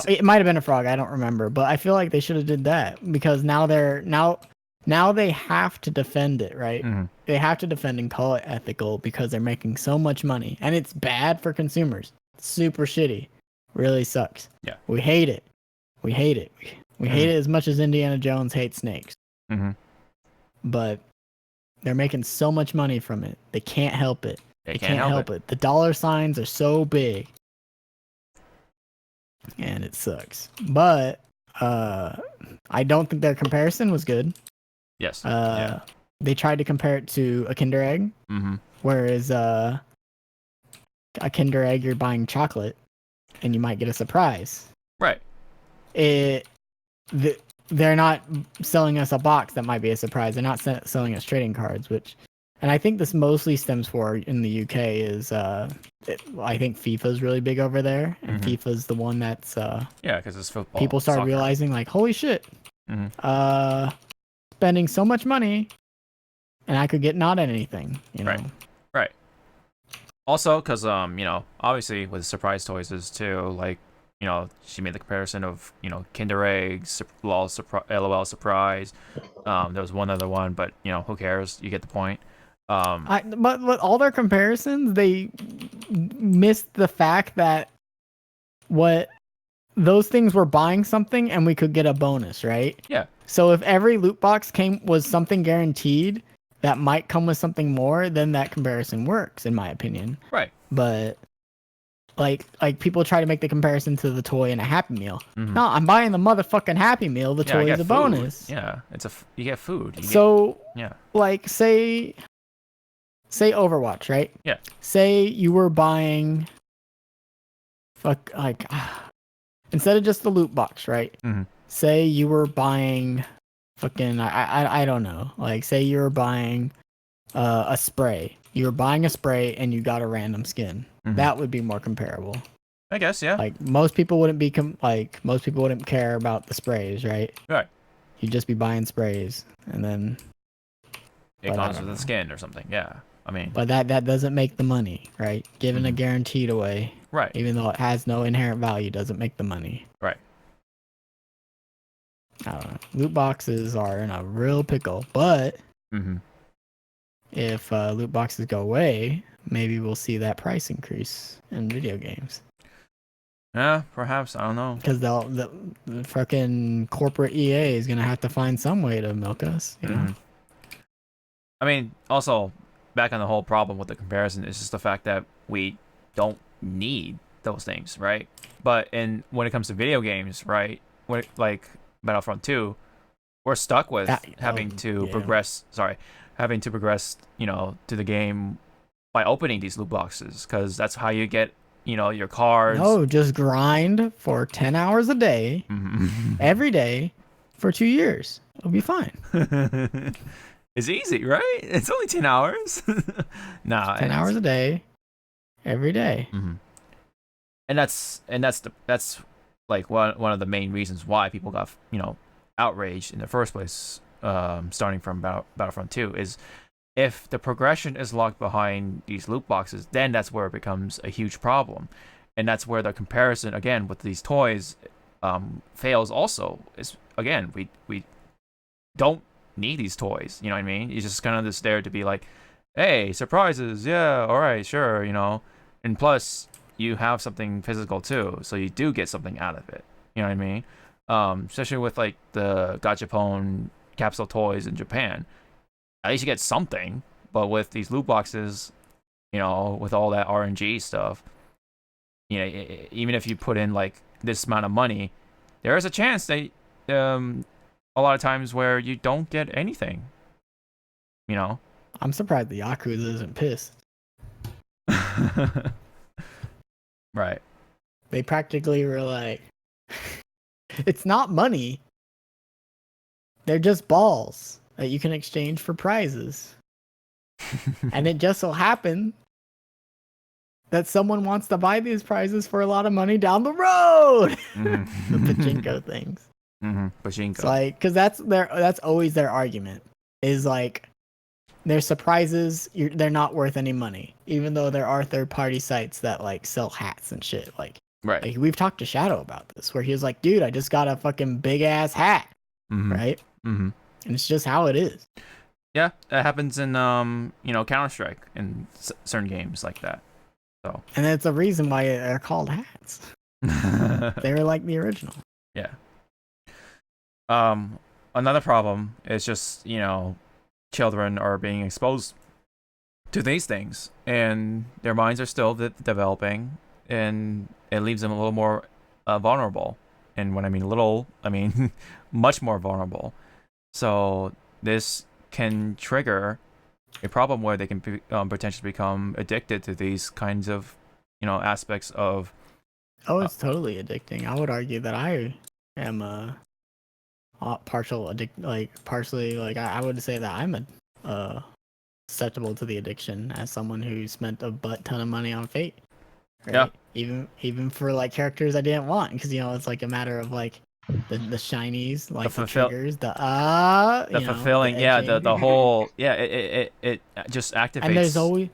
it might have been a frog. I don't remember, but I feel like they should have did that because now they have to defend it, right? They have to defend and call it ethical because they're making so much money, and it's bad for consumers. It's super shitty. Really sucks. Yeah. We hate it. We hate it. We hate it as much as Indiana Jones hates snakes. But they're making so much money from it. They can't help it. They can't help it. The dollar signs are so big. And it sucks. But I don't think their comparison was good. Yes. They tried to compare it to a Kinder Egg. Whereas a Kinder Egg, you're buying chocolate and you might get a surprise. Right. They're not selling us a box that might be a surprise. They're not selling us trading cards, and I think this mostly stems for in the UK is I think FIFA's really big over there, and FIFA's the one that's because it's football. People start realizing like, holy shit, spending so much money, and I could get not anything, you know. Right. Also, because obviously with surprise toys is too like. She made the comparison of, Kinder Eggs, LOL surprise. There was one other one, but, who cares? You get the point. But all their comparisons, they missed the fact that those things were buying something and we could get a bonus, right? Yeah. So if every loot box was something guaranteed that might come with something more, then that comparison works, in my opinion. Right. But... Like people try to make the comparison to the toy in a Happy Meal. No, I'm buying the motherfucking Happy Meal. The toy is a bonus. Yeah, you get food. Like say Overwatch, right? Yeah. Say you were buying, instead of just the loot box, right? Say you were buying, I don't know. Like say you were buying a spray. You were buying a spray and you got a random skin. That would be more comparable. I guess, yeah. Like most people wouldn't most people wouldn't care about the sprays, right? Right. You'd just be buying sprays and then it comes with the skin or something. Yeah. I mean, but that doesn't make the money, right? Giving a guaranteed away, right? Even though it has no inherent value, doesn't make the money, right? I don't know. Loot boxes are in a real pickle, but if loot boxes go away, maybe we'll see that price increase in video games. Yeah, perhaps. I don't know. Because the fucking corporate EA is gonna have to find some way to milk us. You know? I mean, also back on the whole problem with the comparison is just the fact that we don't need those things, right? But when it comes to video games, right? Like Battlefront 2, we're stuck with having to progress. Having to progress, to the game by opening these loot boxes, because that's how you get, your cards. No, just grind for 10 hours a day, every day, for 2 years. It'll be fine. It's easy, right? It's only 10 hours. Nah, 10 hours a day, every day. Mm-hmm. And that's like one of the main reasons why people got outraged in the first place. Starting from Battlefront 2 is if the progression is locked behind these loot boxes, then that's where it becomes a huge problem, and that's where the comparison again with these toys fails. Also, is again we don't need these toys. You know what I mean? It's just kind of just there to be like, hey, surprises, yeah, all right, sure, and plus you have something physical too, so you do get something out of it. You know what I mean? Especially with like the gachapon capsule toys in Japan, at least you get something. But with these loot boxes, with all that RNG stuff, even if you put in like this amount of money, there is a chance that a lot of times where you don't get anything. I'm surprised the Yakuza isn't pissed. Right. They practically were like, it's not money. They're just balls that you can exchange for prizes. And it just so happened that someone wants to buy these prizes for a lot of money down the road. The pachinko things. Pachinko. It's like, because that's always their argument. Is like, their surprises, they're not worth any money, even though there are third-party sites that like sell hats and shit. Like we've talked to Shadow about this, where he was like, "Dude, I just got a fucking big ass hat," right? And it's just how it is. Yeah, that happens in Counter-Strike and certain games like that. So. And that's the reason why they're called hats. They were like the original. Yeah. Another problem is just children are being exposed to these things, and their minds are still developing, and it leaves them a little more vulnerable. And when I mean little, I mean much more vulnerable. So this can trigger a problem where they can potentially become addicted to these kinds of aspects of. Oh, it's totally addicting. I would argue that I am partially I would say that I'm susceptible to the addiction as someone who spent a butt ton of money on Fate. Right? Yeah. Even for like characters I didn't want, because it's like a matter of like the shinies, like the triggers, the fulfilling, the whole, it just activates. And there's always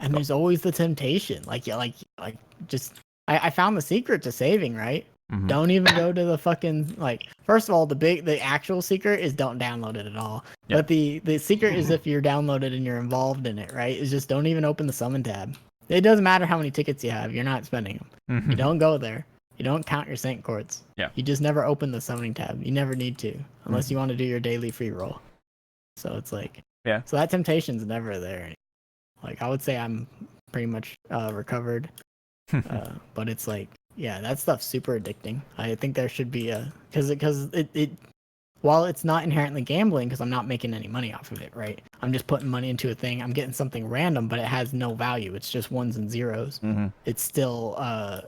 and there's always the temptation, just I found the secret to saving, right? Don't even go to the fucking, like, first of all, the actual secret is don't download it at all. Yep. But the secret is if you're downloaded and you're involved in it, right? Is just don't even open the summon tab. It doesn't matter how many tickets you have, you're not spending them. You don't go there. You don't count your sync courts. Yeah. You just never open the summoning tab. You never need to, unless you want to do your daily free roll. So it's like, so that temptation's never there. Like, I would say I'm pretty much recovered. But it's like, that stuff's super addicting. I think there should be because it while it's not inherently gambling, because I'm not making any money off of it, right? I'm just putting money into a thing. I'm getting something random, but it has no value. It's just ones and zeros. It still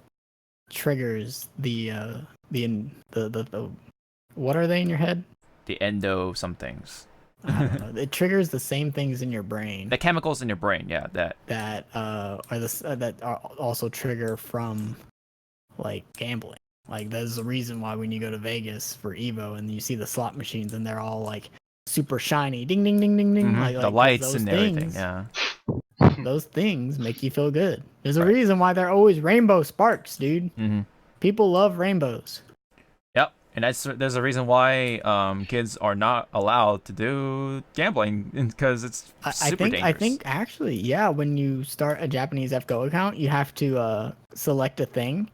triggers the what are they in your head? The endo somethings. I don't know. It triggers the same things in your brain. The chemicals in your brain, that are also trigger from like gambling. Like, there's a reason why when you go to Vegas for Evo and you see the slot machines and they're all like super shiny, ding ding ding ding ding, the lights and everything. Those things make you feel good. There's a reason why they're always rainbow sparks, dude. People love rainbows. Yep, and there's a reason why kids are not allowed to do gambling, because it's super dangerous. I think actually, when you start a Japanese FGO account, you have to select a thing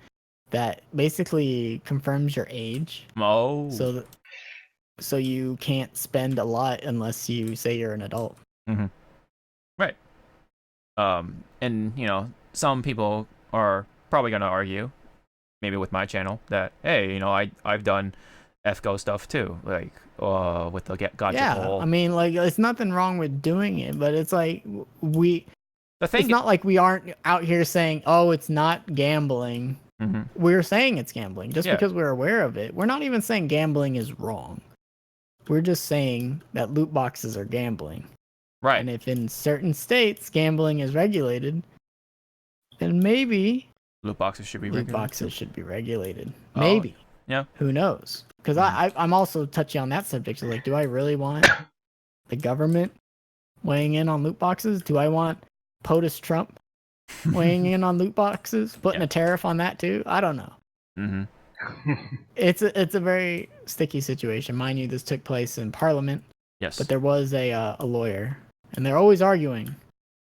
that basically confirms your age. Oh. So you can't spend a lot unless you say you're an adult. Right. And some people are probably gonna argue, maybe with my channel, that hey, I've done FGO stuff too, like with the gacha poll. I mean, like, it's nothing wrong with doing it, but it's like it's not like we aren't out here saying, oh, it's not gambling. We're saying it's gambling just because we're aware of it. We're not even saying gambling is wrong. We're just saying that loot boxes are gambling. Right. And if in certain states gambling is regulated, then maybe Loot boxes should be regulated. Loot boxes should be regulated. Oh, Maybe. yeah. Who knows? Because I'm also touchy on that subject. So like, do I really want the government weighing in on loot boxes? Do I want POTUS Trump weighing in on loot boxes, putting a tariff on that too? I don't know. Mm-hmm. It's a very sticky situation. Mind you, this took place in Parliament. Yes. But there was a lawyer, and they're always arguing.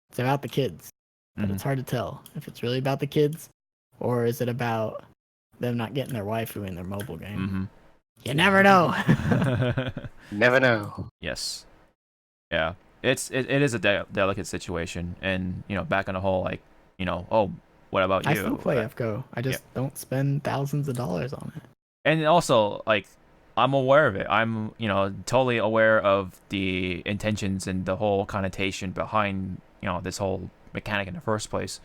It's about the kids, but it's hard to tell if it's really about the kids, or is it about them not getting their waifu in their mobile game. Mm-hmm. You never know. Never know. Yes. Yeah. It is a delicate situation, and back on the whole, like, oh, what about you? I still play FGO. I just don't spend thousands of dollars on it. And also, like, I'm aware of it. I'm, totally aware of the intentions and the whole connotation behind, this whole mechanic in the first place.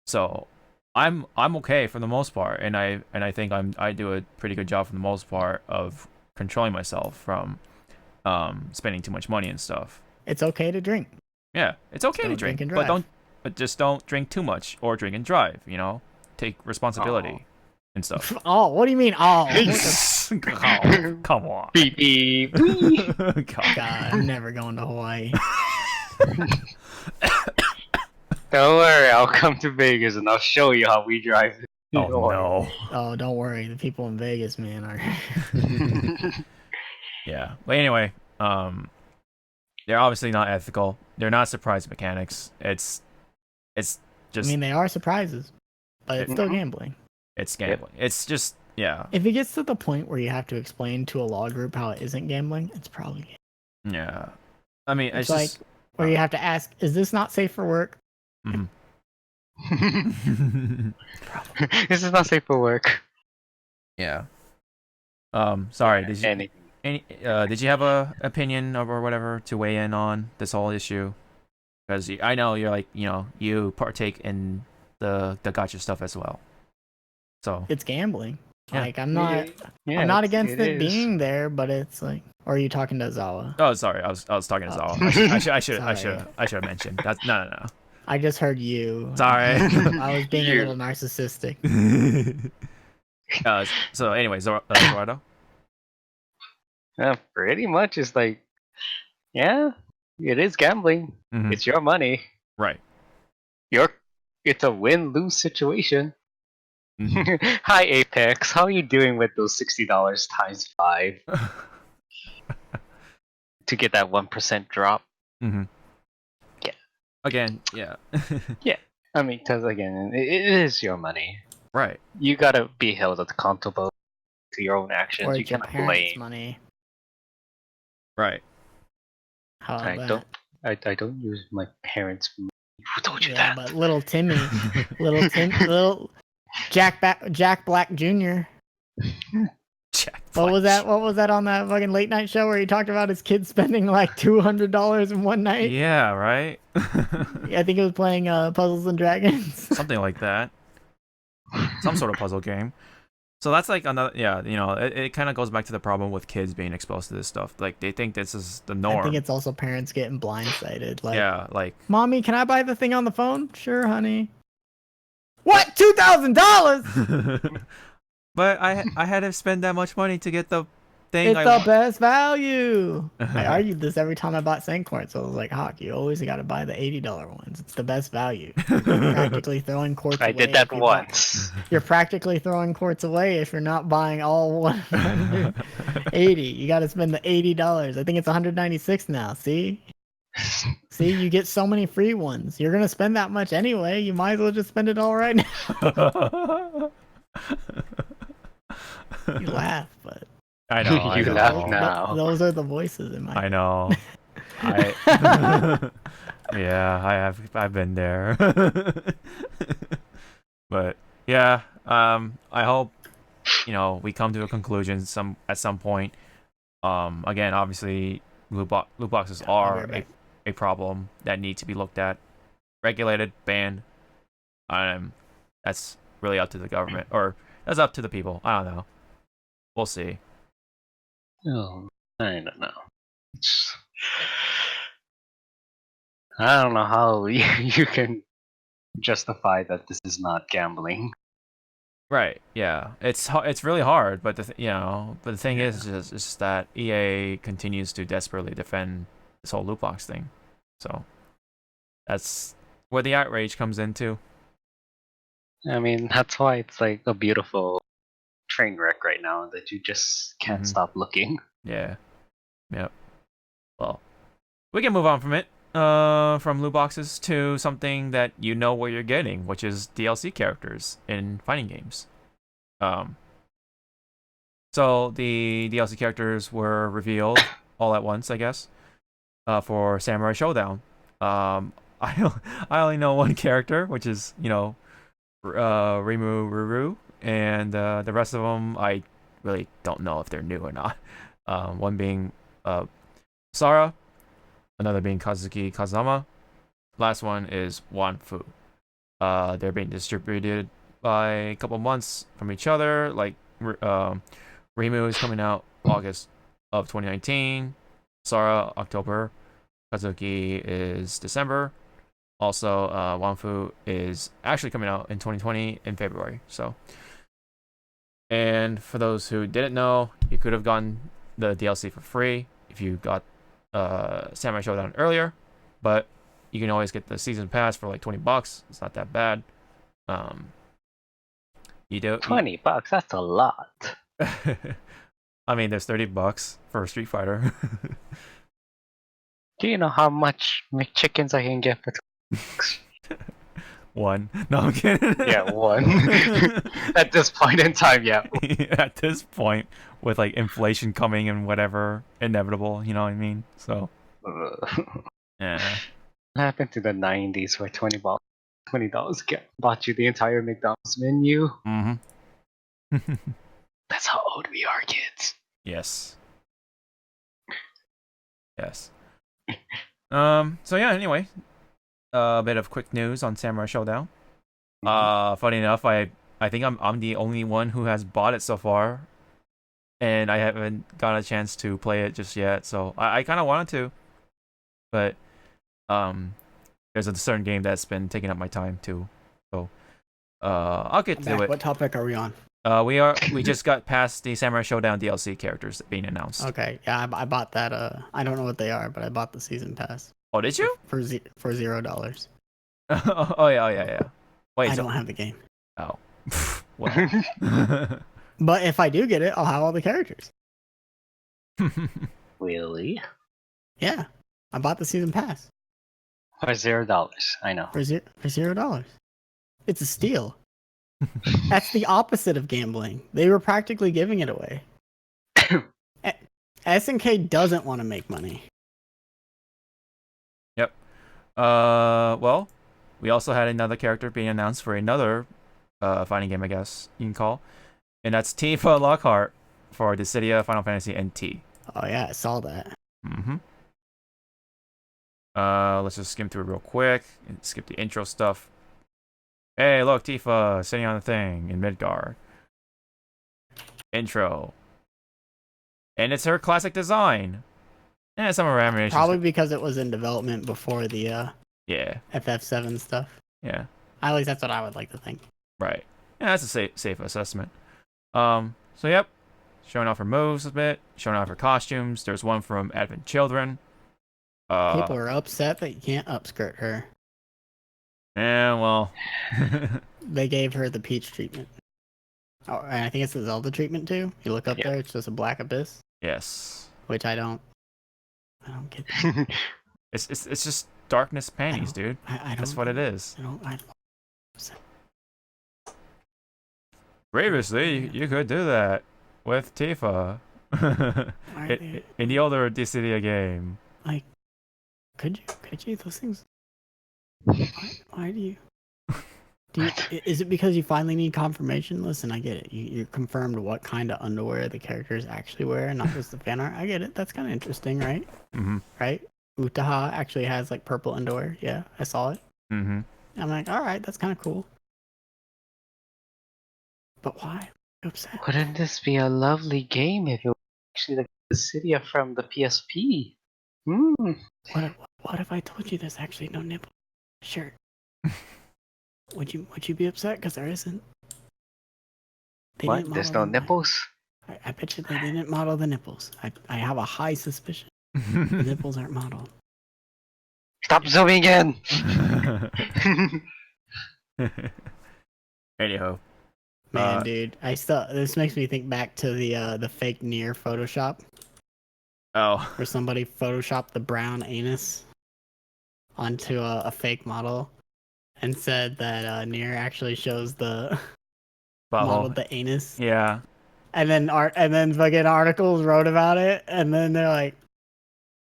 So I'm okay for the most part, and I think I do a pretty good job for the most part of controlling myself from spending too much money and stuff. It's okay to drink. Yeah, it's okay to drink, and drive. but just don't drink too much or drink and drive. Take responsibility and stuff. Oh, what do you mean? Oh, come on. Beep beep. God, I'm never going to Hawaii. Don't worry, I'll come to Vegas and I'll show you how we drive. Oh no. Oh, don't worry. The people in Vegas, man, are. Yeah. But anyway, they're obviously not ethical. They're not surprise mechanics. It's just. I mean, they are surprises, but it's still gambling. It's gambling. It's just If it gets to the point where you have to explain to a law group how it isn't gambling, it's probably gambling. Yeah. I mean, it's like just where you have to ask, "Is this not safe for work?" This is not safe for work. Yeah. Sorry. Did you have a opinion or whatever to weigh in on this whole issue? Because I know you're like, you partake in the gacha stuff as well. So it's gambling. Yeah. Like I'm not against it being there, but it's like. Or are you talking to Zawa? Oh, sorry. I was talking to Zawa. I should have mentioned. That's no. I just heard you. Sorry. I was being a little narcissistic. So anyway, Zawardo? Pretty much it's like, yeah, it is gambling. Mm-hmm. It's your money. Right. It's a win-lose situation. Mm-hmm. Hi, Apex. How are you doing with those $60 times 5? To get that 1% drop. Mm-hmm. Yeah. Again, yeah. Yeah. I mean, because again, it is your money. Right. You gotta be held accountable to your own actions. Or You it's your cannot parents' blame. money. Right. How I don't use my parents' money. Who told you that? But little Timmy, little Jack Black Jr. What was that on that fucking late night show where he talked about his kids spending like $200 in one night? Yeah, right? I think it was playing Puzzles and Dragons. Something like that. Some sort of puzzle game. So that's like another, it kind of goes back to the problem with kids being exposed to this stuff. Like, they think this is the norm. I think it's also parents getting blindsided. Like, yeah, like... Mommy, can I buy the thing on the phone? Sure, honey. What? $2,000? But I had to spend that much money to get the thing. It's the best value. I argued this every time I bought Sandcorn, so I was like, Hawk, you always got to buy the $80 ones. It's the best value. You're practically throwing quartz away. I did that once. You're practically throwing quartz away if you're not buying all 180. You got to spend the $80. I think it's 196 now. See, you get so many free ones. You're gonna spend that much anyway. You might as well just spend it all right now. You laugh, but I know. You laugh now. Those are the voices in my. I know. Yeah, I've been there. But yeah, I hope we come to a conclusion at some point. Again, obviously, loot boxes are a problem that need to be looked at, regulated, banned. That's really up to the government, or that's up to the people. I don't know. We'll see. Oh, I don't know. I don't know how you can justify that this is not gambling. Right. Yeah. It's really hard, but but the thing is just that EA continues to desperately defend this whole loot box thing. So that's where the outrage comes into. I mean, that's why it's like a beautiful train wreck right now that you just can't stop looking. Yeah. Yep. Well, we can move on from it. From loot boxes to something that you know what you're getting, which is DLC characters in fighting games. So the DLC characters were revealed all at once, I guess, for Samurai Shodown. I only know one character, which is Rimuru, and the rest of them I really don't know if they're new or not. One being Sara, another being Kazuki Kazama. Last one is Wanfu. They're being distributed by a couple months from each other. Like Rimu is coming out August of 2019. Sara October. Kazuki is December. Also, Wanfu is actually coming out in 2020 in February. So, and for those who didn't know, you could have gotten the DLC for free if you got Samurai Shodown earlier, but you can always get the season pass for like $20. It's not that bad. You do $20. That's a lot. I mean, there's $30 for Street Fighter. Do you know how much McChickens I can get for One. No, I'm kidding. Yeah, one. At this point in time, yeah. At this point, with like inflation coming and whatever, inevitable, you know what I mean? So, yeah. What happened to the 90s where $20 bought you the entire McDonald's menu? Mm-hmm. That's how old we are, kids. Yes. Yes. So yeah, anyway. A bit of quick news on Samurai Shodown. Funny enough, I think I'm the only one who has bought it so far, and I haven't got a chance to play it just yet. So I kind of wanted to, but there's a certain game that's been taking up my time too. So I'll get to it. What topic are we on? We just got past the Samurai Shodown DLC characters being announced. Okay, yeah, I bought that. I don't know what they are, but I bought the season pass. Oh, did you? For $0. Oh yeah. Wait, I don't have the game. Oh, well. But if I do get it, I'll have all the characters. Really? Yeah, I bought the season pass For $0. I know. for $0. It's a steal. That's the opposite of gambling. They were practically giving it away. SNK doesn't want to make money. Yep. Well, we also had another character being announced for another fighting game, I guess you can call, and that's Tifa Lockhart for Stadia Final Fantasy NT. Oh yeah, I saw that. Mm-hmm. Let's just skim through it real quick and skip the intro stuff. Hey, look, Tifa sitting on the thing in Midgard. Intro. And it's her classic design. And some of her animations. Probably because it was in development before the yeah. FF7 stuff. Yeah. At least that's what I would like to think. Right. Yeah, that's a safe assessment. So yep. Showing off her moves a bit. Showing off her costumes. There's one from Advent Children. People are upset that you can't upskirt her. Yeah, well. They gave her the peach treatment. Oh, and I think it's the Zelda treatment too. You look up there, it's just a black abyss. Yes. Which I don't get. It's just darkness panties, dude. I don't. That's what it is. I don't. Previously, you could do that with Tifa in the older Dissidia game. Like, could you? Those things. Why do you? Is it because you finally need confirmation? Listen, I get it. You're confirmed what kind of underwear the characters actually wear, not just the fan art. I get it. That's kind of interesting, right? Mm-hmm. Right? Utaha actually has like purple underwear. Yeah, I saw it. Mm-hmm. I'm like, all right, that's kind of cool. But why? I'm upset. Wouldn't this be a lovely game if it was actually like the Cydia from the PSP? Mm. What if I told you there's actually no nipple shirt? Would you be upset? Because there isn't. They What? didn't There's model no them. nipples? I bet you they didn't model the nipples. I have a high suspicion the nipples aren't modeled. Stop zooming in! Anyhow. Man, dude, this makes me think back to the fake Nier Photoshop. Oh. Where somebody photoshopped the brown anus onto a fake model and said that Nier actually shows the modeled the anus. Yeah. And then fucking articles wrote about it, and then they're like,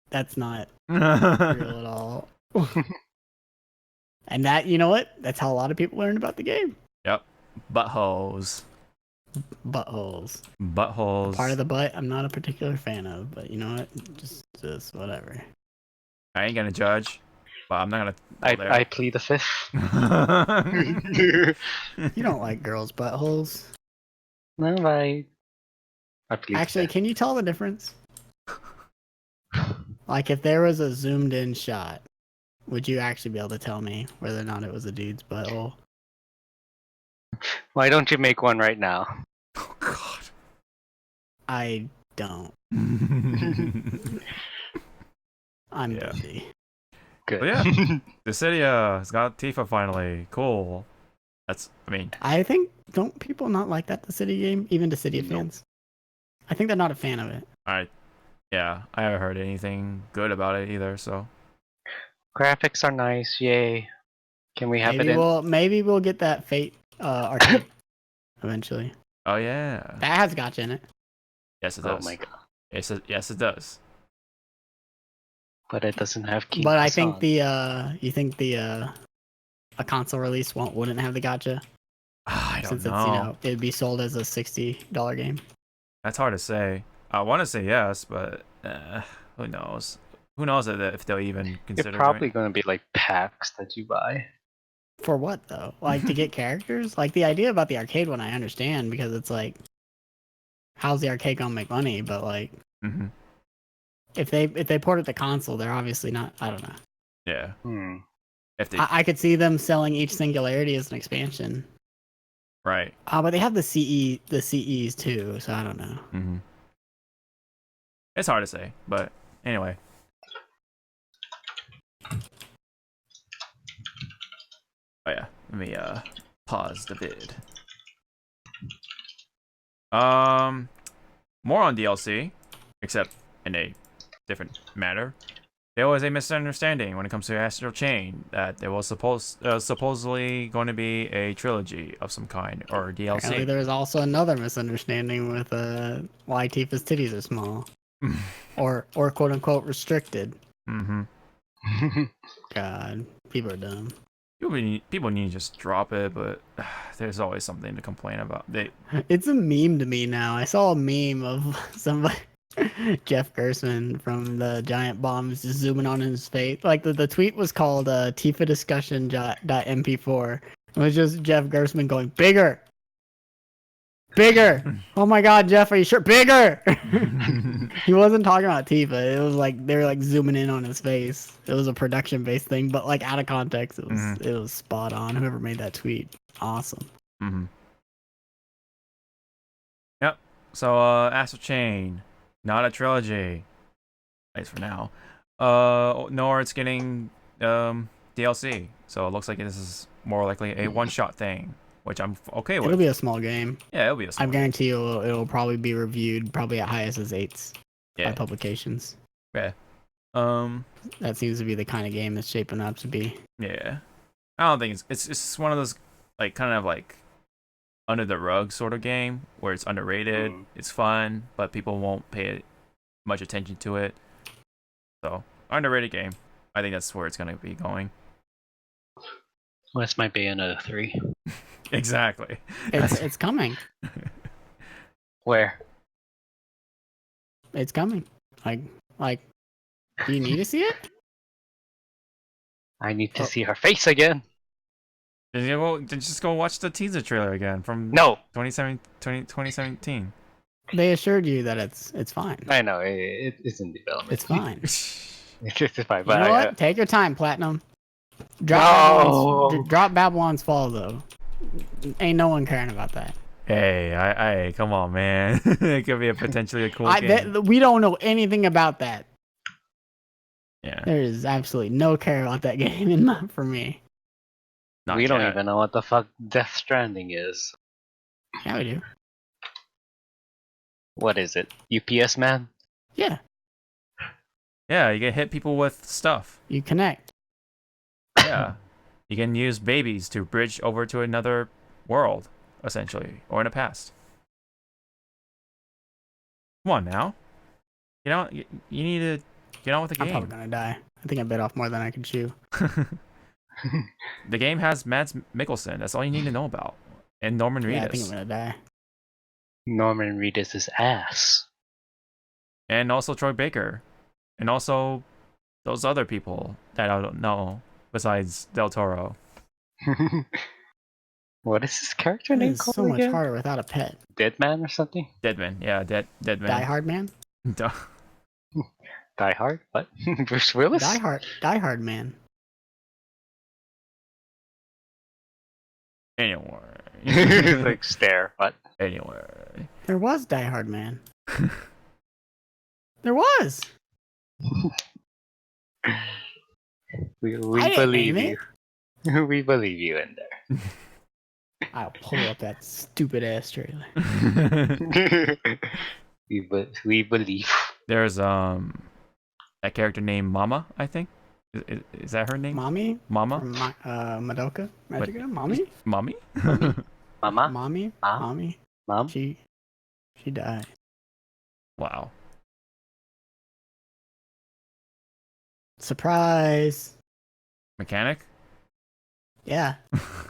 "That's not real at all." And that, you know what? That's how a lot of people learned about the game. Yep. Buttholes. Buttholes. Buttholes. Part of the butt I'm not a particular fan of, but you know what? Just whatever. I ain't gonna judge, but I'm not gonna. I plead the fifth. You don't like girls' buttholes. No, I plead Actually, the fifth. can you tell the difference? Like, if there was a zoomed in shot, would you actually be able to tell me whether or not it was a dude's butthole? Why don't you make one right now? Oh God. I don't. I'm busy. Good. But yeah, the Stadia has got Tifa finally. Cool. I think, don't people not like that, the City game? Even the City fans? I think they're not a fan of it. Yeah, I haven't heard anything good about it either, so. Graphics are nice, yay. Can we have it in? Maybe we'll get that Fate arcade eventually. Oh yeah. That has gacha in it. Yes, it does. Oh my god. Yes, it does. But it doesn't have King But I Hassan. think you think a console release wouldn't have the gacha? I don't Since know. it's, it'd be sold as a $60 game. That's hard to say. I want to say yes, but who knows? Who knows if they'll even consider It's probably it. going to be like packs that you buy. For what though? Like to get characters? Like the idea about the arcade one I understand because it's like, how's the arcade gonna make money? But like, if they port it to console, they're obviously not. I don't know. Yeah. If they... I could see them selling each Singularity as an expansion. Right. But they have the CEs too, so I don't know. It's hard to say, but anyway. Oh yeah, let me pause the vid. More on DLC, except in a different matter. There was a misunderstanding when it comes to Astral Chain that there was supposedly going to be a trilogy of some kind or DLC. Apparently, there's also another misunderstanding with why Tifa's titties are small, or quote unquote restricted. God, people are dumb. People need to just drop it, but there's always something to complain about. It's a meme to me now. I saw a meme of somebody, Jeff Gersman from the Giant Bombs, just zooming on his face. Like the tweet was called Tifa Discussion .mp4. It was just Jeff Gersman going bigger. Oh my God, Jeff, are you sure? Bigger. He wasn't talking about Tifa. It was like they were like zooming in on his face. It was a production based thing, but like out of context, it was spot on. Whoever made that tweet, awesome. Yep. So Astral Chain, not a trilogy, at least for now. Nor it's getting DLC. So it looks like this is more likely a one-shot thing, which I'm okay with. It'll be a small game. Yeah, it'll be a small I guarantee you it'll probably be reviewed probably at highest as 8s by publications. Yeah. That seems to be the kind of game that's shaping up to be. Yeah. I don't think it's one of those like kind of like under the rug sort of game where it's underrated, it's fun, but people won't pay much attention to it. So, underrated game. I think that's where it's going to be going. Well, that's my Bayonetta 3. Exactly. It's coming. Where? It's coming. Like, do you need to see it? I need to see her face again. Just go watch the teaser trailer again from 2017. They assured you that it's fine. I know, it's in development. It's fine. It's fine, You but know what? Take your time, Platinum. Drop Babylon's Fall though. Ain't no one caring about that. Hey, come on, man. It could be potentially a cool game. We don't know anything about that. Yeah. There is absolutely no care about that game for me. we don't even know what the fuck Death Stranding is. Yeah, we do. What is it? UPS man? Yeah. Yeah, you can hit people with stuff. You connect. Yeah. You can use babies to bridge over to another world, essentially, or in the past. Come on now. You need to get on with the game. I'm probably gonna die. I think I bit off more than I can chew. The game has Mads Mikkelsen. That's all you need to know about. And Norman Reedus. Yeah, I think I'm gonna die. Norman Reedus' ass. And also Troy Baker. And also those other people that I don't know besides Del Toro. What is his character It name is called so much again? harder without a pet. Deadman or something? Deadman. Yeah, Deadman. Die Hard Man? Die Hard? What? Bruce Willis? Die Hard Man. Anyway. Like stare. What? Anyway. There was Die Hard Man. There was. We I didn't believe name you. We believe you in there. I'll pull up that stupid ass trailer. we believe. There's a character named Mama, I think. Is that her name? Mommy? Mama? From Madoka? Magica? Mommy? Mommy? Mama? Mommy? Mom? Mommy? Mom? She died. Wow. Surprise! Mechanic? Yeah.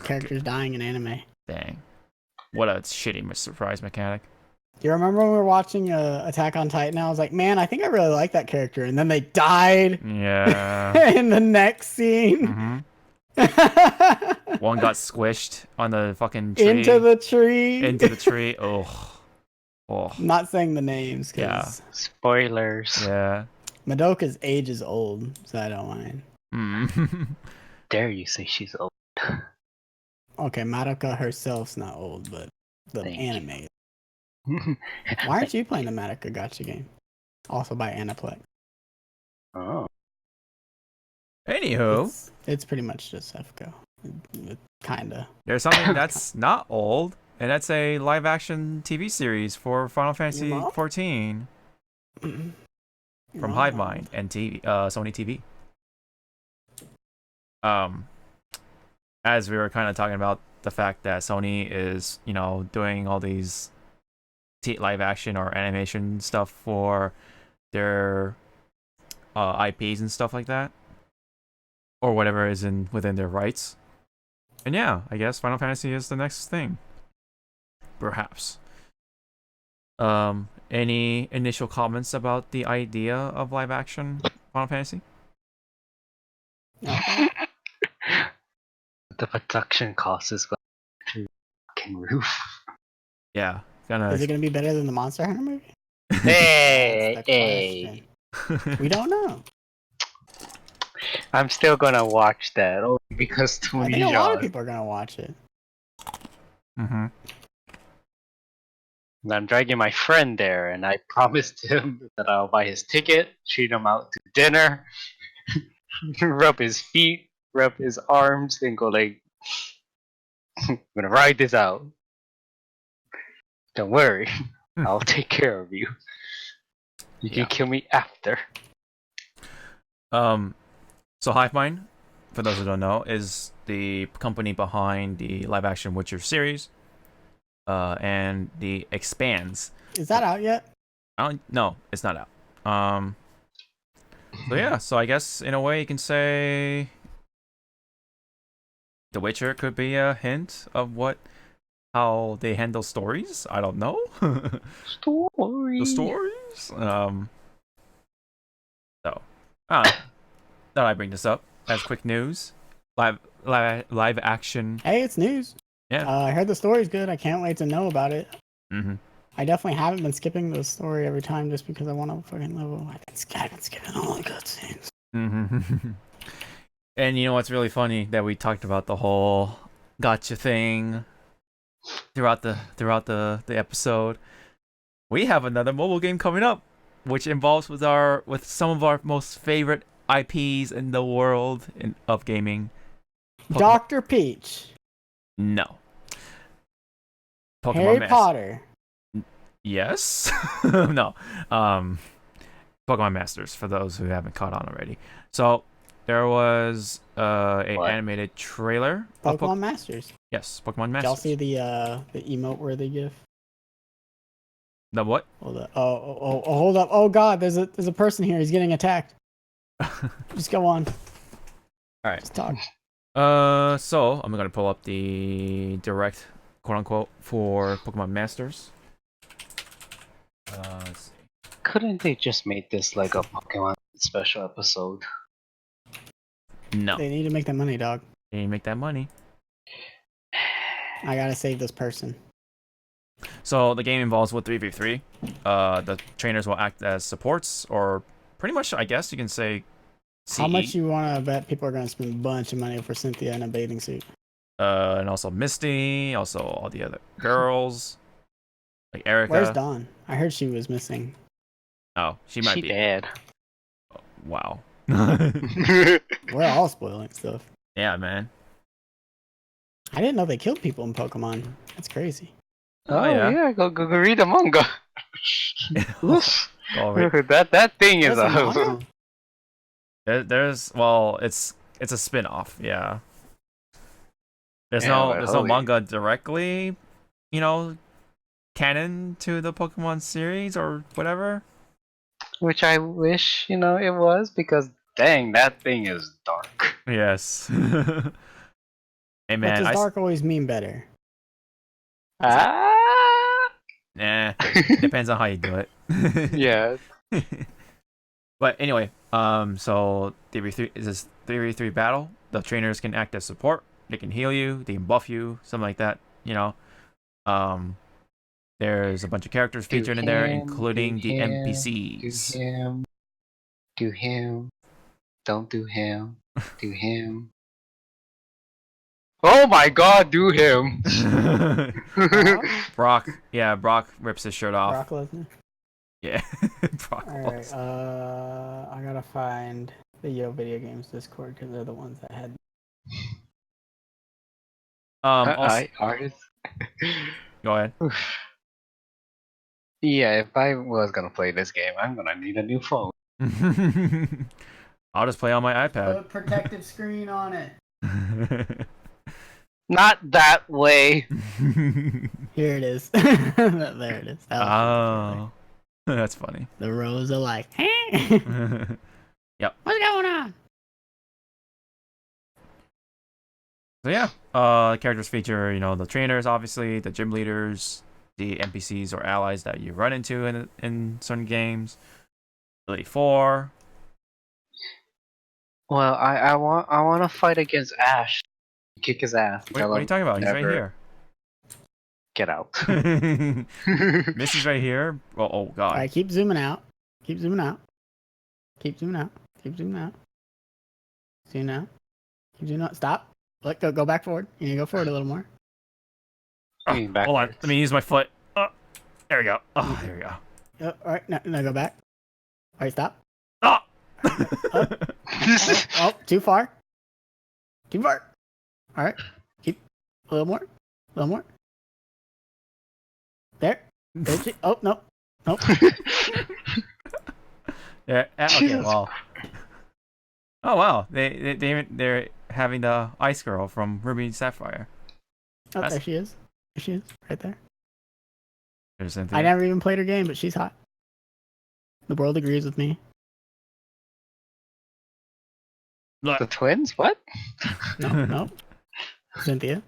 Characters dying in anime. Dang. What a shitty surprise mechanic. Do you remember when we were watching Attack on Titan? I was like, man, I think I really like that character. And then they died Yeah. in the next scene. Mm-hmm. One got squished on the fucking tree. Into the tree. Into the tree. Oh. Oh. I'm not saying the names. Yeah. Spoilers. Yeah. Madoka's age is old, so I don't mind. Mm. Dare you say she's old? Okay, Madoka herself's not old, but the Thank anime. Why aren't you playing the Madoka Gacha game? Also by Aniplex. Oh. Anywho, It's pretty much just FGO. Kinda. there's something that's not old, and that's a live-action TV series for Final Fantasy Mom? 14 from Hive Mind and Sony TV. As we were kind of talking about the fact that Sony is, doing all these live action or animation stuff for their IPs and stuff like that, or whatever is within their rights. And yeah, I guess Final Fantasy is the next thing, perhaps. Any initial comments about the idea of live action Final Fantasy? The production cost is going to fucking roof. Yeah, Is it gonna be better than the Monster Hunter movie? Hey, That's the question. We don't know. I'm still gonna watch that only because I Tony think a lot of Jaa. people are gonna watch it. Mm-hmm. I'm dragging my friend there, and I promised him that I'll buy his ticket, treat him out to dinner, rub his feet, rub his arms, and go like, I'm gonna ride this out. Don't worry, I'll take care of you. You can kill me after. So Hive Mind, for those who don't know, is the company behind the live-action Witcher series, and the Expanse. Is that out yet? No, it's not out. So yeah, so I guess in a way you can say The Witcher could be a hint of how they handle stories. I don't know. Story. The stories. So, thought I bring this up as quick news. Live action. Hey, it's news. Yeah. I heard the story's good. I can't wait to know about it. Mm-hmm. I definitely haven't been skipping the story every time just because I want to fucking level. I've been skipping all the cutscenes. Mm-hmm. And you know what's really funny that we talked about the whole gotcha thing throughout the episode. We have another mobile game coming up, which involves with some of our most favorite IPs in the world of gaming. Dr. Peach. No. Pokemon Harry Potter. Yes. No. Pokemon Masters, for those who haven't caught on already. So there was an animated trailer. Pokemon Masters. Yes, Pokemon Masters. Did y'all see the emote worthy gif? The what? Hold up. Oh, hold up. Oh god, there's a person here. He's getting attacked. Just go on. All right. Just talk. So I'm gonna pull up the direct, quote unquote, for Pokemon Masters. Let's see. Couldn't they just make this like a Pokemon special episode? No. They need to make that money, dog. They need to make that money. I gotta save this person. So the game involves with 3v3. The trainers will act as supports, or pretty much, I guess you can say, CE. How much you wanna bet people are gonna spend a bunch of money for Cynthia in a bathing suit? And also Misty, also all the other girls, like Erica. Where's Dawn? I heard she was missing. Oh, she might be dead. Oh, wow. We're all spoiling stuff. Yeah, man. I didn't know they killed people in Pokemon. That's crazy. Oh yeah, go read the manga. that thing is There's a manga? There's well, it's a spin-off, yeah. There's Yeah, no manga directly, canon to the Pokemon series or whatever. Which I wish, it was, because dang, that thing is dark. Yes. Hey What man, does dark always mean better? Nah, depends on how you do it. Yeah. But anyway, so 3v3 is this 3v3 battle. The trainers can act as support. They can heal you. They can buff you. Something like that. There's a bunch of characters featured in there, including the NPCs. Do him. Don't do him. Do him. Oh my god, do him! Brock rips his shirt off. Brock Lesnar? Yeah. Brock Alright, Lesnar. I gotta find the Video Games Discord because they're the ones that had. Artists? Go ahead. Yeah, if I was gonna play this game, I'm gonna need a new phone. I'll just play on my iPad. Put a protective screen on it. Not that way. Here it is. There it is. Oh, that's funny. The rows are like, Yep. What's going on? So yeah, characters feature, the trainers, obviously, the gym leaders, the NPCs or allies that you run into in certain games. Ability 4. Well, I want to fight against Ash. Kick his ass. What are you talking about? He's right here. Get out. Missy's right here. Oh god. Alright, keep zooming out. Keep zooming out. Keep zooming out. Keep zooming out. Zoom out. Keep zooming out. Stop. Go back forward. You need to go forward a little more. Hold on. Let me use my foot. Oh, there we go. Oh, there we go. Alright, now go back. Alright, stop. Oh! Oh, too far. Too far. Alright. Keep a little more. A little more. There. Oh, no. Nope. Yeah. Okay. Well. Oh wow. They're having the Ice Girl from Ruby and Sapphire. Oh, there she is. There she is. Right there. There's Cynthia. I never even played her game, but she's hot. The world agrees with me. The twins? What? No. Cynthia.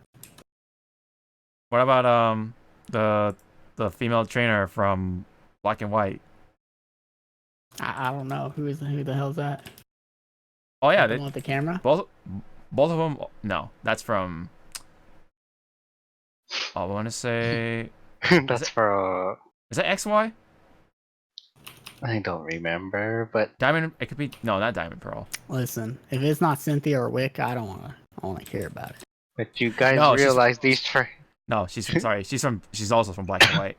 What about the female trainer from Black and White? I don't know who the hell's that. Oh yeah, the one with the camera. Both of them. No, that's from. I want to say. That's for. Is that XY? I don't remember, but Diamond. It could be no, not Diamond Pearl. Listen, if it's not Cynthia or Wick, I don't wanna hear about it. but you guys No, realize these No, she's sorry. She's also from Black and White.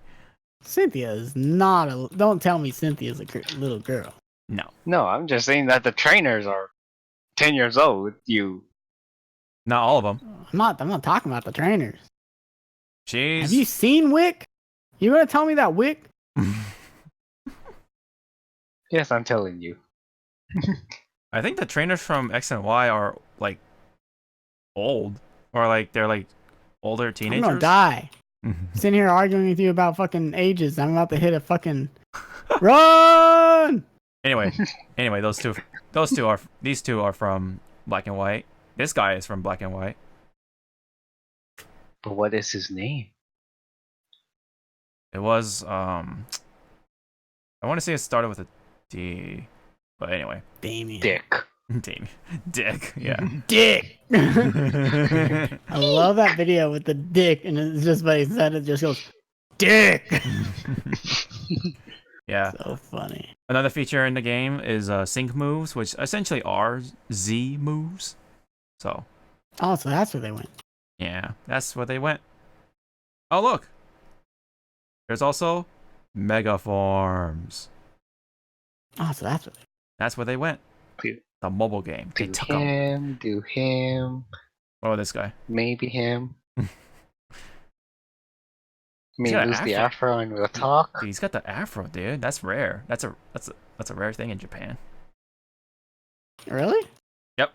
Cynthia is not a. Don't tell me Cynthia's a little girl. No. No, I'm just saying that the trainers are 10 years old. Not all of them. I'm not talking about the trainers. She's. Have you seen Wick? You gonna tell me that Wick? Yes, I'm telling you. I think the trainers from X and Y are like old, or like they're like older teenagers. I'm gonna die. Sitting here arguing with you about fucking ages. I'm about to hit a fucking run. Anyway, these two are from Black and White. This guy is from Black and White. But what is his name? It was I want to say it started with a D, but anyway. Damien. Dick. Dick, yeah. Dick. I love that video with the dick, and it's just by his head, it just goes, Dick. Yeah. So funny. Another feature in the game is sync moves, which essentially are Z moves. So. Oh, so that's where they went. Yeah, that's where they went. Oh, look. There's also Mega Forms. Oh, so That's where they went. The mobile game. They took him. Do him. What about this guy? Maybe him. He's Maybe got an lose the afro and we'll talk. Dude, he's got the afro, dude. That's rare. That's a rare thing in Japan. Really? Yep.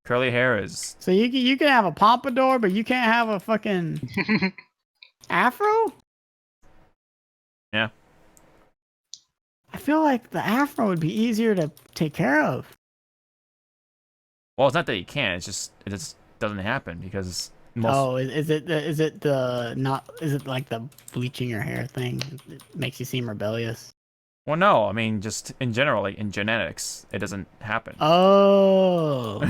Curly hair is. So you can have a pompadour, but you can't have a fucking afro? Yeah. I feel like the afro would be easier to take care of. Well, it's not that you can't. It just doesn't happen because most. Is it like the bleaching your hair thing? It makes you seem rebellious. Well, no. I mean, just in general, like in genetics, it doesn't happen. Oh.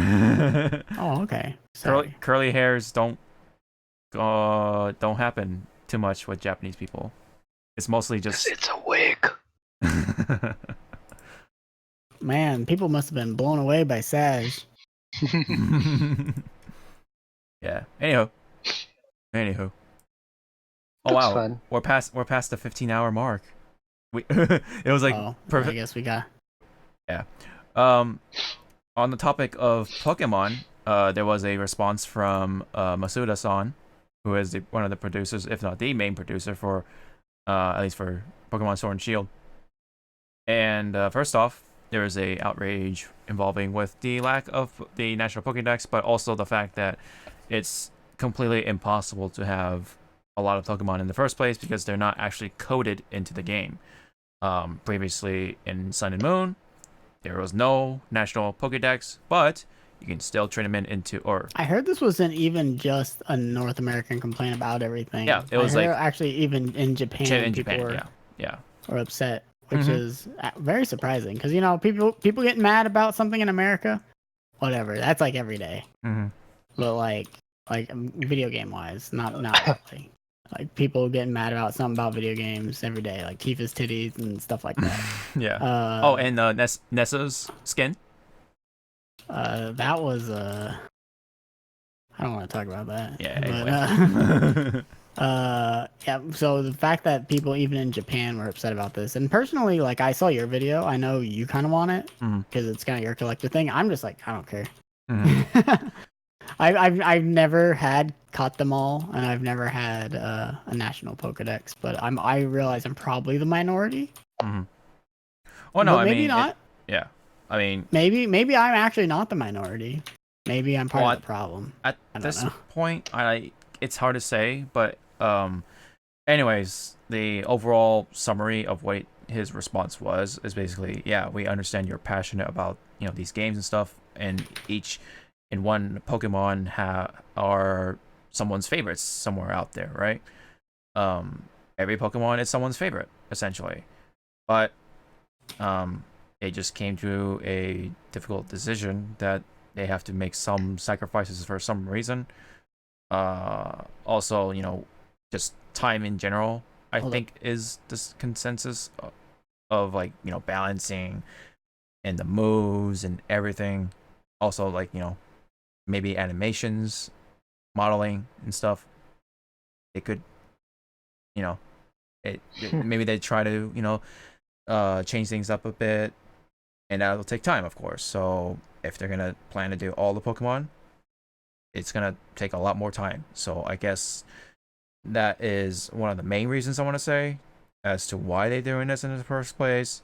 Oh, okay. Sorry. Curly hairs don't happen too much with Japanese people. It's mostly just. It's a wig. Man, people must have been blown away by Sag. Yeah. Anywho. Oh That's wow. fun. We're past the 15-hour mark. It was like perfect. I guess we got. Yeah. On the topic of Pokemon, there was a response from Masuda-san, who is one of the producers, if not the main producer for, at least for Pokemon Sword and Shield. And first off, there is a outrage involving with the lack of the National Pokedex, but also the fact that it's completely impossible to have a lot of Pokemon in the first place because they're not actually coded into the game. Previously in Sun and Moon, there was no National Pokedex, but you can still train them into, or I heard this wasn't even just a North American complaint about everything. Yeah, it was actually even in Japan, yeah, were upset, which is very surprising because people getting mad about something in America, whatever. That's like every day. But like video game wise, not like people getting mad about something about video games every day, like Tifa's titties and stuff like that. Yeah. And Nessa's skin. That was I don't want to talk about that. Yeah. Anyway. Yeah. So the fact that people even in Japan were upset about this, and personally, like I saw your video, I know you kind of want it because it's kind of your collector thing. I'm just like I don't care. I've never caught them all, and I've never had a national Pokedex, but I realize I'm probably the minority. Well, no, but maybe not. Yeah, I mean, maybe I'm actually not the minority. Maybe I'm part of the problem. At this point, it's hard to say, but anyways, the overall summary of what his response is basically, yeah, we understand you're passionate about these games and stuff, and one Pokemon are someone's favorites somewhere out there, right? Every Pokemon is someone's favorite, essentially. But it just came to a difficult decision that they have to make some sacrifices for some reason. Also, just time in general, I think is this consensus of like balancing and the moves and everything. Also like maybe animations, modeling and stuff. It could maybe they try to change things up a bit, and that'll take time, of course. So if they're gonna plan to do all the Pokemon, it's gonna take a lot more time. So I guess that is one of the main reasons I want to say as to why they're doing this in the first place.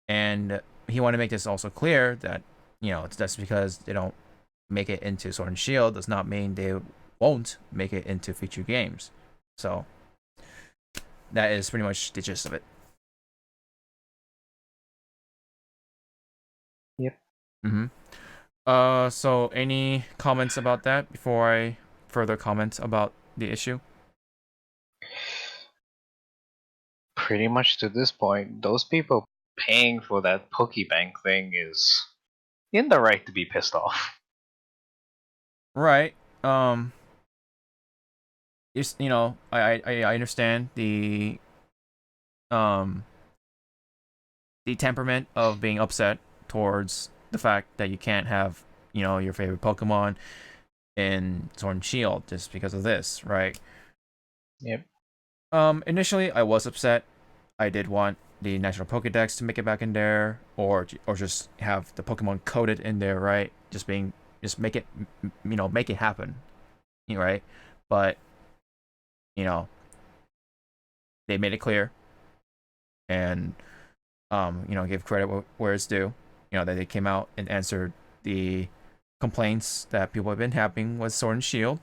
And he wanted to make this also clear that that's because they don't make it into Sword and Shield does not mean they won't make it into future games. So that is pretty much the gist of it. Yep. So any comments about that before I further comment about the issue? Pretty much to this point, those people paying for that Pokebank thing is in the right to be pissed off. Right. I understand the temperament of being upset towards the fact that you can't have your favorite Pokemon in Sword and Shield just because of this, right? Yep. Initially I was upset. I did want the National Pokedex to make it back in there, or just have the Pokemon coded in there, right? Just make it make it happen, right? But they made it clear, and give credit where it's due. That they came out and answered the complaints that people have been having with Sword and Shield.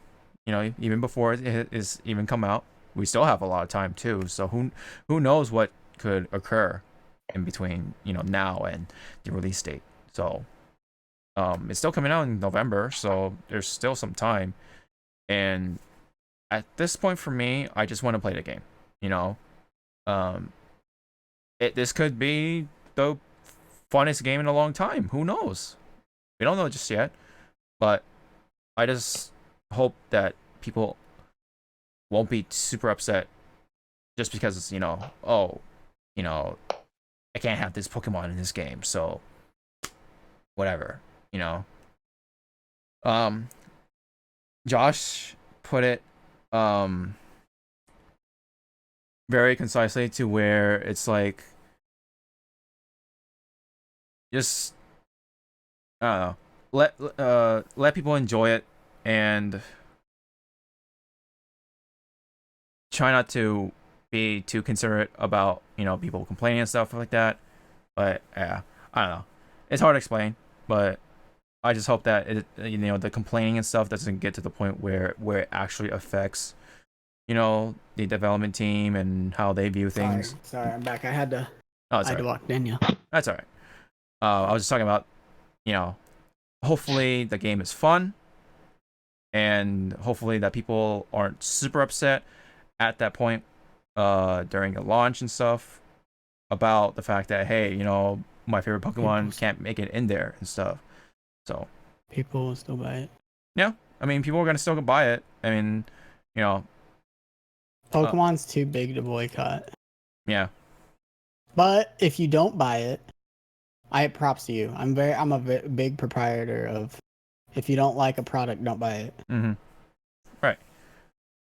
Even before it is even come out, we still have a lot of time too. So who knows what could occur in between now and the release date. So it's still coming out in November, so there's still some time. And at this point for me, I just want to play the game. This could be the funnest game in a long time. Who knows? We don't know just yet. But I just hope that people won't be super upset just because it's, I can't have this Pokemon in this game, so whatever, Josh put it very concisely to where it's like, just I don't know, let people enjoy it and try not to be too considerate about people complaining and stuff like that. But yeah, I don't know, it's hard to explain, but I just hope that it, the complaining and stuff doesn't get to the point where it actually affects the development team and how they view things. Sorry, I'm back. I had to to walk Daniel. That's all right. I was just talking about hopefully the game is fun, and hopefully that people aren't super upset at that point during the launch and stuff about the fact that, hey, my favorite Pokemon can't make it in there and stuff. So people will still buy it. Yeah, I mean, people are gonna still buy it. I mean, Pokemon's too big to boycott. Yeah. But if you don't buy it, I props to you. I'm a big proprietor of, if you don't like a product, don't buy it. Mm-hmm. Right.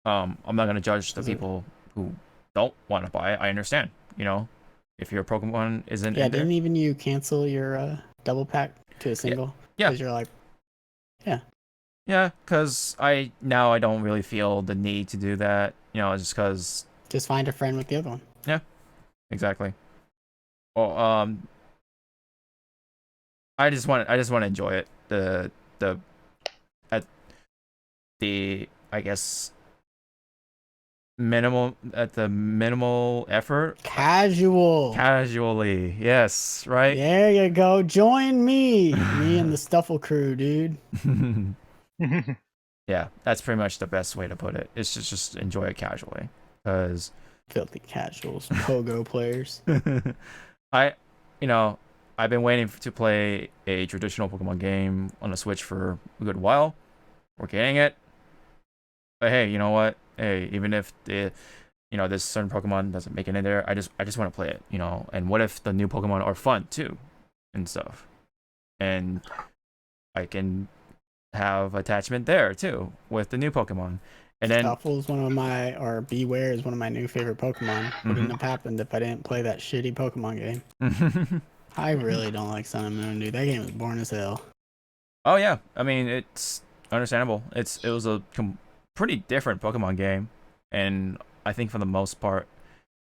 I'm not gonna judge the people who don't want to buy it. I understand. If your Pokemon isn't. Yeah. Didn't even you cancel your double pack to a single? Yeah. Because you're like, yeah. Yeah, because I don't really feel the need to do that. Just because. Just find a friend with the other one. Yeah. Exactly. Well, I just want to enjoy it. I guess minimal effort. Casually, yes, right. There you go. Join me and the Stuffle crew, dude. Yeah, that's pretty much the best way to put it. It's just enjoy it casually, because filthy casuals, pogo players. I've been waiting to play a traditional Pokemon game on the Switch for a good while. We're getting it. But hey, you know what? Hey, even if this certain Pokemon doesn't make it in there. I just want to play it, And what if the new Pokemon are fun too, and stuff, and I can have attachment there too with the new Pokemon. And then Stuffle's Beware is one of my new favorite Pokemon. Wouldn't have happened if I didn't play that shitty Pokemon game. I really don't like Sun and Moon, dude. That game is boring as hell. Oh yeah, I mean it's understandable. It was a pretty different Pokemon game, and I think for the most part,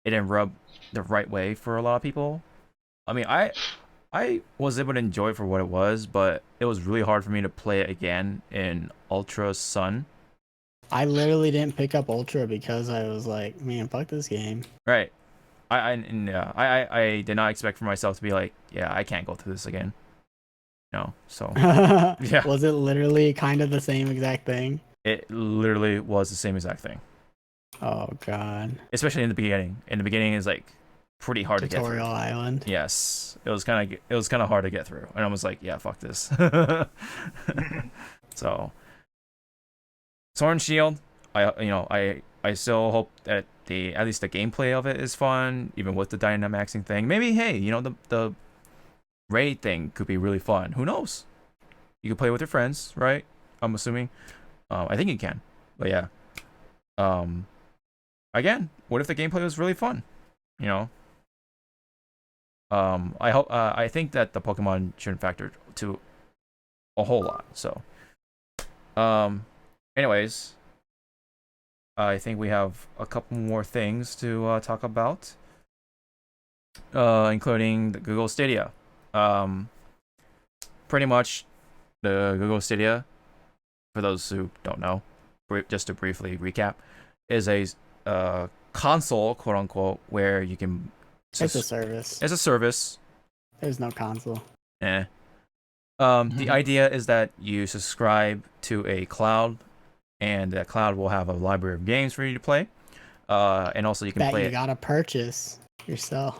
it didn't rub the right way for a lot of people. I mean, I was able to enjoy it for what it was, but it was really hard for me to play it again in Ultra Sun. I literally didn't pick up Ultra because I was like, man, fuck this game. Right. I did not expect for myself to be like, yeah, I can't go through this again. No, so yeah. Was it literally kind of the same exact thing? It literally was the same exact thing. Oh god. Especially in the beginning. In the beginning is like pretty hard to get through. Tutorial Island. Yes, it was kind of hard to get through, and I was like, yeah, fuck this. So, Sword and Shield, I still hope that at least the gameplay of it is fun, even with the Dynamaxing thing. Maybe the raid thing could be really fun. Who knows? You could play with your friends, right? I'm assuming. I think you can, but yeah. Again, what if the gameplay was really fun? I think that the Pokemon shouldn't factor to a whole lot. So, anyways, I think we have a couple more things to talk about, including the Google Stadia. Pretty much, the Google Stadia, for those who don't know, just to briefly recap, is a console, quote unquote, where you can. It's a service. It's a service. There's no console. The idea is that you subscribe to a cloud, and that cloud will have a library of games for you to play. And also you can play. You gotta purchase yourself.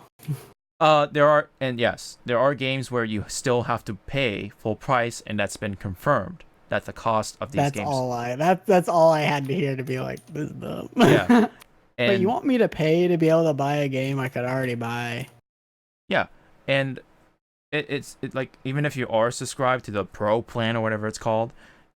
There are games where you still have to pay full price, and that's been confirmed. That's the cost of these games. That's all I had to hear to be like, this is dumb. Yeah. But you want me to pay to be able to buy a game I could already buy? Yeah, and it's like, even if you are subscribed to the Pro plan or whatever it's called,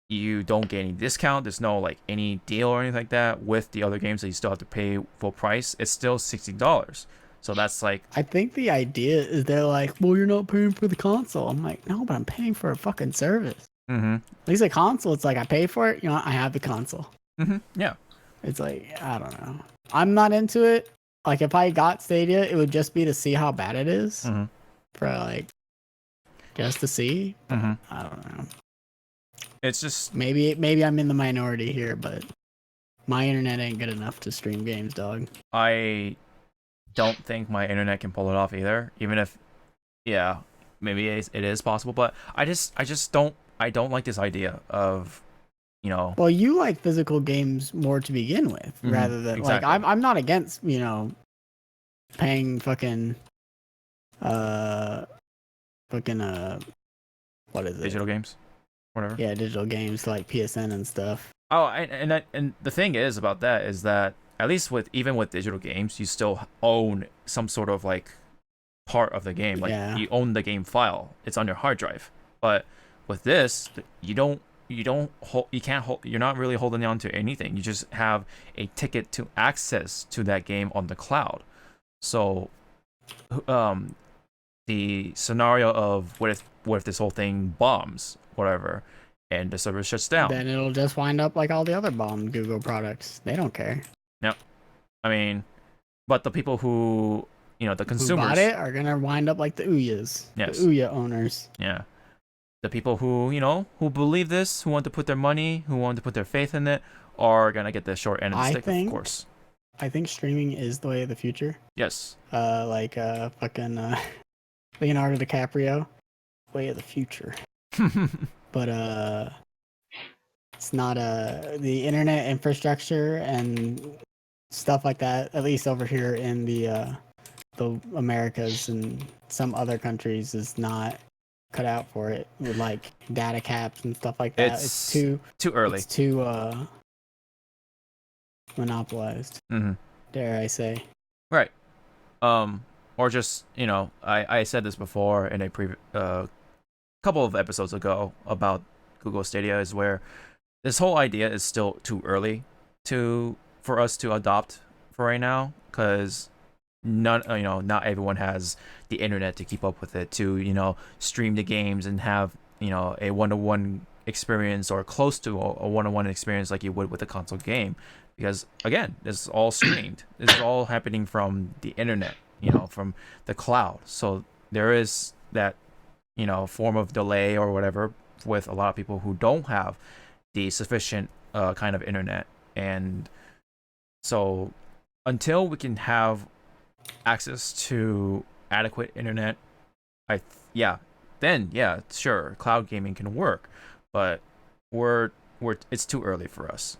you don't get any discount. There's no like any deal or anything like that with the other games that you still have to pay full price. It's still $60. So that's like, I think the idea is they're like, well, you're not paying for the console. I'm like, no, but I'm paying for a fucking service. Mm-hmm. At least a console, it's like I pay for it. I have the console. Mm-hmm. Yeah. It's like, I don't know. I'm not into it. Like, if I got Stadia, it would just be to see how bad it is. Mm-hmm. For like, just to see. Mm-hmm. I don't know. It's just maybe I'm in the minority here, but my internet ain't good enough to stream games, dog. I don't think my internet can pull it off either. Even if, yeah, maybe it is possible, but I don't like this idea of, Well, you like physical games more to begin with, rather than exactly. like I'm not against paying fucking what is it? Digital games, whatever. Yeah, digital games like PSN and stuff. Oh, and the thing is about that is that at least even with digital games, you still own some sort of like part of the game. Like you own the game file. It's on your hard drive. But with this, you're not really holding on to anything. You just have a ticket to access to that game on the cloud. So the scenario of what if this whole thing bombs, whatever, and the server shuts down, then it'll just wind up like all the other bombed Google products. They don't care. Yep. I mean, but the people who, the consumers who bought it are gonna wind up like the Ouyas. Yes. The Ouya owners. Yeah. The people who, who believe this, who want to put their money, who want to put their faith in it, are gonna get the short end of the stick, of course. I think streaming is the way of the future. Yes. Fucking Leonardo DiCaprio, way of the future. But it's not the internet infrastructure and stuff like that. At least over here in the Americas and some other countries is not cut out for it with like data caps and stuff like that. It's too early. It's too monopolized. Mm-hmm. dare I say. Right. Or just, I said this before in a couple of episodes ago about Google Stadia, is where this whole idea is still too early for us to adopt for right now, because not everyone has the internet to keep up with it, to stream the games and have a one-to-one experience, or close to a one-to-one experience like you would with a console game, because again, this is all streamed. This is all happening from the internet, from the cloud. So there is that form of delay or whatever with a lot of people who don't have the sufficient kind of internet. And so until we can have access to adequate internet, then sure, cloud gaming can work, but it's too early for us.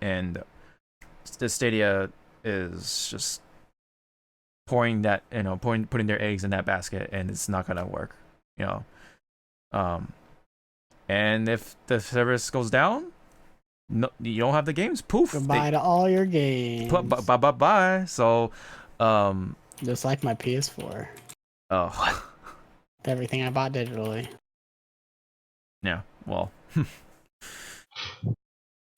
And the Stadia is just putting their eggs in that basket, and it's not gonna work, and if the service goes down, no, you don't have the games. Poof. Goodbye to all your games. Bye. So, just like my PS4. Oh. Everything I bought digitally. Yeah. Well,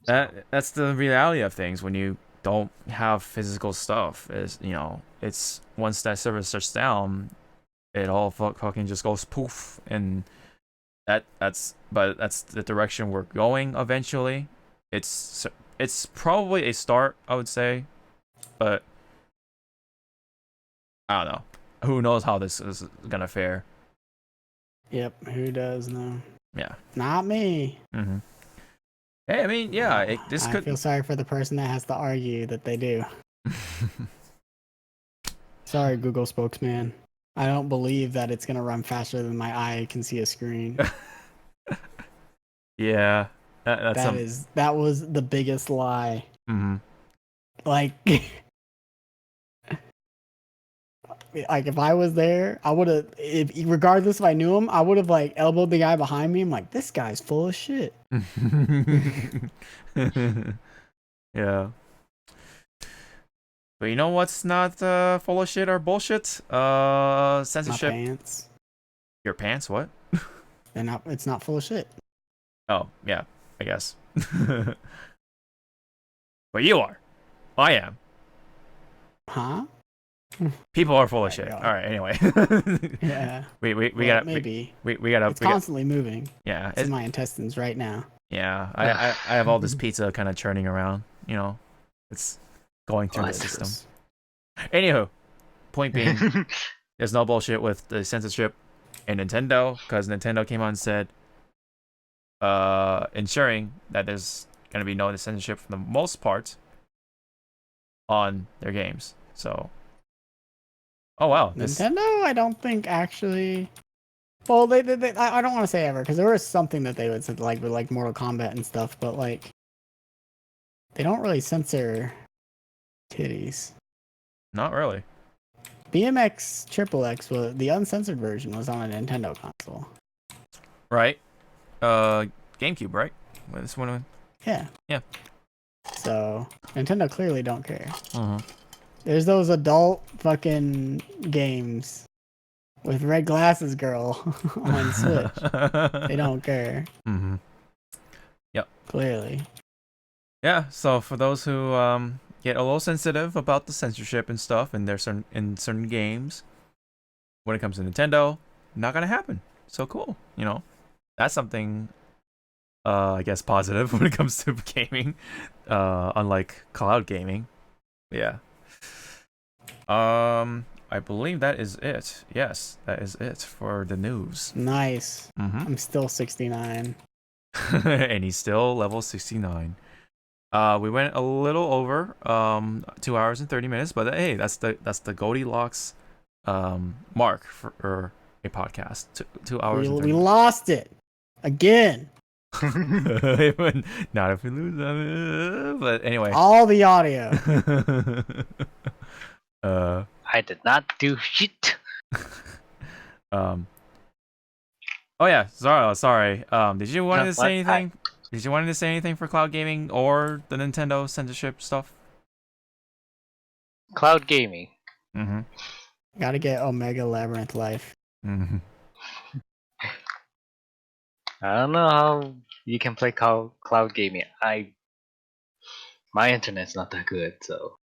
that's the reality of things when you don't have physical stuff. It's once that service shuts down, it all fucking just goes poof, and that's the direction we're going eventually. It's probably a start, I would say, but I don't know. Who knows how this is gonna fare? Yep, who does know? Yeah, not me. Mm-hmm. Hey, I mean, yeah, I feel sorry for the person that has to argue that they do. Sorry, Google spokesman. I don't believe that it's gonna run faster than my eye can see a screen. Yeah, that was the biggest lie. Mm-hmm. Like if I was there, I would have, regardless if I knew him, I would have elbowed the guy behind me. I'm like, this guy's full of shit. Yeah. But you know what's not full of shit or bullshit? Censorship. My pants. Your pants? What? It's not full of shit. Oh, yeah, I guess. But you are. I am. Huh? People are full of shit. All right, anyway. Yeah. We gotta maybe. We gotta. It's constantly moving. Yeah. It's in my intestines right now. Yeah. I have all this pizza kind of churning around. It's going through the system. Anywho, point being, there's no bullshit with the censorship in Nintendo, because Nintendo came out and said, ensuring that there's gonna be no censorship for the most part on their games. So. Oh wow! Nintendo, I don't think actually. Well, they I don't want to say ever, because there was something that they would say with Mortal Kombat and stuff, but they don't really censor titties. Not really. BMX Triple X was the uncensored version was on a Nintendo console. Right. GameCube, right? This one. Yeah. Yeah. So Nintendo clearly don't care. Uh-huh. There's those adult fucking games with red glasses girl on Switch. They don't care. Mm-hmm. Yep. Clearly. Yeah. So for those who get a little sensitive about the censorship and stuff in certain games, when it comes to Nintendo, not gonna happen. So cool. That's something. I guess positive when it comes to gaming, unlike cloud gaming. Yeah. I believe that is it. Yes, that is it for the news. Nice. Mm-hmm. I'm still 69. And he's still level 69. We went a little over 2 hours and 30 minutes, but hey, that's the Goldilocks mark for a podcast. 2 hours. We lost it again. Not if we lose them, but anyway. All the audio. I did not do shit. Oh yeah, sorry. Did you want to say anything? Did you want to say anything for cloud gaming or the Nintendo censorship stuff? cloud gaming. Mm-hmm. Gotta get Omega Labyrinth Life. Mm-hmm. I don't know how you can play cloud gaming. My internet's not that good, so.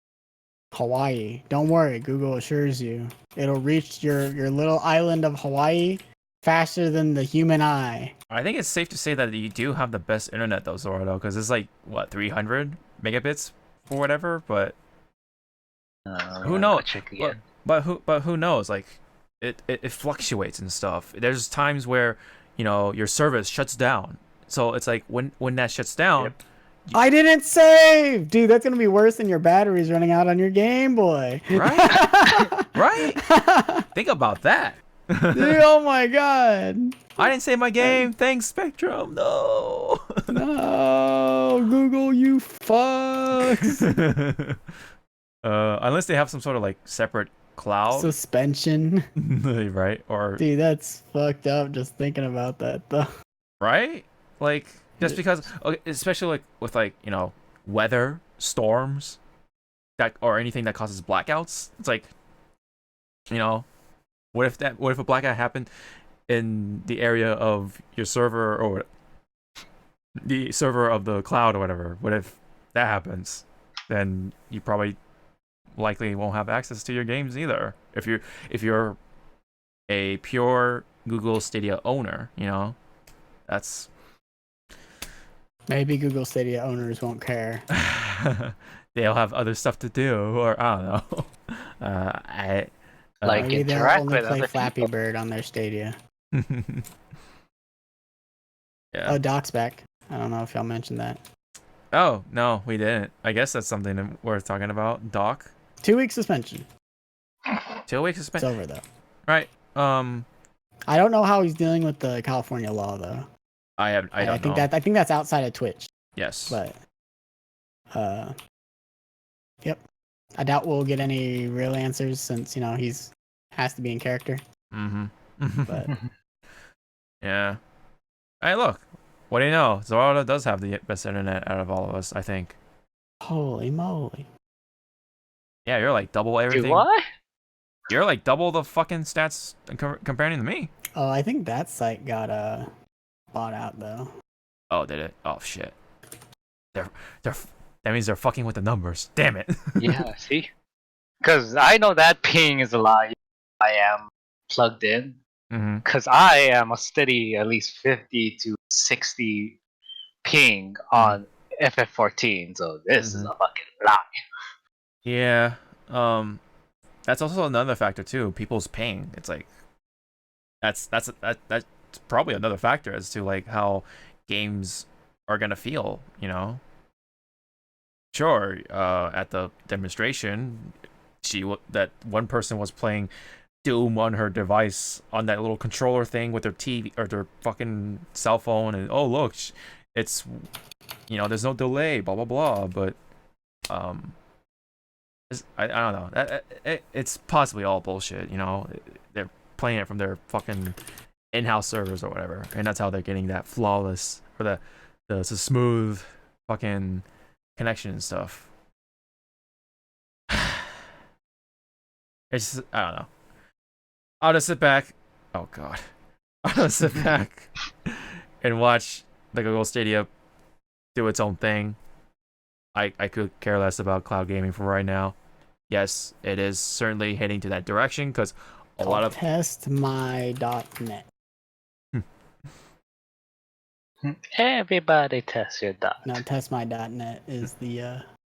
Hawaii. Don't worry, Google assures you. It'll reach your little island of Hawaii faster than the human eye. I think it's safe to say that you do have the best internet though, Zorato, because it's like what 300 megabits or whatever. But who knows? But who knows? Like it fluctuates and stuff. There's times where your service shuts down. So it's like when that shuts down. Yep. I didn't save, dude. That's gonna be worse than your batteries running out on your Game Boy. Right? Right? Think about that. Dude, oh my god. I didn't save my game. Thanks, Spectrum. No. No, Google, you fucks. Unless they have some sort of like separate cloud Suspension. right? Or Dude, that's fucked up just thinking about that though. right? Like just because, especially like with like weather, storms, that or anything that causes blackouts. It's like, what if a blackout happened in the area of your server or the server of the cloud or whatever? What if that happens? Then you probably likely won't have access to your games either. If you're a pure Google Stadia owner, that's Maybe Google Stadia owners won't care. they'll have other stuff to do, or I don't know. Maybe they'll interact only with play other Flappy people. Bird on their Stadia. Yeah. Oh, Doc's back. I don't know if y'all mentioned that. Oh no, we didn't. I guess that's something worth talking about. Doc. 2-week suspension. 2 weeks It's suspension. over though. Right. I don't know how he's dealing with the California law though. I don't know. I think that's outside of Twitch. Yes. But yep. I doubt we'll get any real answers since he's has to be in character. Mm-hmm. But yeah. Hey, look. What do you know? Zawarudo does have the best internet out of all of us, I think. holy moly! Yeah, you're like double everything. Do what? You're like double the fucking stats comparing to me. Oh, I think that site got bought out though. Oh, did it? Oh shit. That means they're fucking with the numbers. Damn it. Yeah, see? Because I know that ping is a lie. I am plugged in. Mm-hmm. Because I am a steady at least 50 to 60 ping on FF14. So this is a fucking lie. Yeah. That's also another factor too. People's ping. It's like that's probably another factor as to like how games are gonna feel. Sure. At the demonstration, that one person was playing Doom on her device on that little controller thing with their TV or their fucking cell phone, and oh look, it's there's no delay, blah blah blah. But I don't know. It's possibly all bullshit. They're playing it from their fucking in-house servers or whatever, and that's how they're getting that flawless or the smooth fucking connection and stuff. It's I don't know. I'll just sit back. Oh god. I'll just sit back and watch the Google Stadia do its own thing. I could care less about cloud gaming for right now. Yes, it is certainly heading to that direction because a lot of testmy.net. Everybody test your dot. No, testmy.net is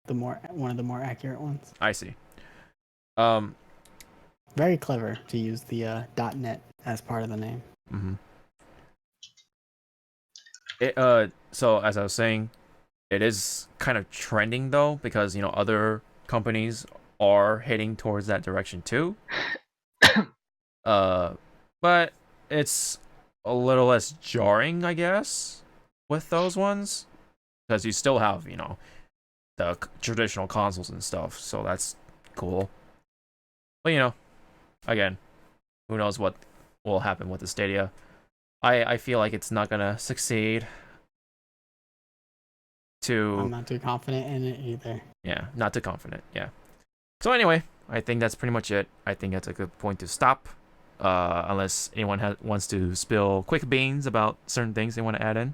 one of the more accurate ones. I see. Very clever to use the .net as part of the name. Mm-hmm. So as I was saying, it is kind of trending though because other companies are heading towards that direction too. But it's a little less jarring, I guess, with those ones because you still have the traditional consoles and stuff, so that's cool. But again, who knows what will happen with the Stadia. I feel like it's not gonna succeed. I'm not too confident in it either. Yeah, not too confident. Yeah. So anyway, I think that's pretty much it. I think that's a good point to stop. Unless anyone wants to spill quick beans about certain things they want to add in.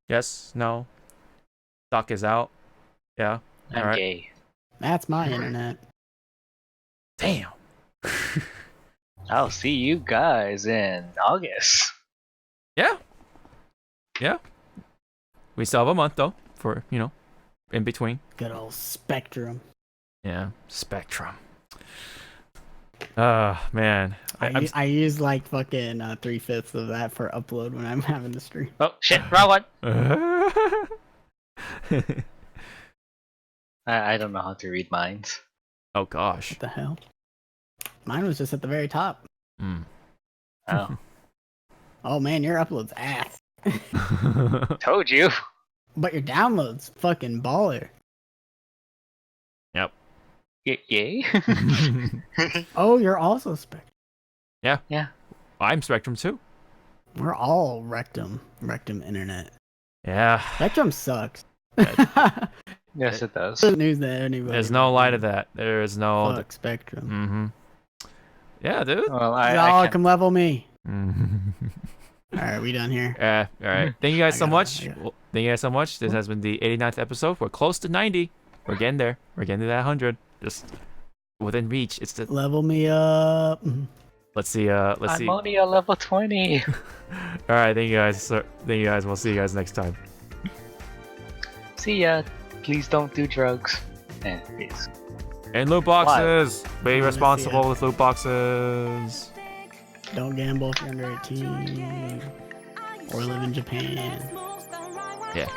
Yes? No? Doc is out? Yeah? I'm Alright. gay. That's my internet. Damn. I'll see you guys in August. Yeah. We still have a month though for, in between. Good old Spectrum. Yeah, Spectrum. Man. I use like fucking 3/5 of that for upload when I'm having to stream. Oh shit, wrong one. I don't know how to read minds. Oh gosh. What the hell? Mine was just at the very top. Oh. Oh man, your upload's ass. Told you. But your download's fucking baller. Yep. Yay? Oh, you're also Spectrum. Yeah. I'm Spectrum too. We're all Rectum internet. Yeah. Spectrum sucks. Yes, it does. The news that anybody. There's no lie to that. There is no. Fuck Spectrum. Yeah, dude. Well, Y'all come level me. All Alright, we done here. right. Thank you guys so much. I got it. Thank you guys so much. This has been the 89th episode. We're close to 90. We're getting there. We're getting to that 100. Just within reach. It's the. Level me up. Let's see. Let's see. I'm only a level 20. All right. Thank you guys. Thank you guys. We'll see you guys next time. See ya. Please don't do drugs. And peace. And loot boxes. Be responsible with loot boxes. Don't gamble if you're under 18. Or live in Japan. Yeah.